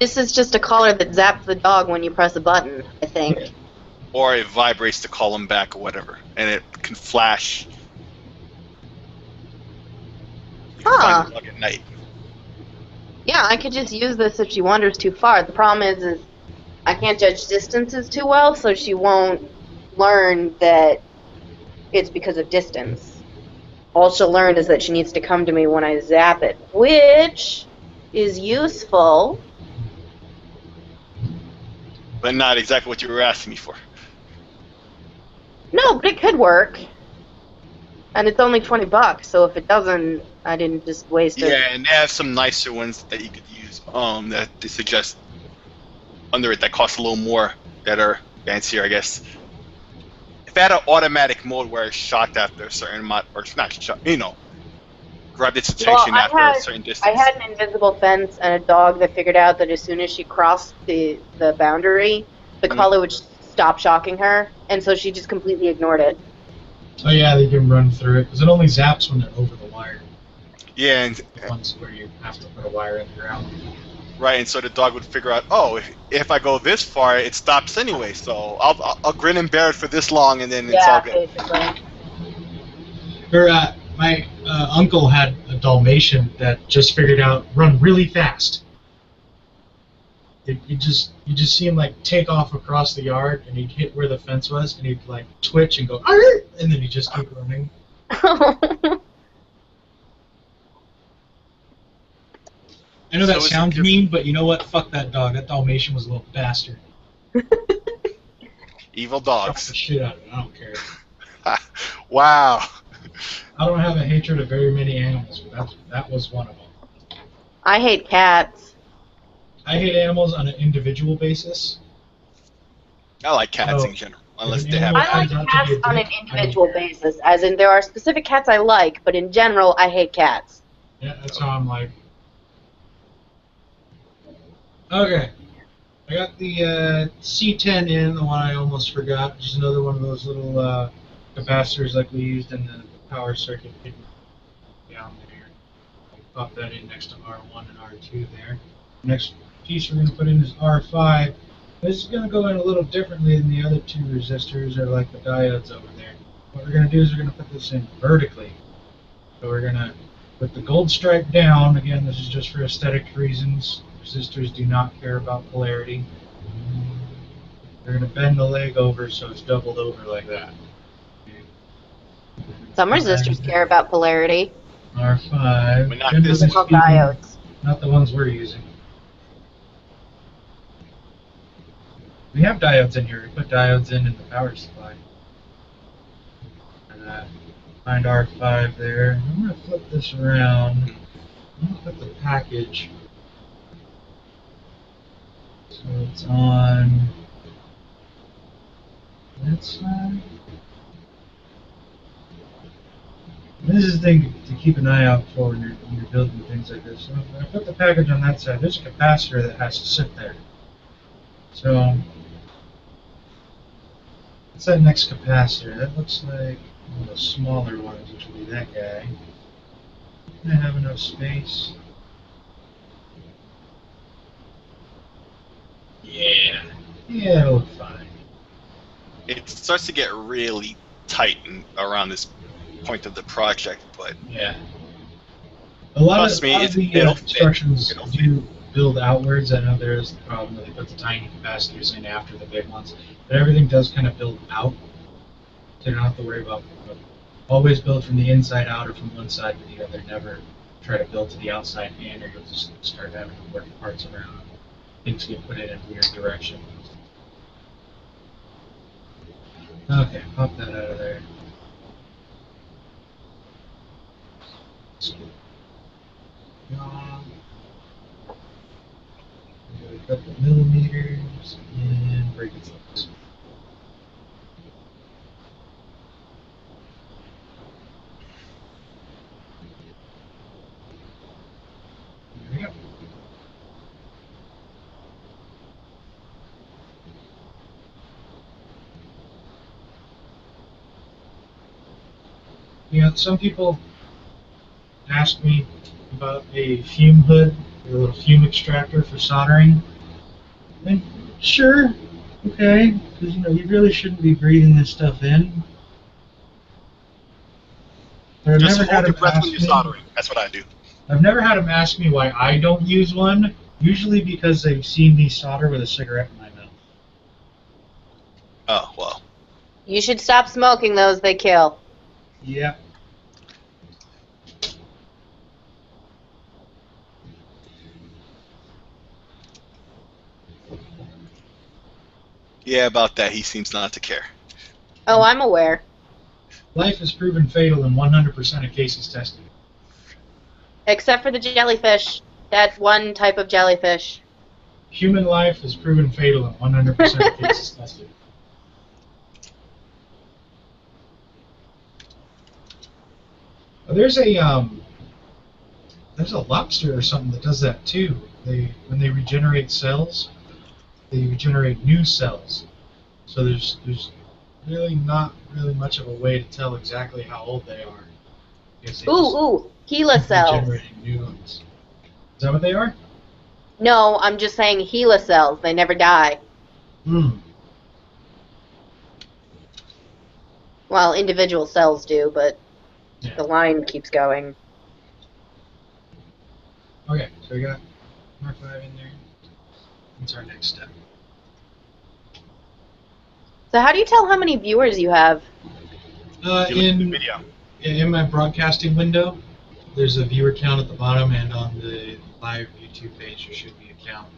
This is just a collar that zaps the dog when you press a button, I think. Or it vibrates to call them back or whatever, and it can flash. You can find the dog at night. Yeah, I could just use this if she wanders too far. The problem is I can't judge distances too well, so she won't learn that it's because of distance. All she'll learn is that she needs to come to me when I zap it, which is useful. But not exactly what you were asking me for. No, but it could work. And it's only $20, so if it doesn't, I didn't just waste it. Yeah, and they have some nicer ones that you could use. That they suggest under it that cost a little more, that are fancier, I guess. If they had an automatic mode where it's shocked after a certain amount, or not shocked, grabbed its attention after a certain distance. I had an invisible fence and a dog that figured out that as soon as she crossed the boundary, the collar would stop shocking her, and so she just completely ignored it. Oh yeah, they can run through it because it only zaps when they're over the wire. Yeah, and The ones where you have to put a wire in the ground. right, and so the dog would figure out, oh, if I go this far, it stops anyway. So I'll grin and bear it for this long, and then it's all good. Basically. Or my uncle had a Dalmatian that just figured out run really fast. You just see him like take off across the yard, and he'd hit where the fence was, and he'd like twitch and go, "Arr!" And then he'd just keep running. I know that So sounds mean, but you know what? Fuck that dog. That Dalmatian was a little bastard. Evil Shot the dogs. shit out of it. I don't care. Wow. I don't have a hatred of very many animals, but that was one of them. I hate cats. I hate animals on an individual basis. I like cats So, in general, unless an they have. animal I like turns out to cats be a on an dick, individual basis, as in there are specific cats I like, but in general, I hate cats. Yeah, that's how I'm like. Okay. I got the C10 in, the one I almost forgot. Just another one of those little capacitors like we used in the power circuit down there. Pop that in next to R1 and R2 there. Next piece we're going to put in is R5. This is going to go in a little differently than the other two resistors or like the diodes over there. What we're going to do is we're going to put this in vertically. So we're going to put the gold stripe down. Again, this is just for aesthetic reasons. Resistors do not care about polarity. We're going to bend the leg over so it's doubled over like that. Some resistors care about polarity. R5. But not Generally this They're called speaking, diodes. not the ones we're using. We have diodes in here. We put diodes in the power supply. And find R5 there. I'm going to flip this around. I'm going to put the package. So it's on that side. This is the thing to keep an eye out for when you're building things like this. So I put the package on that side. There's a capacitor that has to sit there. So what's that next capacitor? That looks like one of the smaller ones, which will be that guy. I have enough space. Yeah, it'll look fine. It starts to get really tight around this point of the project, but Yeah. A lot Trust of me, the it'll fit. instructions It'll do build outwards. I know there is the problem that they put the tiny capacitors in after the big ones, but everything does kind of build out, so you don't have to worry about. Always build from the inside out or from one side to the other. Never try to build to the outside in, or you'll just start having to work parts around. Things get put in weird directions. Okay, pop that out of there. A couple millimeters and break its legs. There we go. You know, some people ask me about a fume hood, a little fume extractor for soldering. And sure, okay, because you really shouldn't be breathing this stuff in. But I've just never hold had your them breath when ask you're me. soldering. That's what I do. I've never had them ask me why I don't use one. Usually because they've seen me solder with a cigarette in my mouth. Oh, well. You should stop smoking those, they kill. Yeah. Yeah, about that, he seems not to care. Oh, I'm aware. Life has proven fatal in 100% of cases tested. Except for the jellyfish. That one type of jellyfish. Human life has proven fatal in 100% of cases tested. There's a lobster or something that does that too. When they regenerate cells, they regenerate new cells. So there's really not really much of a way to tell exactly how old they are. Ooh, HeLa cells. Regenerating new ones. Is that what they are? No, I'm just saying HeLa cells. They never die. Hmm. Well, individual cells do, but Yeah. the line keeps going. Okay, so we got R5 in there. What's our next step? So how do you tell how many viewers you have? You look at the In video. my broadcasting window, there's a viewer count at the bottom, and on the live YouTube page, there should be a count.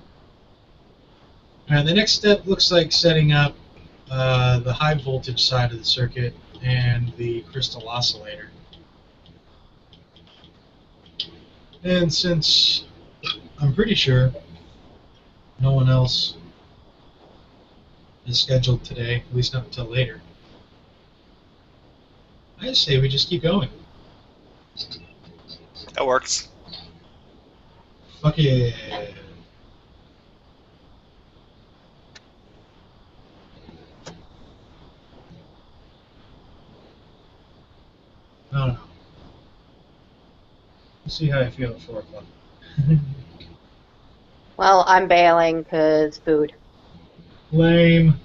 Alright, the next step looks like setting up the high voltage side of the circuit and the crystal oscillator. And since I'm pretty sure no one else is scheduled today, at least not until later, I say we just keep going. That works. Fuck yeah. I don't know. We'll see how I feel at 4 o'clock. Well, I'm bailing because food. Lame.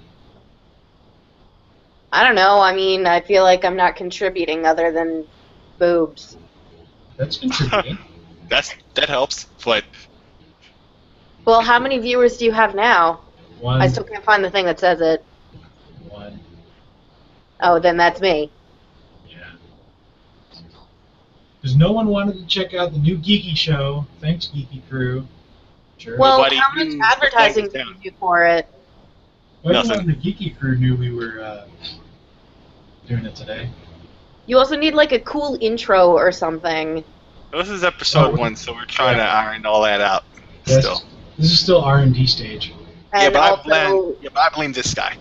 I don't know. I mean, I feel like I'm not contributing other than boobs. That's contributing. That helps, but Well, how many viewers do you have now? One. I still can't find the thing that says it. One. Oh, then that's me. Yeah. Because no one wanted to check out the new Geeky show. Thanks, Geeky Crew. Sure. Well, Nobody how much knew advertising what did was you do for it? Everyone Nothing. in the Geeky Crew knew we were doing it today. You also need like a cool intro or something. This is episode 1, so we're trying to iron all that out. Still. This is still R&D stage. And But also, I blame this guy.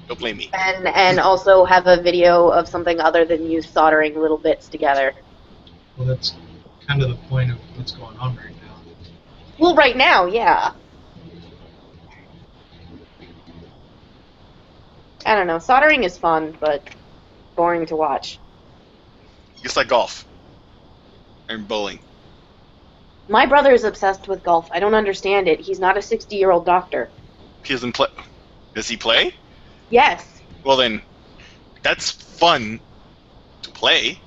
Don't blame me. and also have a video of something other than you soldering little bits together. Well, that's kind of the point of what's going on right now. Well, right now, yeah. I don't know. Soldering is fun, but boring to watch. Just like golf. And bowling. My brother is obsessed with golf. I don't understand it. He's not a 60-year-old doctor. He doesn't play. Does he play? Yes. Well then, that's fun to play.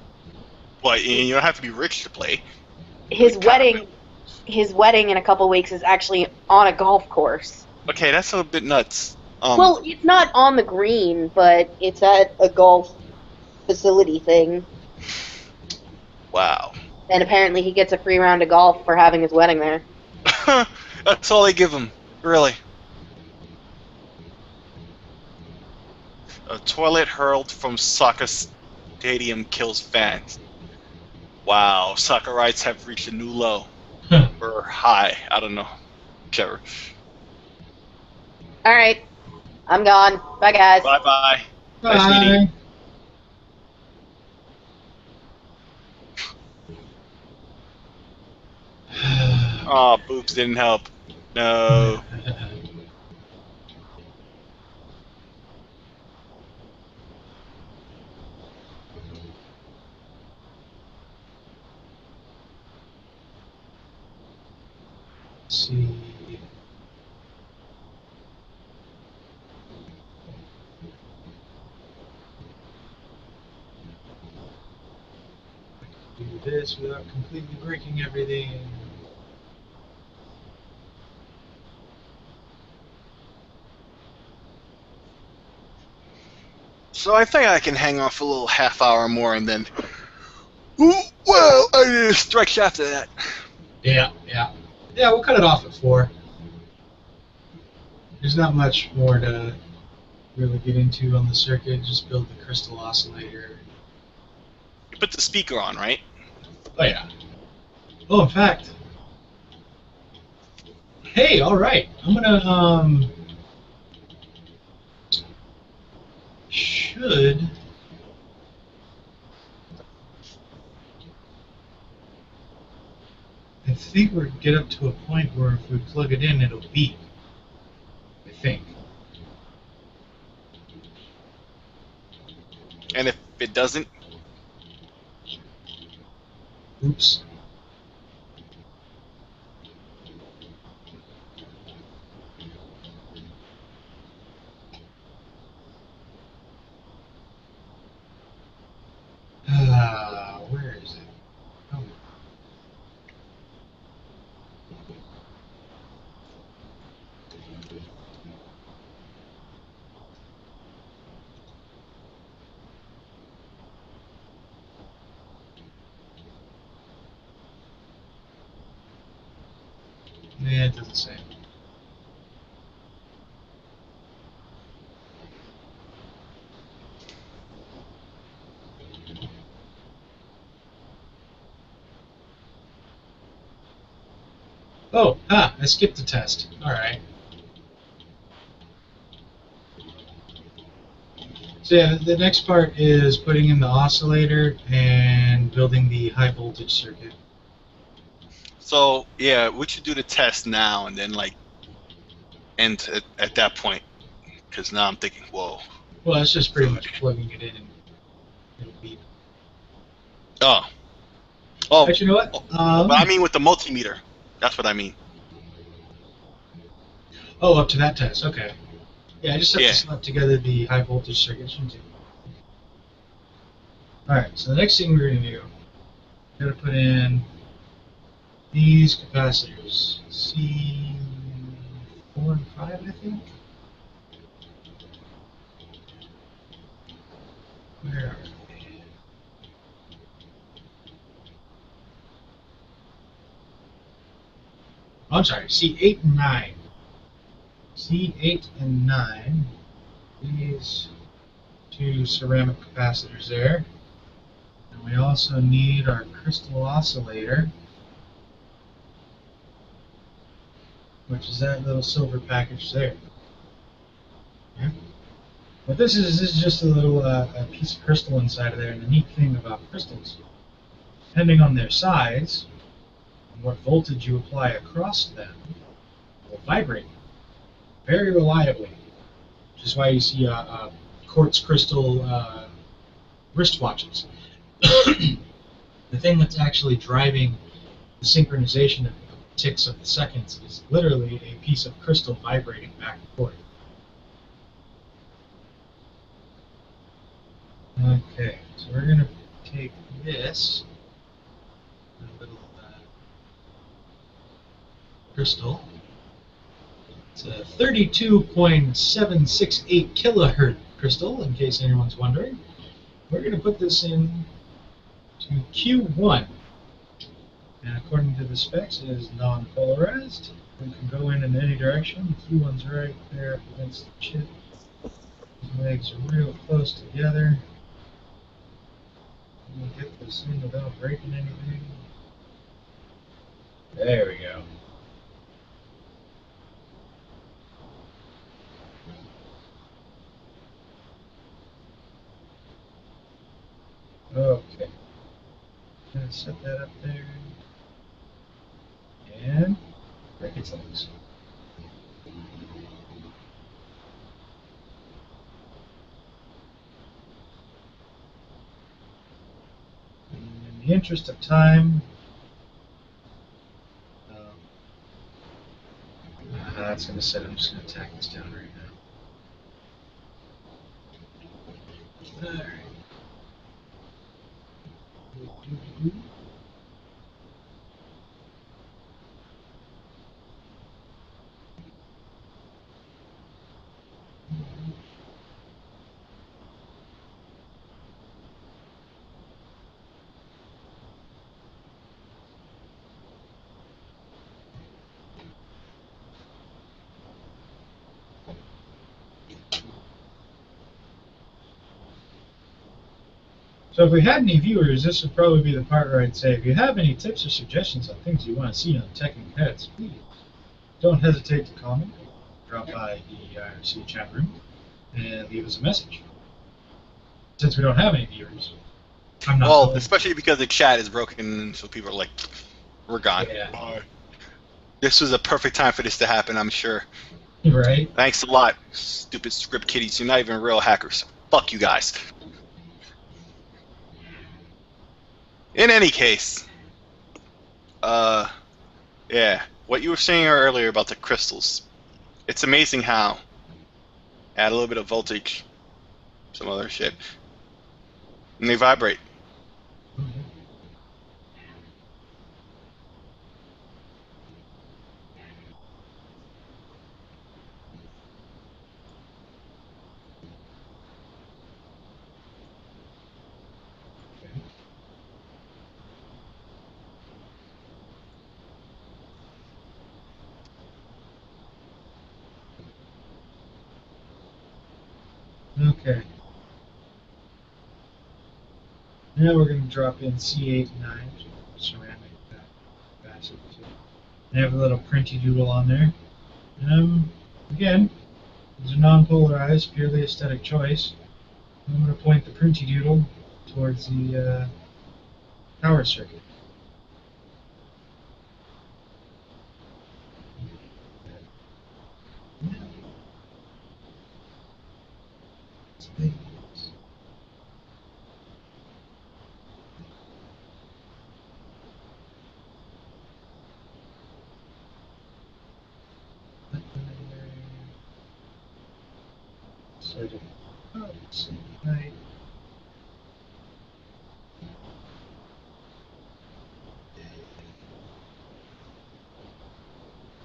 But you don't have to be rich to play. His Like, kind wedding in a couple weeks is actually on a golf course. Okay, that's a bit nuts. Well, it's not on the green, but it's at a golf facility thing. Wow. And apparently he gets a free round of golf for having his wedding there. That's all they give him, really. A toilet hurled from soccer stadium kills fans. Wow, soccer rights have reached a new low. Or high, I don't know. Whichever. Alright. I'm gone. Bye, guys. Bye-bye. Bye. Nice meeting. Oh, boobs didn't help. No. Let's see. Do this without completely breaking everything. So I think I can hang on for a little half hour more and then... Well, I need to stretch after that. Yeah, we'll cut it off at 4. There's not much more to really get into on the circuit. Just build the crystal oscillator. You put the speaker on, right? Oh yeah. Oh, in fact. Hey, all right. I'm gonna should. I think we're get up to a point where if we plug it in, it'll beep. I think. And if it doesn't, Oops. Where is it? Oh. It doesn't say. Oh, I skipped the test. Alright. So yeah, the next part is putting in the oscillator and building the high voltage circuit. So yeah, we should do the test now and then like end at that point. Because now I'm thinking, whoa. Well, it's just pretty much plugging it in and it'll beep. Oh. Oh. But you know what? But I mean with the multimeter. That's what I mean. Oh, up to that test. Okay. Yeah, I just have to slap together the high voltage circuit. Alright, so the next thing we're going to do, we're going to put in these capacitors. C4 and 5, I think? Where are they? Oh, I'm sorry, C8 and 9. C8 and 9. These two ceramic capacitors there. And we also need our crystal oscillator, which is that little silver package there. Yeah. But this is just a little a piece of crystal inside of there, and the neat thing about crystals, depending on their size and what voltage you apply across them, will vibrate very reliably, which is why you see quartz crystal wristwatches. The thing that's actually driving the synchronization of the ticks of the seconds is literally a piece of crystal vibrating back and forth. Okay, so we're going to take this little crystal. It's a 32.768 kilohertz crystal, in case anyone's wondering. We're going to put this in to Q1. And according to the specs, it is non-polarized. We can go in any direction. Q1's right there up against the chip. The legs are real close together. We'll get this in without breaking anything. There we go. Okay. Gonna set that up there. And break its legs. In the interest of time, that's going to set. I'm just going to tack this down right now. All right. So if we had any viewers, this would probably be the part where I'd say, if you have any tips or suggestions on things you want to see on Tech and Pets, please don't hesitate to comment, drop by the IRC chat room, and leave us a message. Since we don't have any viewers, I'm not. Well, especially because the chat is broken, so people are like, "We're gone." Yeah. Bye. This was a perfect time for this to happen, I'm sure. Right. Thanks a lot, stupid script kiddies. You're not even real hackers. Fuck you guys. In any case, yeah, what you were saying earlier about the crystals, it's amazing how add a little bit of voltage, some other shit, and they vibrate. Okay. Now we're going to drop in C8 and 9, ceramic capacitor. I have a little printy doodle on there. Again, these are non-polarized, purely aesthetic choice. I'm going to point the printy doodle towards the power circuit. Right.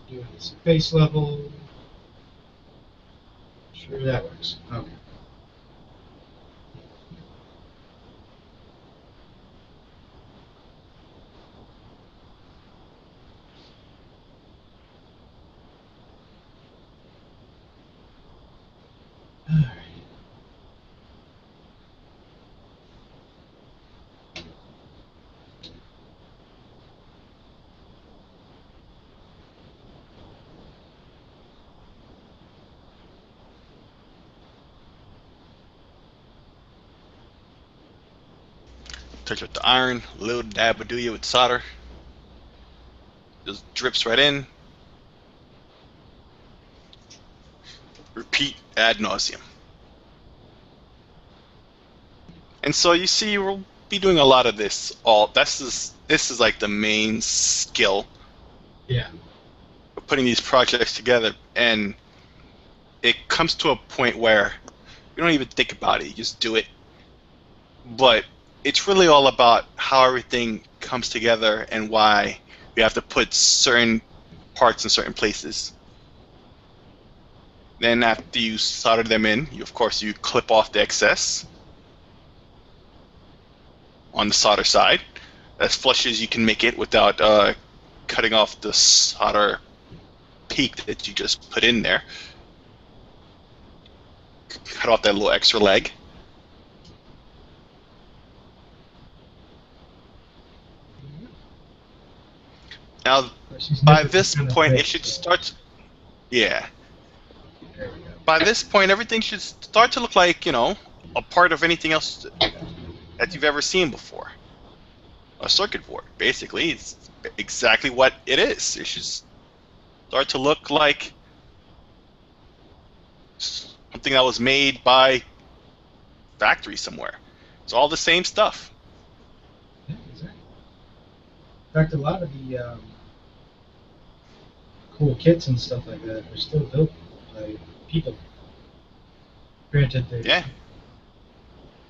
Do this base level. Sure that works. Okay. Alright. Touch with the iron, a little dab of do with solder. Just drips right in. Repeat ad nauseum. And so you see, we'll be doing a lot of this. This is like the main skill. Yeah. Of putting these projects together, and it comes to a point where you don't even think about it. You just do it. But it's really all about how everything comes together and why we have to put certain parts in certain places. Then after you solder them in, of course you clip off the excess on the solder side, as flush as you can make it without cutting off the solder peak that you just put in there. Cut off that little extra leg. Now, by this point, it should start. Yeah. By this point, everything should start to look like, a part of anything else that you've ever seen before. A circuit board, basically. It's exactly what it is. It should start to look like something that was made by factory somewhere. It's all the same stuff. Yeah, exactly. In fact, a lot of the cool kits and stuff like that are still built by people. Granted, they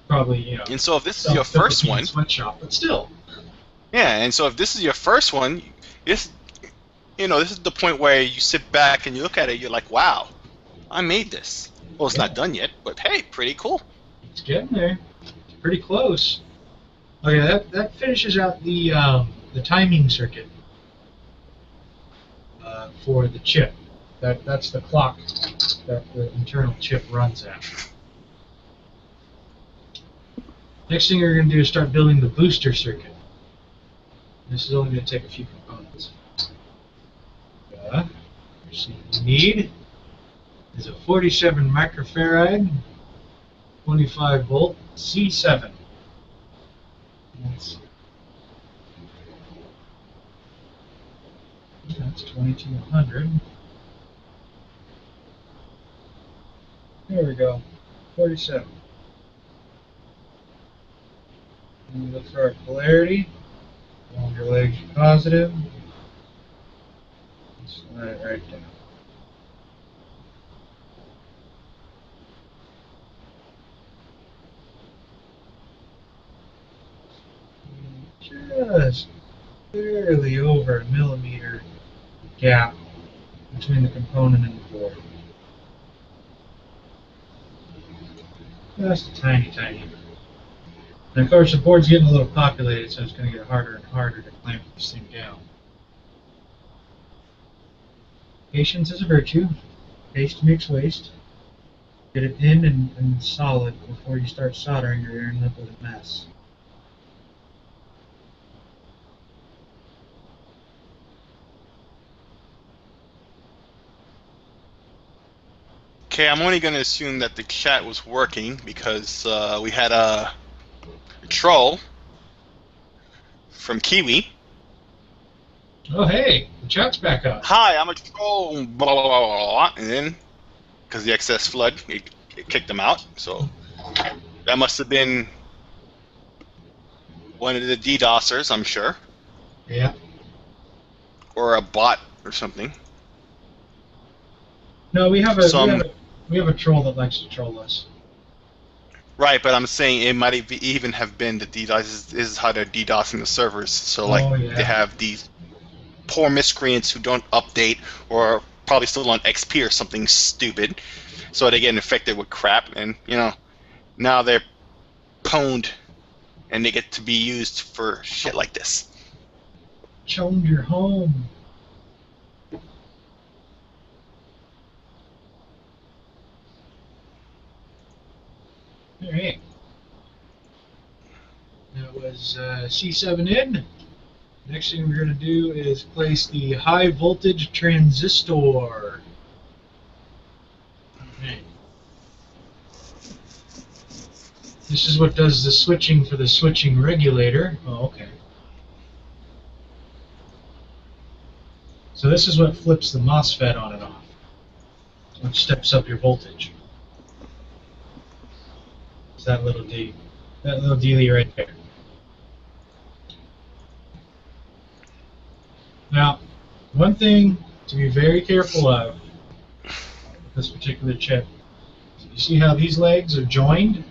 probably, And so if this is your first one, sweatshop, but still. Yeah, and so if this is your first one, this is the point where you sit back and you look at it, you're like, wow, I made this. Well, it's not done yet, but hey, pretty cool. It's getting there. It's pretty close. Okay, that finishes out the timing circuit for the chip. That's the clock that the internal chip runs at. Next thing you're going to do is start building the booster circuit. This is only going to take a few components. What you need is a 47 microfarad, 25 volt C7. That's 2200. There we go. 47. And we look for our polarity. Longer legs positive. Slide it right down. Just barely over a millimeter gap between the component and the board. Just a tiny, tiny bit. And of course the board's getting a little populated, so it's going to get harder and harder to clamp this thing down. Patience is a virtue. Haste makes waste. Get it in and solid before you start soldering, or you're going to end up with a mess. Okay, I'm only going to assume that the chat was working because we had a troll from Kiwi. Oh, hey, the chat's back up. Hi, I'm a troll. Blah, blah, blah, blah. And then, because the excess flood, it kicked them out. So that must have been one of the DDoSers, I'm sure. Yeah. Or a bot or something. No, we have a troll that likes to troll us. Right, but I'm saying it might even have been the DDoS. This is how they're DDoSing the servers. So, like, they have these poor miscreants who don't update or probably still on XP or something stupid. So they get infected with crap, and, you know, now they're pwned and they get to be used for shit like this. Choned your home. Alright. That was C7 in. Next thing we're going to do is place the high voltage transistor. Okay. This is what does the switching for the switching regulator. Oh, okay. So this is what flips the MOSFET on and off, which steps up your voltage. It's that little dealie right there. Now, one thing to be very careful of with this particular chip, you see how these legs are joined?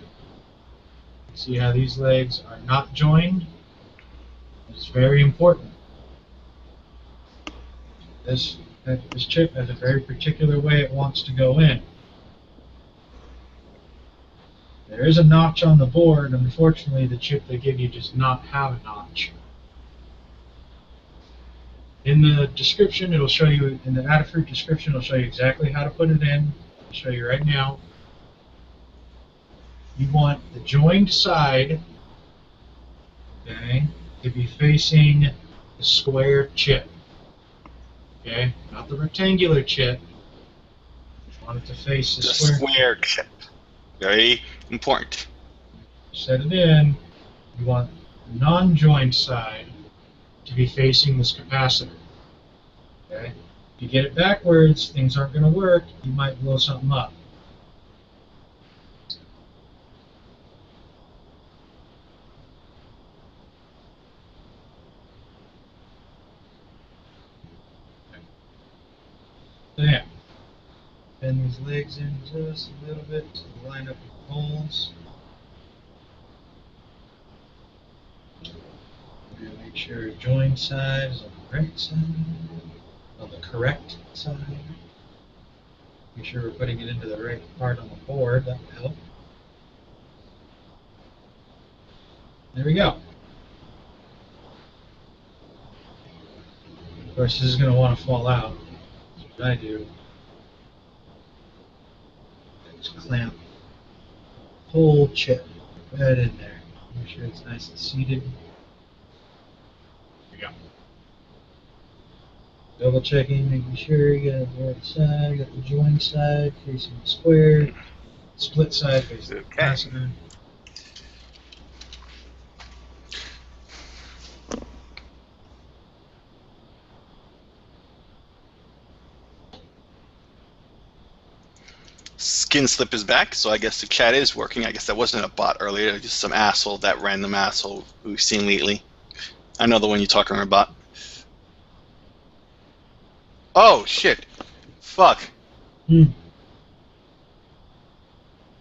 See how these legs are not joined? It's very important. This chip has a very particular way it wants to go in. There is a notch on the board. Unfortunately, the chip they give you does not have a notch. In the description, it'll show you, in the Adafruit description, it'll show you exactly how to put it in. I'll show you right now. You want the joined side, okay, to be facing the square chip. Okay, not the rectangular chip. You want it to face the square chip. Very important. Set it in. You want the non-joined side to be facing this capacitor. Okay? If you get it backwards, things aren't going to work. You might blow something up. So yeah, bend these legs in just a little bit to line up your poles. Make sure your join side is on the right side, on the correct side. Make sure we're putting it into the right part on the board, that will help. There we go. Of course, this is going to want to fall out. That's what I do. Just clamp the whole chip right in there. Make sure it's nice and seated. Double checking, making sure you got the right side, got the join side facing the square, split side facing the capacitor. Skin Slip is back, so I guess the chat is working. I guess that wasn't a bot earlier, just some asshole, that random asshole we've seen lately. I know the one you're talking about. Oh, shit. Fuck.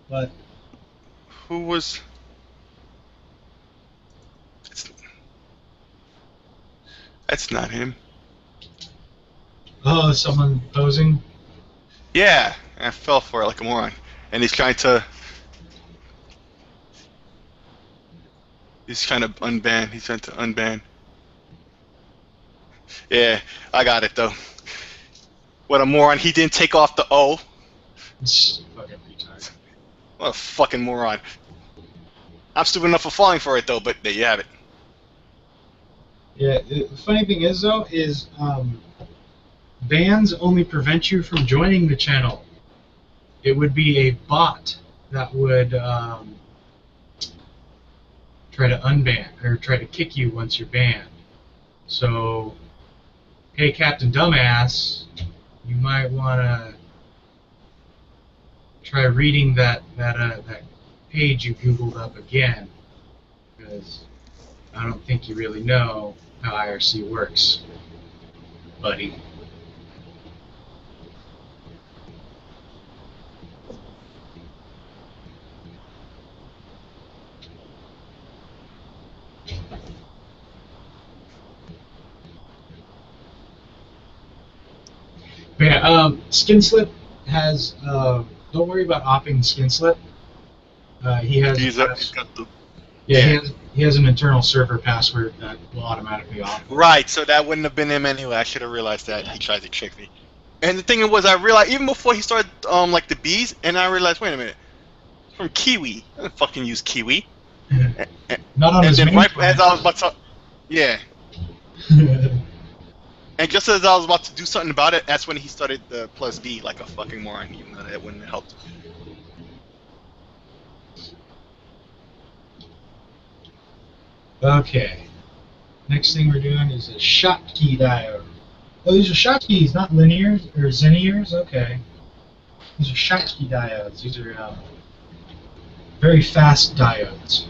What? Who was... That's not him. Oh, someone posing? Yeah, I fell for it like a moron. And he's trying to... He's trying to unban. He's trying to unban. Yeah, I got it, though. What a moron. He didn't take off the O. Fucking retard. What a fucking moron. I'm stupid enough for falling for it, though, but there you have it. Yeah, the funny thing is, though, is bans only prevent you from joining the channel. it would be a bot that would try to unban or try to kick you once you're banned. So, hey, Captain Dumbass, you might want to try reading that page you Googled up again, because I don't think you really know how IRC works, buddy. But yeah, Skin Slip has. Don't worry about opping Skin Slip. He has. He's got the. Yeah, he has an internal server password that will automatically off. Right, so that wouldn't have been him anyway. I should have realized that. He tried to trick me. And the thing was, I realized even before he started like the bees, and I realized, wait a minute, it's from Kiwi. I didn't fucking use Kiwi. Not on and his then main right plan. as I was about to, yeah. And just as I was about to do something about it, that's when he started the plus B like a fucking moron, even though that wouldn't have helped. Okay. Next thing we're doing is a Schottky diode. Oh, these are Schottky's, not linears or Zenniers? Okay. These are Schottky diodes. These are very fast diodes.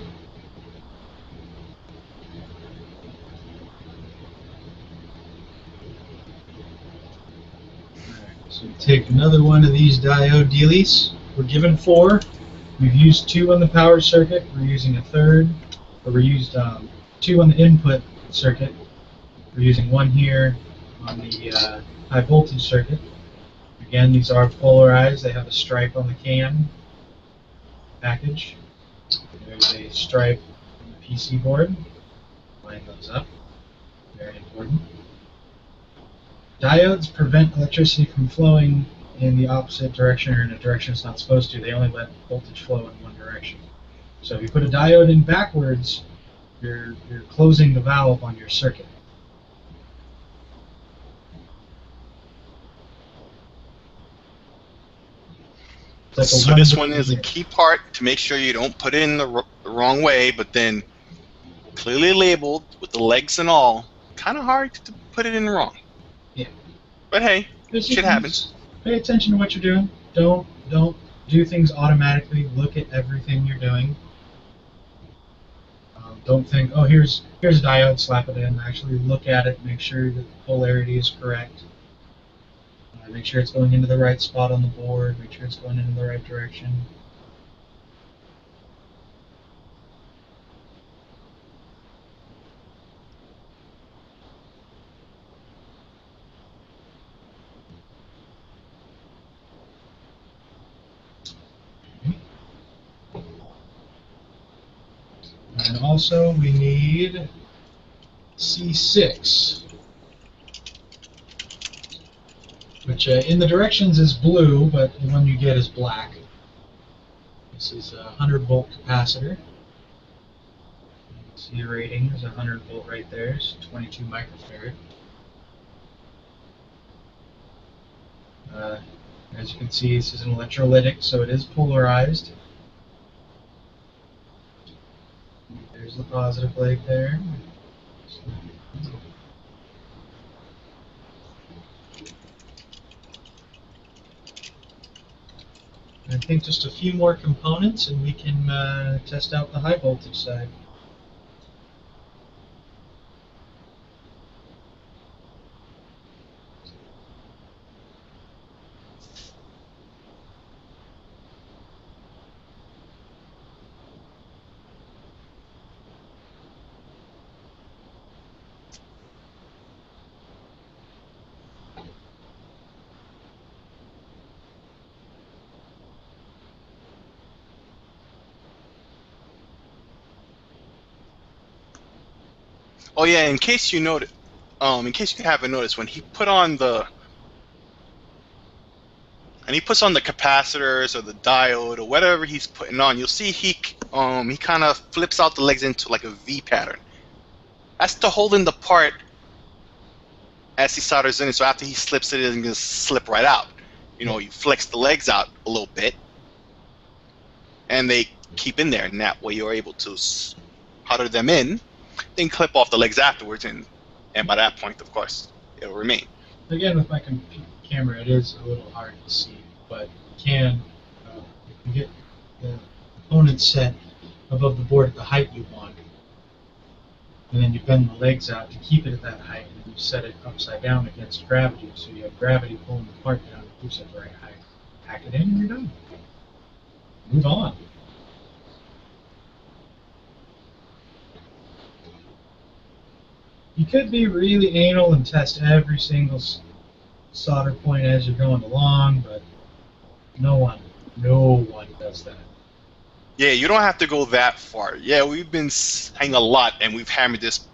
So we take another one of these diode dealies. We're given 4. We've used 2 on the power circuit. We're using a third. Or we used 2 on the input circuit. We're using 1 here on the high voltage circuit. Again, these are polarized. They have a stripe on the CAN package. There's a stripe on the PC board. Line those up. Very important. Diodes prevent electricity from flowing in the opposite direction or in a direction it's not supposed to. They only let voltage flow in one direction. So if you put a diode in backwards, you're closing the valve on your circuit. Like so this one is a key part to make sure you don't put it in the wrong way, but then clearly labeled with the legs and all. Kind of hard to put it in wrong. Yeah. But hey, shit happens. Pay attention to what you're doing. Don't do things automatically. Look at everything you're doing. Don't think, oh, here's a diode, slap it in. Actually look at it, make sure that the polarity is correct. Make sure it's going into the right spot on the board. Make sure it's going into the right direction. And also we need C6. Which in the directions is blue, but the one you get is black. This is a 100 volt capacitor. You can see the rating is 100 volt right there. It's 22 microfarad. As you can see, this is an electrolytic, so it is polarized. There's the positive leg there. I think just a few more components and we can test out the high voltage side. Oh yeah, in case you noted, in case you haven't noticed, when he put on the, and he puts on the capacitors or the diode or whatever he's putting on, you'll see he kind of flips out the legs into like a V pattern. That's to hold in the part as he solders in, so after he slips it, it's gonna slip right out. you flex the legs out a little bit, and they keep in there, and that way you're able to solder them in, then clip off the legs afterwards, and by that point, of course, it'll remain. Again, with my camera, it is a little hard to see, but you can get the components set above the board at the height you want, and then you bend the legs out to keep it at that height, and you set it upside down against gravity, so you have gravity pulling the part down and keeps it at the right height. Pack it in, and you're done. Move on. You could be really anal and test every single solder point as you're going along, but no one does that. Yeah, you don't have to go that far. Yeah, we've been saying a lot, and we've hammered this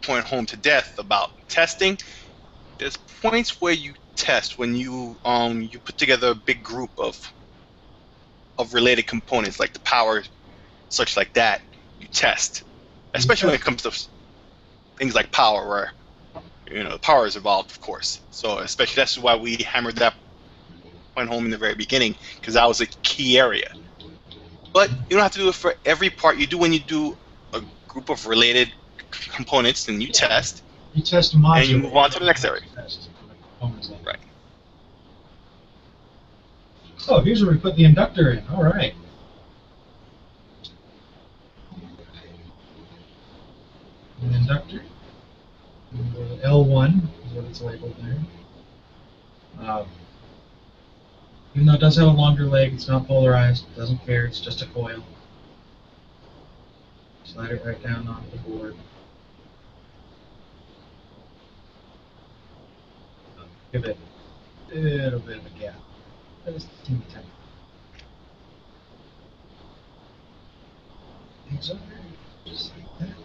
point home to death about testing. There's points where you test when you put together a big group of related components like the power, such like that. You test, especially when it comes to things like power, where power is involved, of course. So especially that's why we hammered that point home in the very beginning, because that was a key area. But you don't have to do it for every part. You do when you do a group of related components, and you test. You test a module, and you move on to the next area. Right. Oh, here's where we put the inductor in. All right. An inductor. L1 is what it's labeled there. Even though it does have a longer leg, it's not polarized, it doesn't care, it's just a coil. Slide it right down onto the board. Give it a little bit of a gap. Just teeny tiny. Things over, just like that.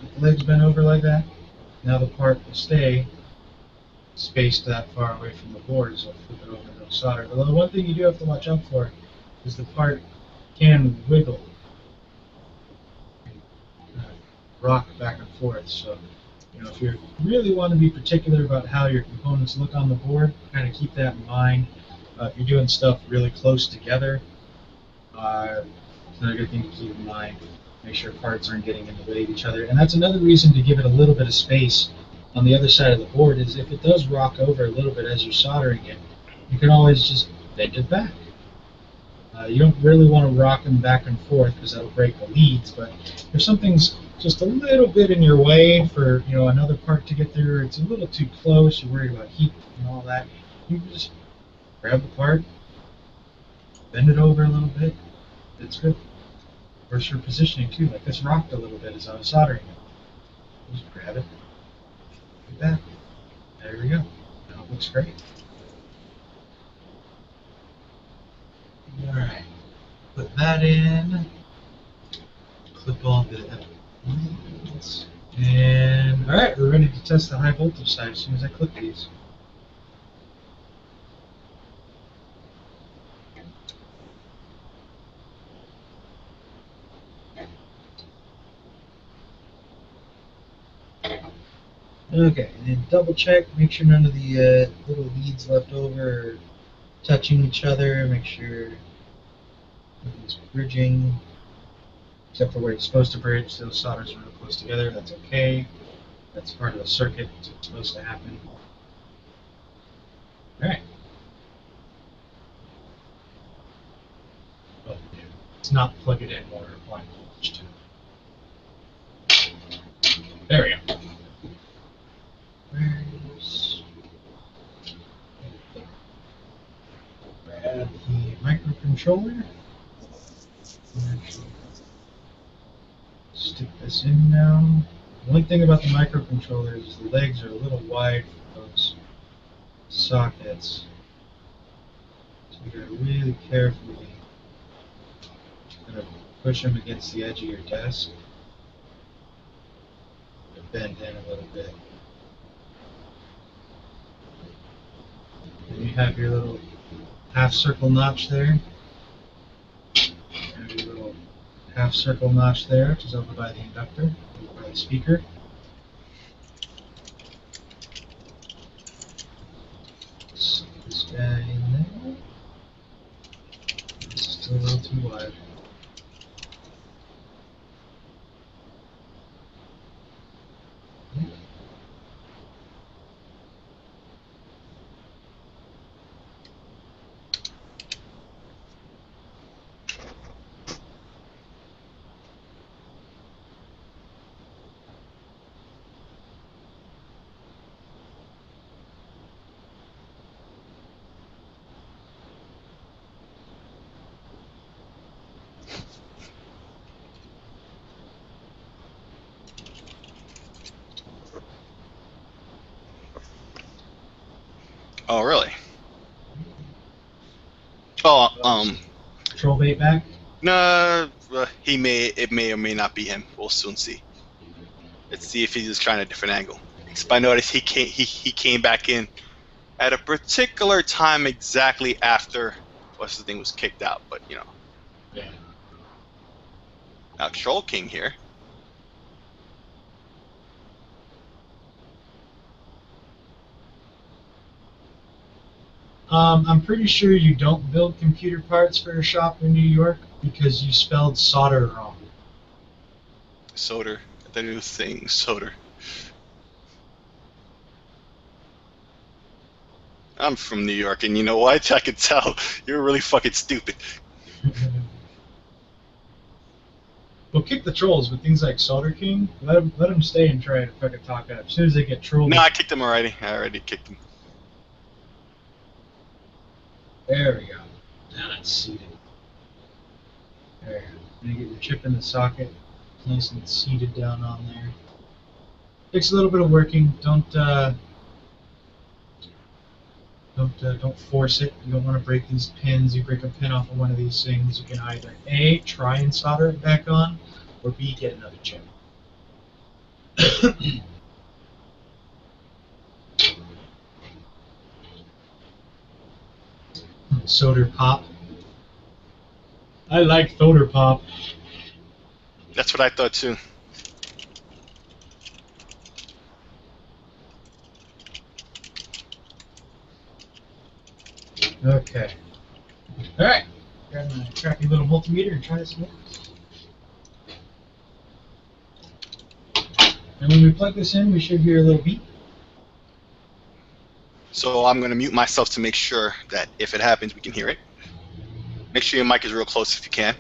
With the legs bent over like that, now the part will stay spaced that far away from the board, so flip it over and it'll solder. Although the one thing you do have to watch out for is the part can wiggle, rock back and forth. So, if you really want to be particular about how your components look on the board, kind of keep that in mind. If you're doing stuff really close together, it's another good thing to keep in mind. Make sure parts aren't getting in the way of each other. And that's another reason to give it a little bit of space on the other side of the board, is if it does rock over a little bit as you're soldering it, you can always just bend it back. You don't really want to rock them back and forth because that'll break the leads, but if something's just a little bit in your way for another part to get through, it's a little too close, you're worried about heat and all that, you can just grab the part, bend it over a little bit, it's good. Works for positioning too, like this rocked a little bit as I was soldering it. Just grab it. Like that. There we go. Now it looks great. Alright. Put that in. Clip all the leads. And alright, we're ready to test the high voltage side as soon as I clip these. Okay, and then double check, make sure none of the little leads left over are touching each other, make sure nothing's bridging, except for where it's supposed to bridge, those solders are real close together, that's okay. That's part of the circuit, it's supposed to happen. Alright. Oh, let's not plug it in while we're applying voltage to it. There we go. Grab the microcontroller. Stick this in now. The only thing about the microcontroller is the legs are a little wide for those sockets. So you gotta really carefully push them against the edge of your desk. Bend in a little bit. And you have your little half circle notch there. And your little half circle notch there, which is over by the inductor, over by the speaker. too wide. Oh, really? Oh, Troll bait back? no, it may or may not be him. We'll soon see. Let's see if he's just trying a different angle. Because I noticed he came back in at a particular time exactly after what's the thing was kicked out. But you know, Yeah. now Troll King here. I'm pretty sure you don't build computer parts for a shop in New York because you spelled solder wrong. Soder, the new thing, Soder. I'm from New York, and you know what? I can tell you're really fucking stupid. Well, kick the trolls with things like Solder King. Let them stay and try to fucking talk up. As soon as they get trolled. No, I kicked him already. I already kicked him. There we go. Now that's seated. There. Gonna get your chip in the socket, nice and seated down on there. Takes a little bit of working. Don't force it. You don't want to break these pins. You break a pin off of one of these things, you can either A, try and solder it back on, or B, get another chip. Solder pop. I like solder pop. That's what I thought too. Okay. Alright. Grab my crappy little multimeter and try this again. And when we plug this in, we should hear a little beep. So I'm going to mute myself to make sure that if it happens, we can hear it. Make sure your mic is real close if you can.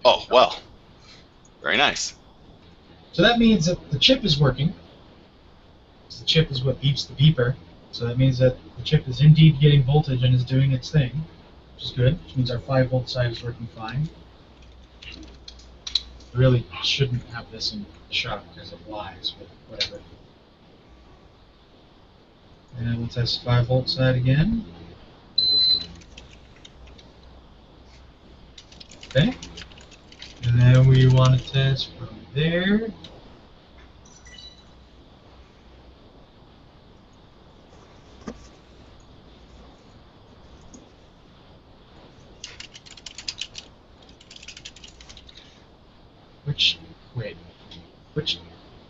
Oh, well. Very nice. So that means that the chip is working. The chip is what beeps the beeper. So that means that the chip is indeed getting voltage and is doing its thing, which is good, which means our 5-volt side is working fine. We really shouldn't have this in the shop because it lies, but whatever. And we'll test 5-volt side again. Okay. And then we want to test from there.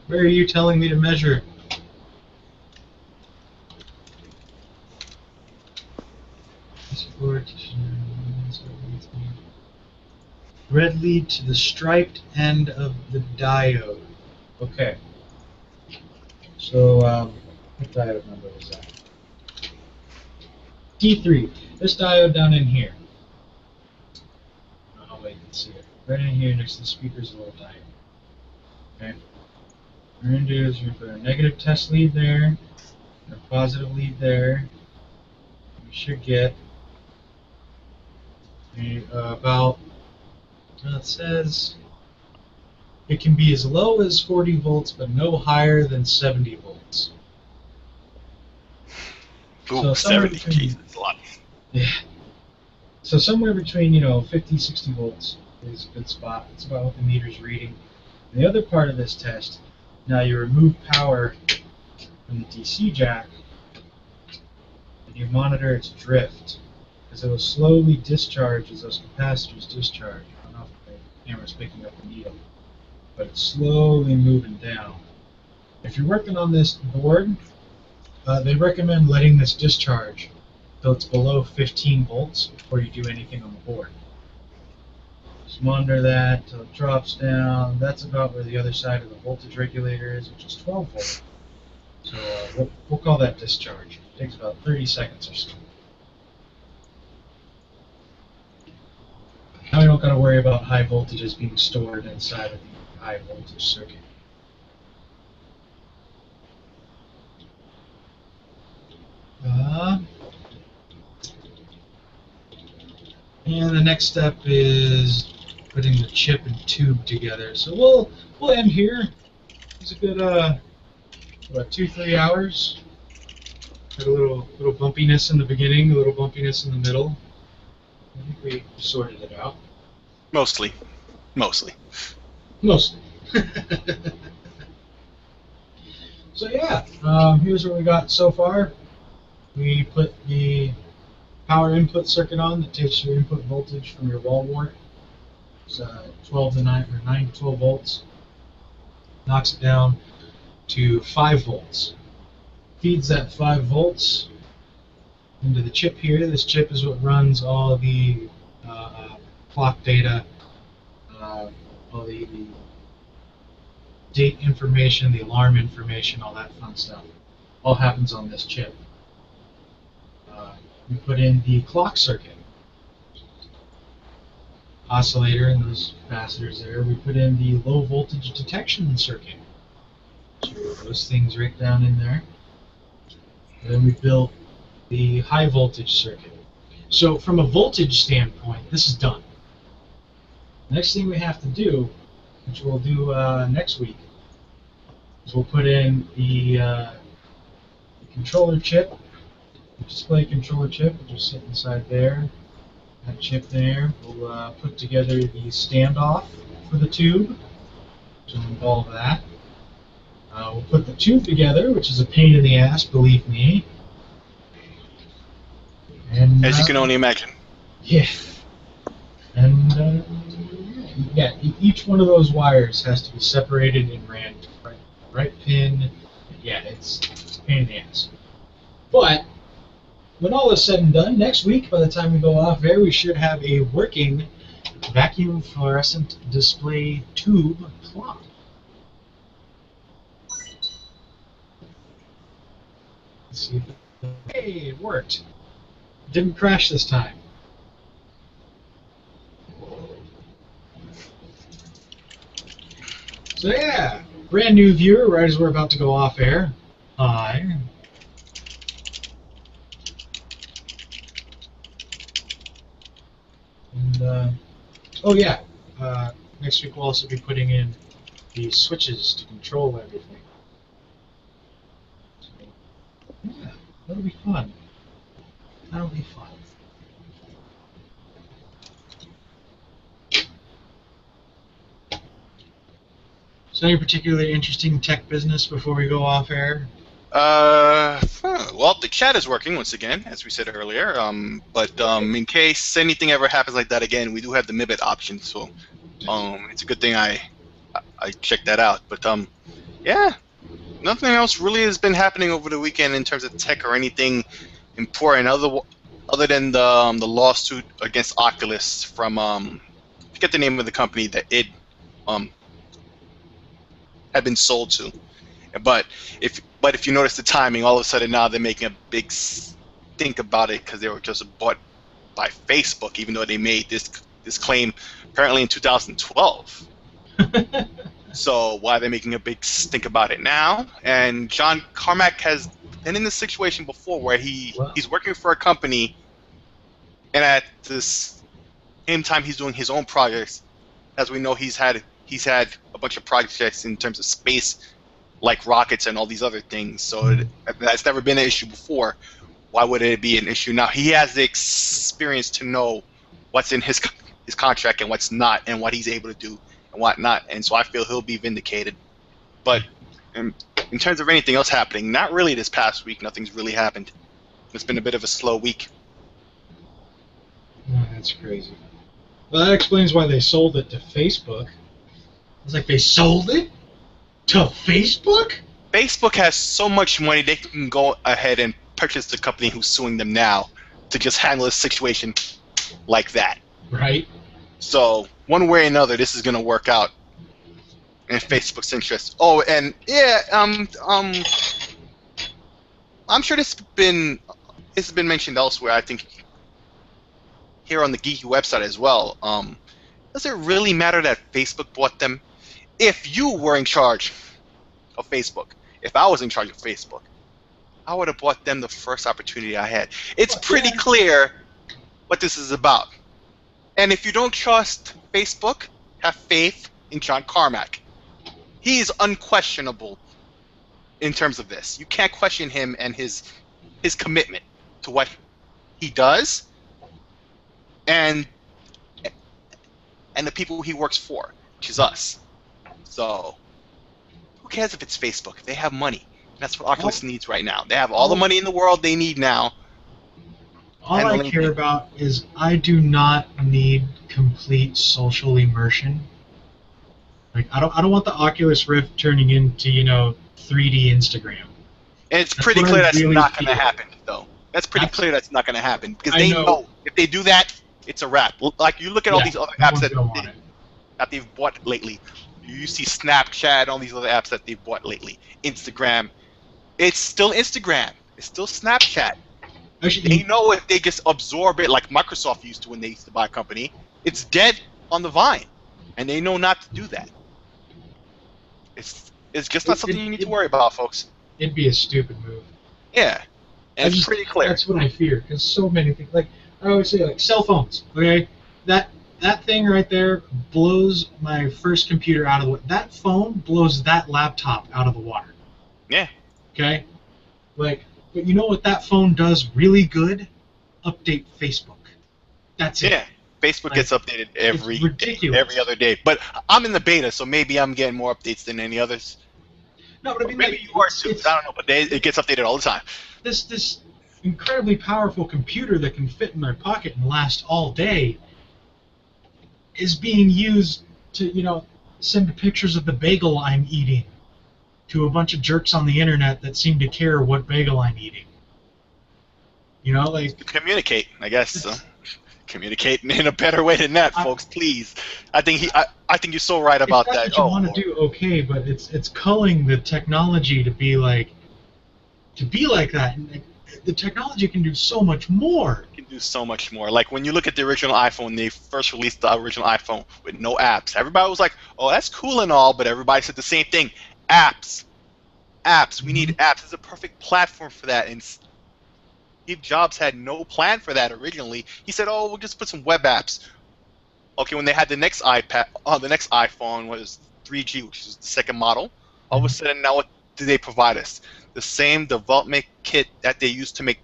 Where are you telling me to measure? Red lead to the striped end of the diode. Okay. So, what diode number is that? D3. This diode down in here. Oh, wait, you can see it. Right in here next to the speaker is a little diode. Okay. What we're going to do is we're going to put a negative test lead there, and a positive lead there. We should get about, it says it can be as low as 40 volts, but no higher than 70 volts. Ooh, So 70, Jesus, that's a lot. Yeah. So somewhere between, 50, 60 volts is a good spot. It's about what the meter's reading. And the other part of this test, now you remove power from the DC jack, and you monitor its drift, because it will slowly discharge as those capacitors discharge. I don't know if the camera's picking up the needle, but it's slowly moving down. If you're working on this board, they recommend letting this discharge till it's below 15 volts before you do anything on the board. Just monitor that till it drops down. That's about where the other side of the voltage regulator is, which is 12 volt. So we'll call that discharge. It takes about 30 seconds or so. Now we don't got to worry about high voltages being stored inside of the high voltage circuit. And the next step is putting the chip and tube together. So we'll end here. It's a good about 2-3 hours. Had a little bumpiness in the beginning, a little bumpiness in the middle. I think we sorted it out. Mostly. So yeah, here's what we got so far. We put the power input circuit on that takes your input voltage from your wall wart. It's 12 to 9 or 9 to 12 volts. Knocks it down to 5 volts. Feeds that 5 volts into the chip here. This chip is what runs all the clock data, all the date information, the alarm information, all that fun stuff. All happens on this chip. We put in the clock circuit, oscillator and those capacitors there. We put in the low voltage detection circuit. So those things right down in there. And then we built the high voltage circuit. So from a voltage standpoint, this is done. The next thing we have to do, which we'll do next week, is we'll put in the controller chip, the display controller chip, which will sit inside there. That chip there. We'll put together the standoff for the tube, which will involve that. We'll put the tube together, which is a pain in the ass, believe me. And, as you can only imagine. Yeah. And yeah, each one of those wires has to be separated and ran to the right pin. Yeah, it's a pain in the ass. But when all is said and done, next week, by the time we go off air, we should have a working vacuum fluorescent display tube clock. Let's see. Hey, it worked. Didn't crash this time. So yeah, brand new viewer right as we're about to go off air. Hi. And oh yeah, next week we'll also be putting in the switches to control everything. So, yeah, that'll be fun. That'll be fun. So any particularly interesting tech business before we go off air? Well, the chat is working once again, as we said earlier. But in case anything ever happens like that again, we do have the MIBIT option. So, it's a good thing I checked that out. But yeah, nothing else really has been happening over the weekend in terms of tech or anything important other than the lawsuit against Oculus from I forget the name of the company that it had been sold to. But if you notice the timing, all of a sudden now they're making a big stink about it because they were just bought by Facebook, even though they made this claim apparently in 2012. So why are they making a big stink about it now? And John Carmack has been in this situation before where he's working for a company, and at this same time he's doing his own projects. As we know, he's had a bunch of projects in terms of space, like rockets and all these other things. So that's never been an issue before. Why would it be an issue now? He has the experience to know what's in his contract and what's not, and what he's able to do and what not. And so I feel he'll be vindicated. But in terms of anything else happening, not really this past week. Nothing's really happened. It's been a bit of a slow week. Oh, that's crazy. Well, that explains why they sold it to Facebook. It's like they sold it to Facebook? Facebook has so much money they can go ahead and purchase the company who's suing them now to just handle a situation like that. Right. So one way or another, this is going to work out in Facebook's interest. Oh, and yeah, I'm sure this has been mentioned elsewhere. I think here on the Geeky website as well. Does it really matter that Facebook bought them? If you were in charge of Facebook, if I was in charge of Facebook, I would have bought them the first opportunity I had. It's pretty clear what this is about. And if you don't trust Facebook, have faith in John Carmack. He is unquestionable in terms of this. You can't question him and his commitment to what he does and the people he works for, which is us. So who cares if it's Facebook? They have money. That's what Oculus needs right now. They have all the money in the world they need now. All I care about is I do not need complete social immersion. Like I don't want the Oculus Rift turning into 3D Instagram. And it's pretty clear that's not going to happen, though. That's pretty clear that's not going to happen because they know if they do that, it's a wrap. Like you look at all these other apps that they've bought lately. You see Snapchat, all these other apps that they've bought lately. Instagram. It's still Instagram. It's still Snapchat. Actually, they know if they just absorb it like Microsoft used to when they used to buy a company, it's dead on the vine. And they know not to do that. It's just not something you need to worry about, folks. It'd be a stupid move. Yeah. And it's pretty clear. That's what I fear, because so many things. Like, I always say, like, cell phones, okay? That thing right there blows my first computer out of the water. That phone blows that laptop out of the water. Yeah. Okay? Like, but you know what that phone does really good? Update Facebook. That's it. Yeah. Facebook gets updated every other day. But I'm in the beta, so maybe I'm getting more updates than any others. No, but I mean, maybe you are too. I don't know, but it gets updated all the time. This incredibly powerful computer that can fit in my pocket and last all day is being used to, send pictures of the bagel I'm eating to a bunch of jerks on the internet that seem to care what bagel I'm eating. Like... Communicate, I guess. Communicate in a better way than that, folks. Please, I think you're so right about that. What you want to do, okay, but it's culling the technology to be like that. And the technology can do so much more. It can do so much more. Like when you look at the original iPhone, they first released the original iPhone with no apps. Everybody was like, "Oh, that's cool and all," but everybody said the same thing: apps. We need apps. It's a perfect platform for that. And Steve Jobs had no plan for that originally. He said, "Oh, we'll just put some web apps." Okay, when they had the next the next iPhone was 3G, which is the second model. All of a sudden, now what do they provide us? The same development kit that they used to make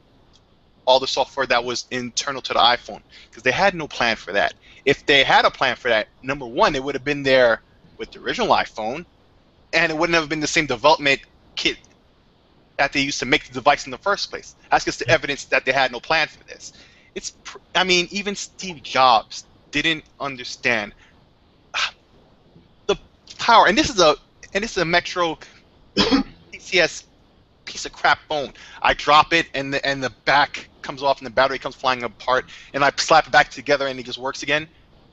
all the software that was internal to the iPhone, because they had no plan for that. If they had a plan for that, number one, it would have been there with the original iPhone, and it wouldn't have been the same development kit that they used to make the device in the first place. That's just the evidence that they had no plan for this. Even Steve Jobs didn't understand the power. And this is a Metro PCS piece of crap phone. I drop it, and the back comes off, and the battery comes flying apart, and I slap it back together, and it just works again.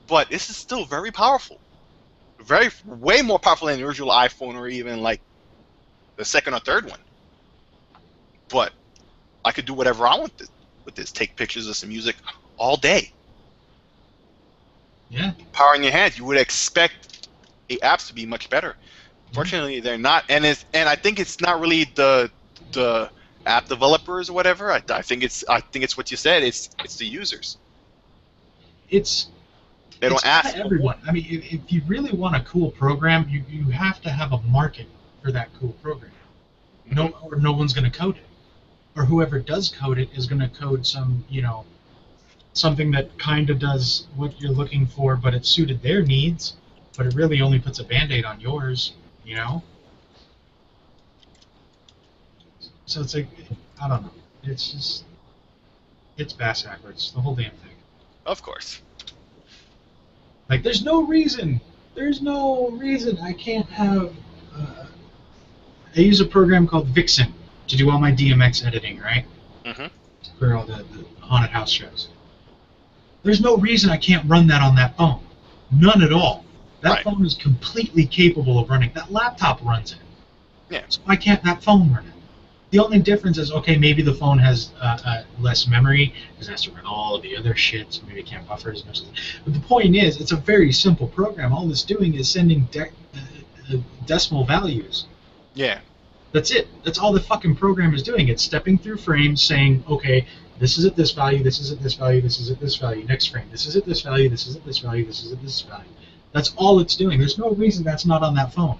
But this is still very powerful, way more powerful than the original iPhone, or even like the second or third one. But I could do whatever I want with this. Take pictures of some music all day. Yeah. Power in your hands. You would expect the apps to be much better. Fortunately, they're not, and I think it's not really the app developers or whatever. I think it's what you said. It's the users. They don't ask everyone. I mean, if you really want a cool program, you have to have a market for that cool program. Or no one's going to code it, or whoever does code it is going to code some something that kind of does what you're looking for, but it's suited their needs, but it really only puts a Band-Aid on yours. So it's like, I don't know. It's bass backwards, the whole damn thing. Of course. Like, there's no reason I can't have. I use a program called Vixen to do all my DMX editing, right? for all the haunted house shows. There's no reason I can't run that on that phone. None at all. That phone is completely capable of running. That laptop runs it. Yeah. So why can't that phone run it? The only difference is, okay, maybe the phone has less memory because it has to run all of the other shit, so maybe it can't buffer as much. But the point is, it's a very simple program. All it's doing is sending decimal values. Yeah. That's it. That's all the fucking program is doing. It's stepping through frames saying, okay, this is at this value, this is at this value, this is at this value, next frame, this is at this value, this is at this value, this is at this value. That's all it's doing. There's no reason that's not on that phone.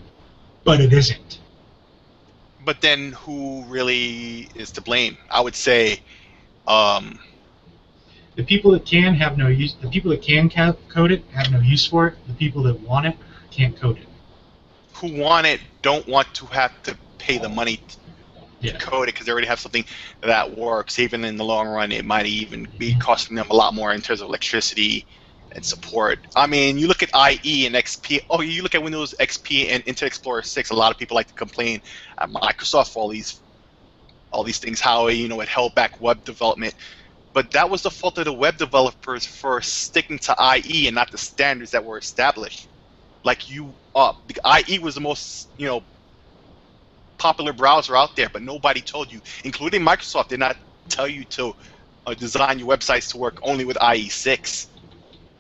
But it isn't. But then who really is to blame? I would say the people that can have no use. The people that can code it have no use for it. The people that want it can't code it. Who want it don't want to have to pay the money to code it because they already have something that works. Even in the long run, it might even be costing them a lot more in terms of electricity and support. I mean, you look at IE and XP. Oh, you look at Windows XP and Internet Explorer 6. A lot of people like to complain at Microsoft for all these things, how it held back web development. But that was the fault of the web developers for sticking to IE and not the standards that were established. Like IE was the most popular browser out there, but nobody told you, including Microsoft, did not tell you to design your websites to work only with IE6.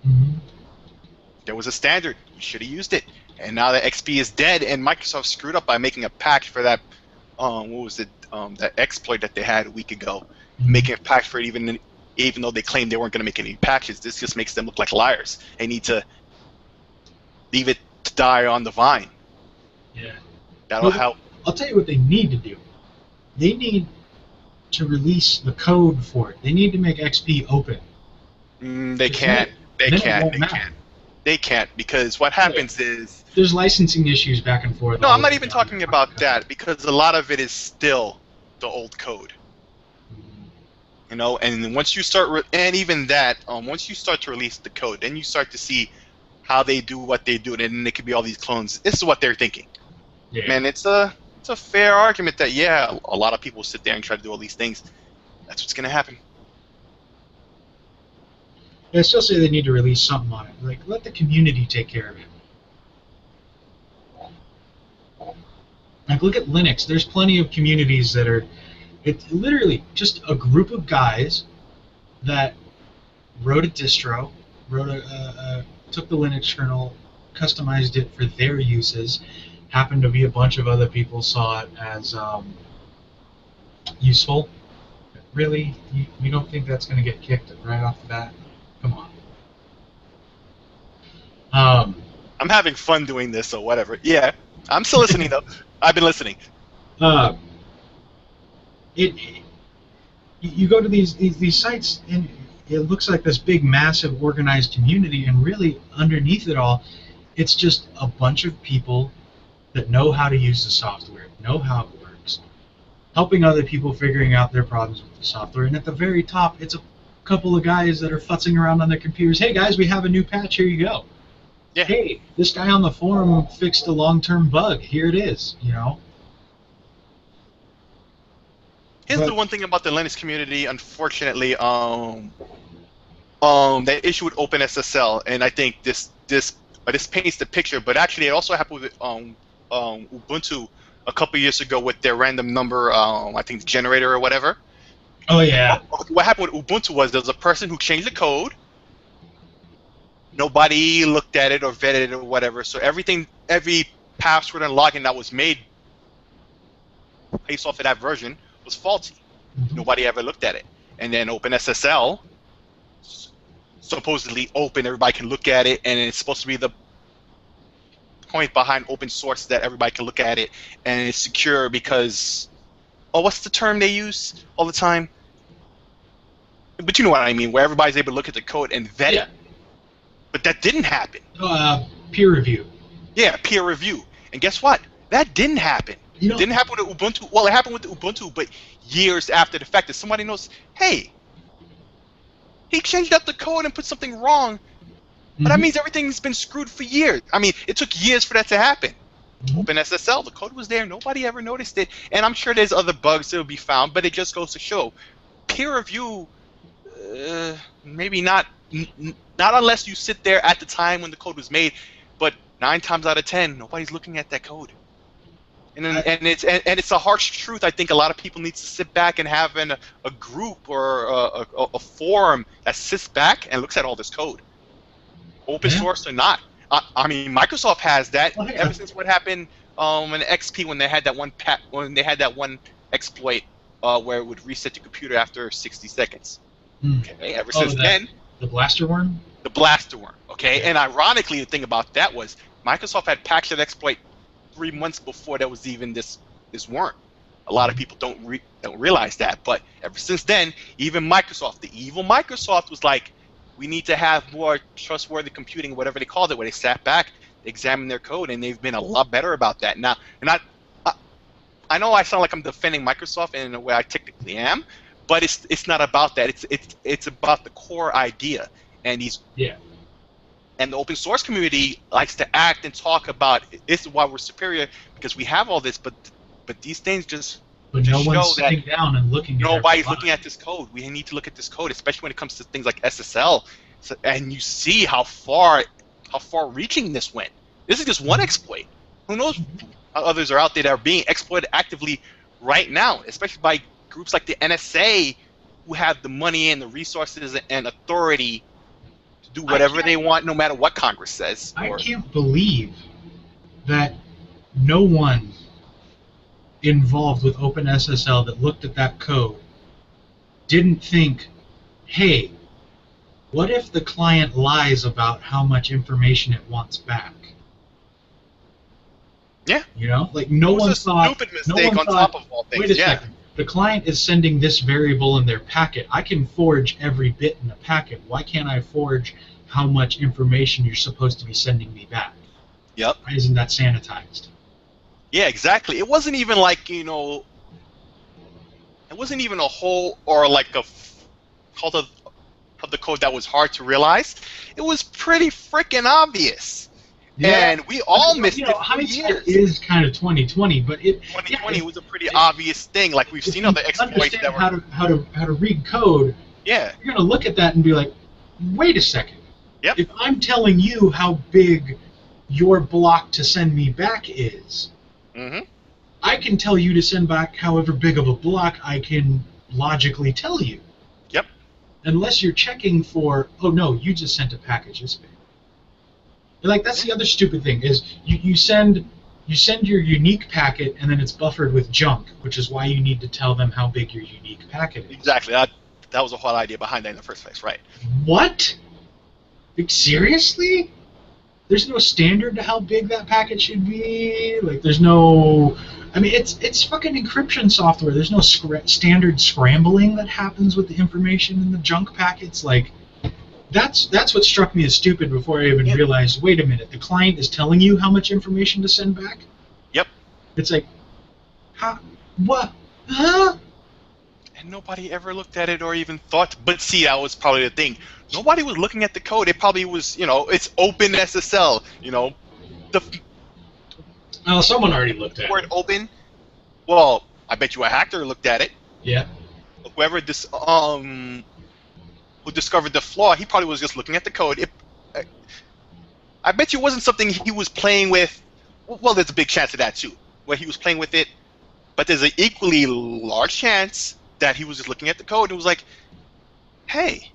Mm-hmm. There was a standard. You should have used it. And now that XP is dead, and Microsoft screwed up by making a patch for that. What was it? That exploit that they had a week ago, making a patch for it, even though they claimed they weren't going to make any patches. This just makes them look like liars. They need to leave it to die on the vine. Yeah. That'll help. I'll tell you what they need to do. They need to release the code for it. They need to make XP open. They can't. They can't because what happens is there's licensing issues back and forth. No, I'm not even talking about that because a lot of it is still the old code. And once you start and even that, once you start to release the code, then you start to see how they do what they do, and then it could be all these clones. This is what they're thinking. Yeah. Man, it's a fair argument that a lot of people sit there and try to do all these things. That's what's gonna happen. I still say they need to release something on it. Like, let the community take care of it. Like, look at Linux. There's plenty of communities that are... It's literally just a group of guys that wrote a distro, took the Linux kernel, customized it for their uses. Happened to be a bunch of other people saw it as useful. Really? You don't think that's going to get kicked right off the bat? Come on. I'm having fun doing this, or whatever. Yeah, I'm still listening though. I've been listening. You go to these sites and it looks like this big, massive, organized community, and really underneath it all, it's just a bunch of people that know how to use the software, know how it works, helping other people figuring out their problems with the software, and at the very top, it's a couple of guys that are futzing around on their computers. Hey guys, we have a new patch. Here you go. Yeah. Hey, this guy on the forum fixed a long-term bug. Here it is. Here's the one thing about the Linux community. Unfortunately, they issue with OpenSSL, and I think this paints the picture. But actually, it also happened with Ubuntu a couple years ago with their random number, I think generator or whatever. Oh yeah. What happened with Ubuntu was there was a person who changed the code. Nobody looked at it or vetted it or whatever. So every password and login that was made based off of that version was faulty. Mm-hmm. Nobody ever looked at it. And then OpenSSL, supposedly open, everybody can look at it, and it's supposed to be the point behind open source that everybody can look at it, and it's secure because, what's the term they use all the time? But you know what I mean, where everybody's able to look at the code and vet it. But that didn't happen. Peer review. Yeah, peer review. And guess what? That didn't happen. It didn't happen with Ubuntu. Well, it happened with Ubuntu, but years after the fact that somebody knows, hey, he changed up the code and put something wrong. But that means everything's been screwed for years. I mean, it took years for that to happen. OpenSSL, the code was there. Nobody ever noticed it. And I'm sure there's other bugs that will be found, but it just goes to show care of you. Maybe not. Not unless you sit there at the time when the code was made. But 9 times out of 10, nobody's looking at that code. And it's a harsh truth. I think a lot of people need to sit back and have a group or a forum that sits back and looks at all this code, open source or not. I mean, Microsoft has that ever since what happened in XP when they had that one exploit where it would reset the computer after 60 seconds. Okay, ever since then. The blaster worm. The blaster worm. Okay, and ironically, the thing about that was Microsoft had patched that exploit 3 months before there was even this worm. A lot of people don't realize that, but ever since then, even Microsoft, the evil Microsoft, was like, we need to have more trustworthy computing, whatever they called it, where they sat back, examined their code, and they've been a lot better about that now. And I know I sound like I'm defending Microsoft in a way I technically am, but it's not about that. It's about the core idea, and and the open source community likes to act and talk about this is why we're superior because we have all this, but these things just no one's sitting down and looking. Nobody's looking at this code. We need to look at this code, especially when it comes to things like SSL, and you see how far-reaching this went. This is just one exploit. Who knows how others are out there that are being exploited actively right now, especially by groups like the NSA, who have the money and the resources and authority do whatever they want, no matter what Congress says. I can't believe that no one involved with OpenSSL that looked at that code didn't think, hey, what if the client lies about how much information it wants back? Yeah. You know, like no one thought. Stupid mistake on top of all things. Wait a second. The client is sending this variable in their packet. I can forge every bit in the packet. Why can't I forge how much information you're supposed to be sending me back? Yep. Why isn't that sanitized? Yeah, exactly. It wasn't even like, it wasn't even a whole or like a part of the code that was hard to realize. It was pretty freaking obvious. Yeah. And we all missed it for years. It is kind of 2020, but 2020 was a pretty obvious thing. Like we've seen other exploits that were how to read code. Yeah. You're gonna look at that and be like, wait a second. Yep. If I'm telling you how big your block to send me back is, I can tell you to send back however big of a block I can logically tell you. Yep. Unless you're checking for, oh no, you just sent a package this big. Like that's the other stupid thing is you send your unique packet and then it's buffered with junk, which is why you need to tell them how big your unique packet is. Exactly. That was the whole idea behind that in the first place, right? What? Like, seriously? There's no standard to how big that packet should be. Like there's no. I mean, it's fucking encryption software. There's no standard scrambling that happens with the information in the junk packets. Like. That's what struck me as stupid before I even realized, wait a minute, the client is telling you how much information to send back? Yep. It's like, how, what, huh? And nobody ever looked at it or even thought, but see, that was probably the thing. Nobody was looking at the code. It probably was, it's open SSL, Well, someone already looked at it. Word open, well, I bet you a hacker looked at it. Yeah. Whoever this, who discovered the flaw, he probably was just looking at the code. I bet you it wasn't something he was playing with. Well, there's a big chance of that too, where he was playing with it. But there's an equally large chance that he was just looking at the code and was like, hey,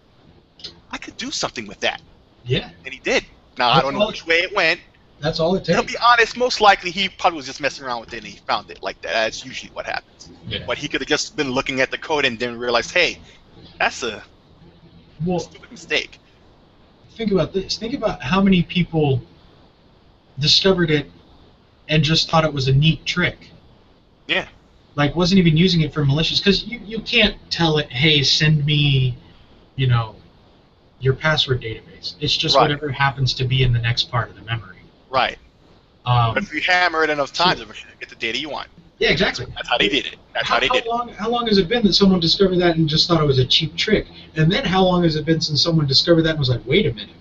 I could do something with that. Yeah. And he did. Now, I don't know which way it went. That's all it takes. To be honest, most likely he probably was just messing around with it and he found it like that. That's usually what happens. Yeah. But he could have just been looking at the code and then realized, hey, that's a stupid mistake. Think about this. Think about how many people discovered it and just thought it was a neat trick. Yeah. Like, wasn't even using it for malicious. Because you can't tell it, hey, send me, your password database. It's just whatever happens to be in the next part of the memory. Right. But if you hammer it enough times, you get the data you want. Yeah, exactly. That's how they did it. How long has it been that someone discovered that and just thought it was a cheap trick? And then how long has it been since someone discovered that and was like, wait a minute,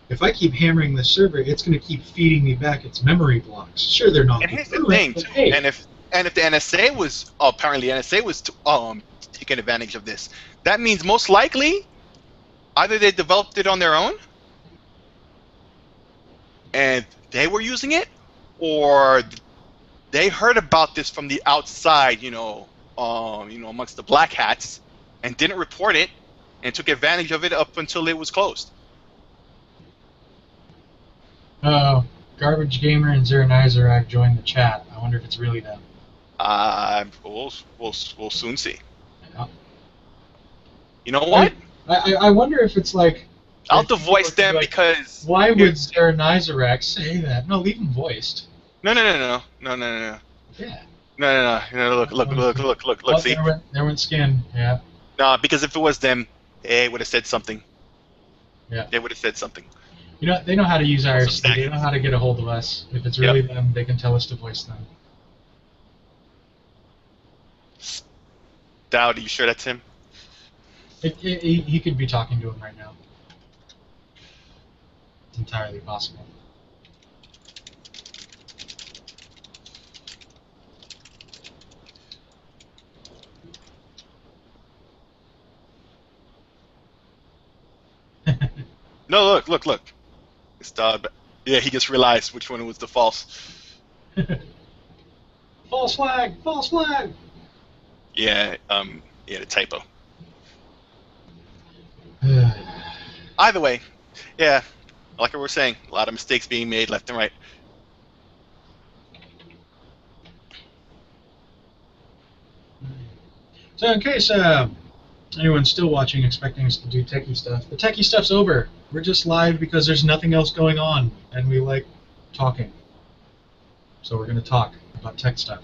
if I keep hammering this server, it's going to keep feeding me back its memory blocks. Sure, they're not. And here's the thing, too. Hey. And if the NSA was apparently the NSA was taken advantage of this. That means most likely, either they developed it on their own, and they were using it, or they heard about this from the outside, amongst the black hats, and didn't report it, and took advantage of it up until it was closed. Garbage Gamer and Zeranizarak joined the chat. I wonder if it's really them. We'll soon see. Yeah. You know what? I wonder if it's like... I'll voice them like, because... Why would Zeranizarak say that? No, leave him voiced. No. Yeah. No. Look. See? There went Skin, yeah. No, because if it was them, they would have said something. Yeah. They would have said something. They know how to use IRC. They know how to get a hold of us. If it's really them, they can tell us to voice them. Dowd, are you sure that's him? He could be talking to him right now. It's entirely possible. No, look. It's Dowd. Yeah, he just realized which one was the false. False flag! Yeah, the typo. Either way, yeah, like we were saying, a lot of mistakes being made left and right. So in case anyone's still watching expecting us to do techie stuff, the techie stuff's over. We're just live because there's nothing else going on, and we like talking. So we're going to talk about tech stuff.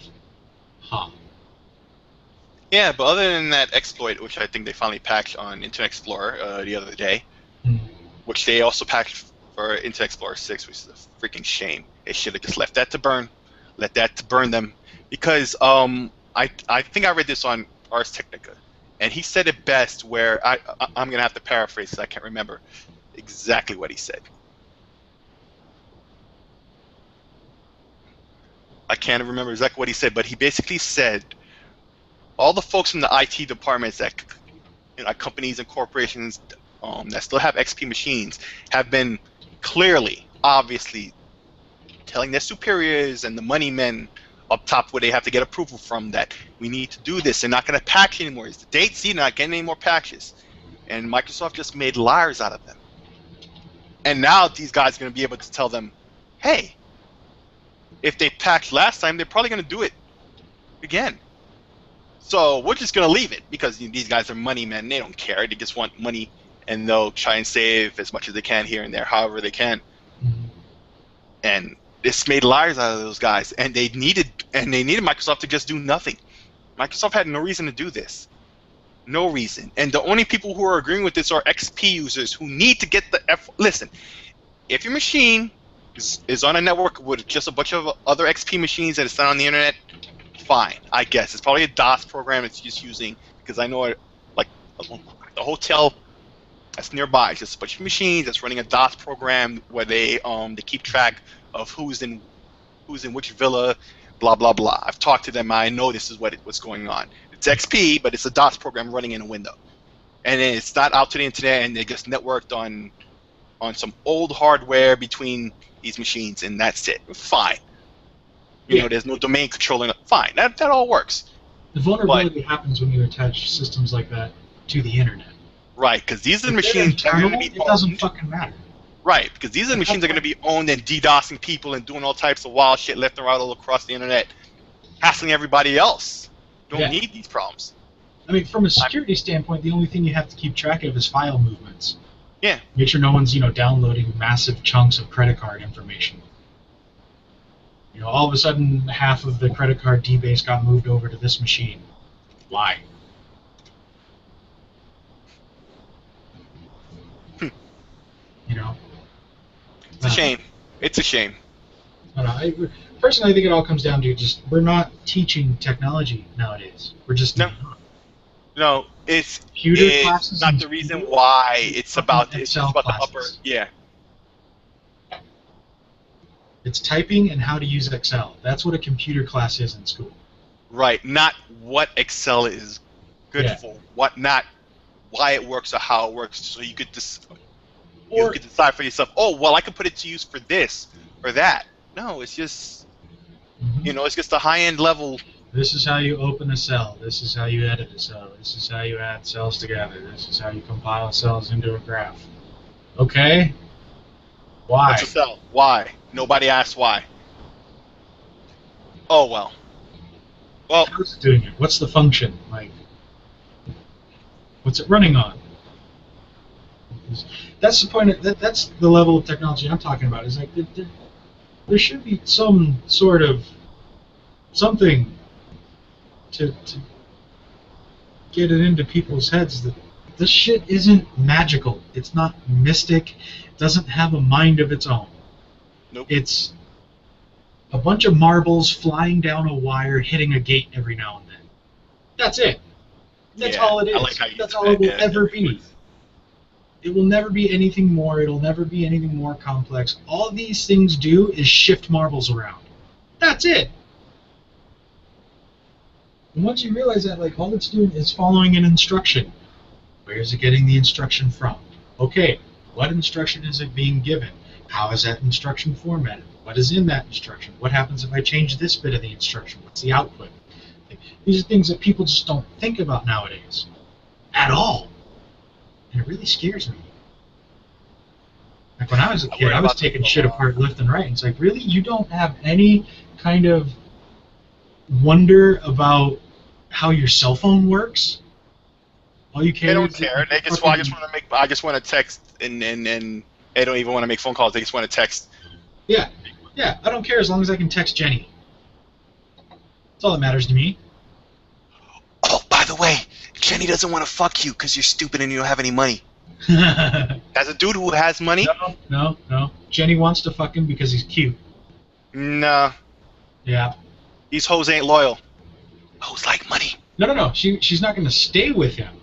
Yeah, but other than that exploit, which I think they finally patched on Internet Explorer the other day, which they also patched for Internet Explorer 6, which is a freaking shame. They should have just left that to burn, let that to burn them, because I think I read this on Ars Technica, and he said it best. Where I'm gonna have to paraphrase because I can't remember exactly what he said. I can't remember exactly what he said, but he basically said all the folks from the IT departments at companies and corporations that still have XP machines have been clearly, obviously, telling their superiors and the money men up top where they have to get approval from that we need to do this. They're not going to patch anymore. It's the date C, they're not getting any more patches. And Microsoft just made liars out of them. And now these guys are going to be able to tell them, hey, if they patched last time, they're probably going to do it again. So we're just going to leave it because these guys are money men. They don't care. They just want money, and they'll try and save as much as they can here and there, however they can. And this made liars out of those guys, and they needed Microsoft to just do nothing. Microsoft had no reason to do this. No reason. And the only people who are agreeing with this are XP users who need to get the Listen, if your machine is on a network with just a bunch of other XP machines that it's not on the internet, fine, I guess. It's probably a DOS program it's just using, because I know like the hotel that's nearby is just a bunch of machines that's running a DOS program where they keep track of who's in which villa, blah blah blah. I've talked to them. I know this is what's going on. It's XP, but it's a DOS program running in a window, and it's not out to the internet, and they just networked on some old hardware between these machines, and that's it. Fine. You know, there's no domain controlling. Fine, that all works. The vulnerability happens when you attach systems like that to the internet. Right, because these are the machines that are going to be owned. It doesn't fucking matter. Right, because these are the machines that are going to be owned and DDoSing people and doing all types of wild shit left and right all across the internet, hassling everybody else. You don't need these problems. I mean, from a security standpoint, the only thing you have to keep track of is file movements. Yeah. Make sure no one's, downloading massive chunks of credit card information. All of a sudden, half of the credit card DBase got moved over to this machine. Why? It's a shame. It's a shame. Personally, I think it all comes down to just we're not teaching technology nowadays. We're just No, it's classes not the reason why it's about this. It's about the upper. Yeah. It's typing and how to use Excel. That's what a computer class is in school. Right, not what Excel is good Yeah. for, what not, why it works or how it works, so you could you Or could decide for yourself. Oh, well, I could put it to use for this or that. No, it's just it's just a high-end level. this is how you open a cell. This is how you edit a cell. This is how you add cells together. This is how you compile cells into a graph. Okay? Why? What's a cell? Why? Nobody asked why. Oh well. Well, How's it doing it? What's the function? Like, what's it running on? That's the point. That's the level of technology I'm talking about. Is like there should be some sort of something to get it into people's heads that this shit isn't magical. It's not mystic. It doesn't have a mind of its own. Nope. It's a bunch of marbles flying down a wire, hitting a gate every now and then. That's it. That's all it is. I like how you That's did all that. it will Yeah, ever be. It will never be anything more. It'll never be anything more complex. All these things do is shift marbles around. That's it. And once you realize that, like, all it's doing is following an instruction. Where is it getting the instruction from? Okay, what instruction is it being given? How is that instruction formatted? What is in that instruction? What happens if I change this bit of the instruction? What's the output? Like, these are things that people just don't think about nowadays. At all. And it really scares me. Like, when I was a kid, I was taking shit apart left and right. And it's like, really? You don't have any kind of wonder about how your cell phone works? All you care They don't is care. They just I just want to text and they don't even want to make phone calls. They just want to text. Yeah, I don't care as long as I can text Jenny. That's all that matters to me. Oh, by the way, Jenny doesn't want to fuck you because you're stupid and you don't have any money. As a dude who has money? No. Jenny wants to fuck him because he's cute. Nah. Yeah. These hoes ain't loyal. Hoes like money. No. She's not going to stay with him.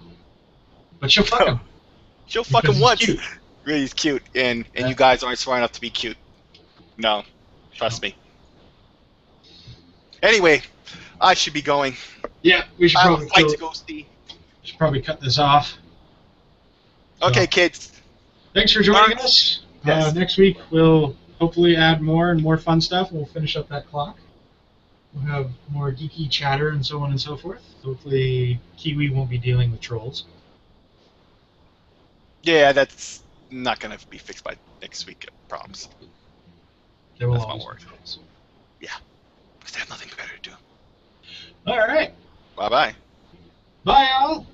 But she'll fuck him. She'll fuck him Because once. he's cute. Really, he's cute. And Yeah. you guys aren't smart enough to be cute. No. Trust me. Anyway, I should be going. Yeah, we should I have probably a fight to go see. should probably cut this off. Okay, So, kids. thanks for joining us. Yes. Next week we'll hopefully add more and more fun stuff. We'll finish up that clock. We'll have more geeky chatter and so on and so forth. Hopefully Kiwi won't be dealing with trolls. Yeah, that's not going to be fixed by next week, I promise. There will That's my always word. be trolls. Yeah, because they have nothing better to do. All right. Bye-bye. Bye, all.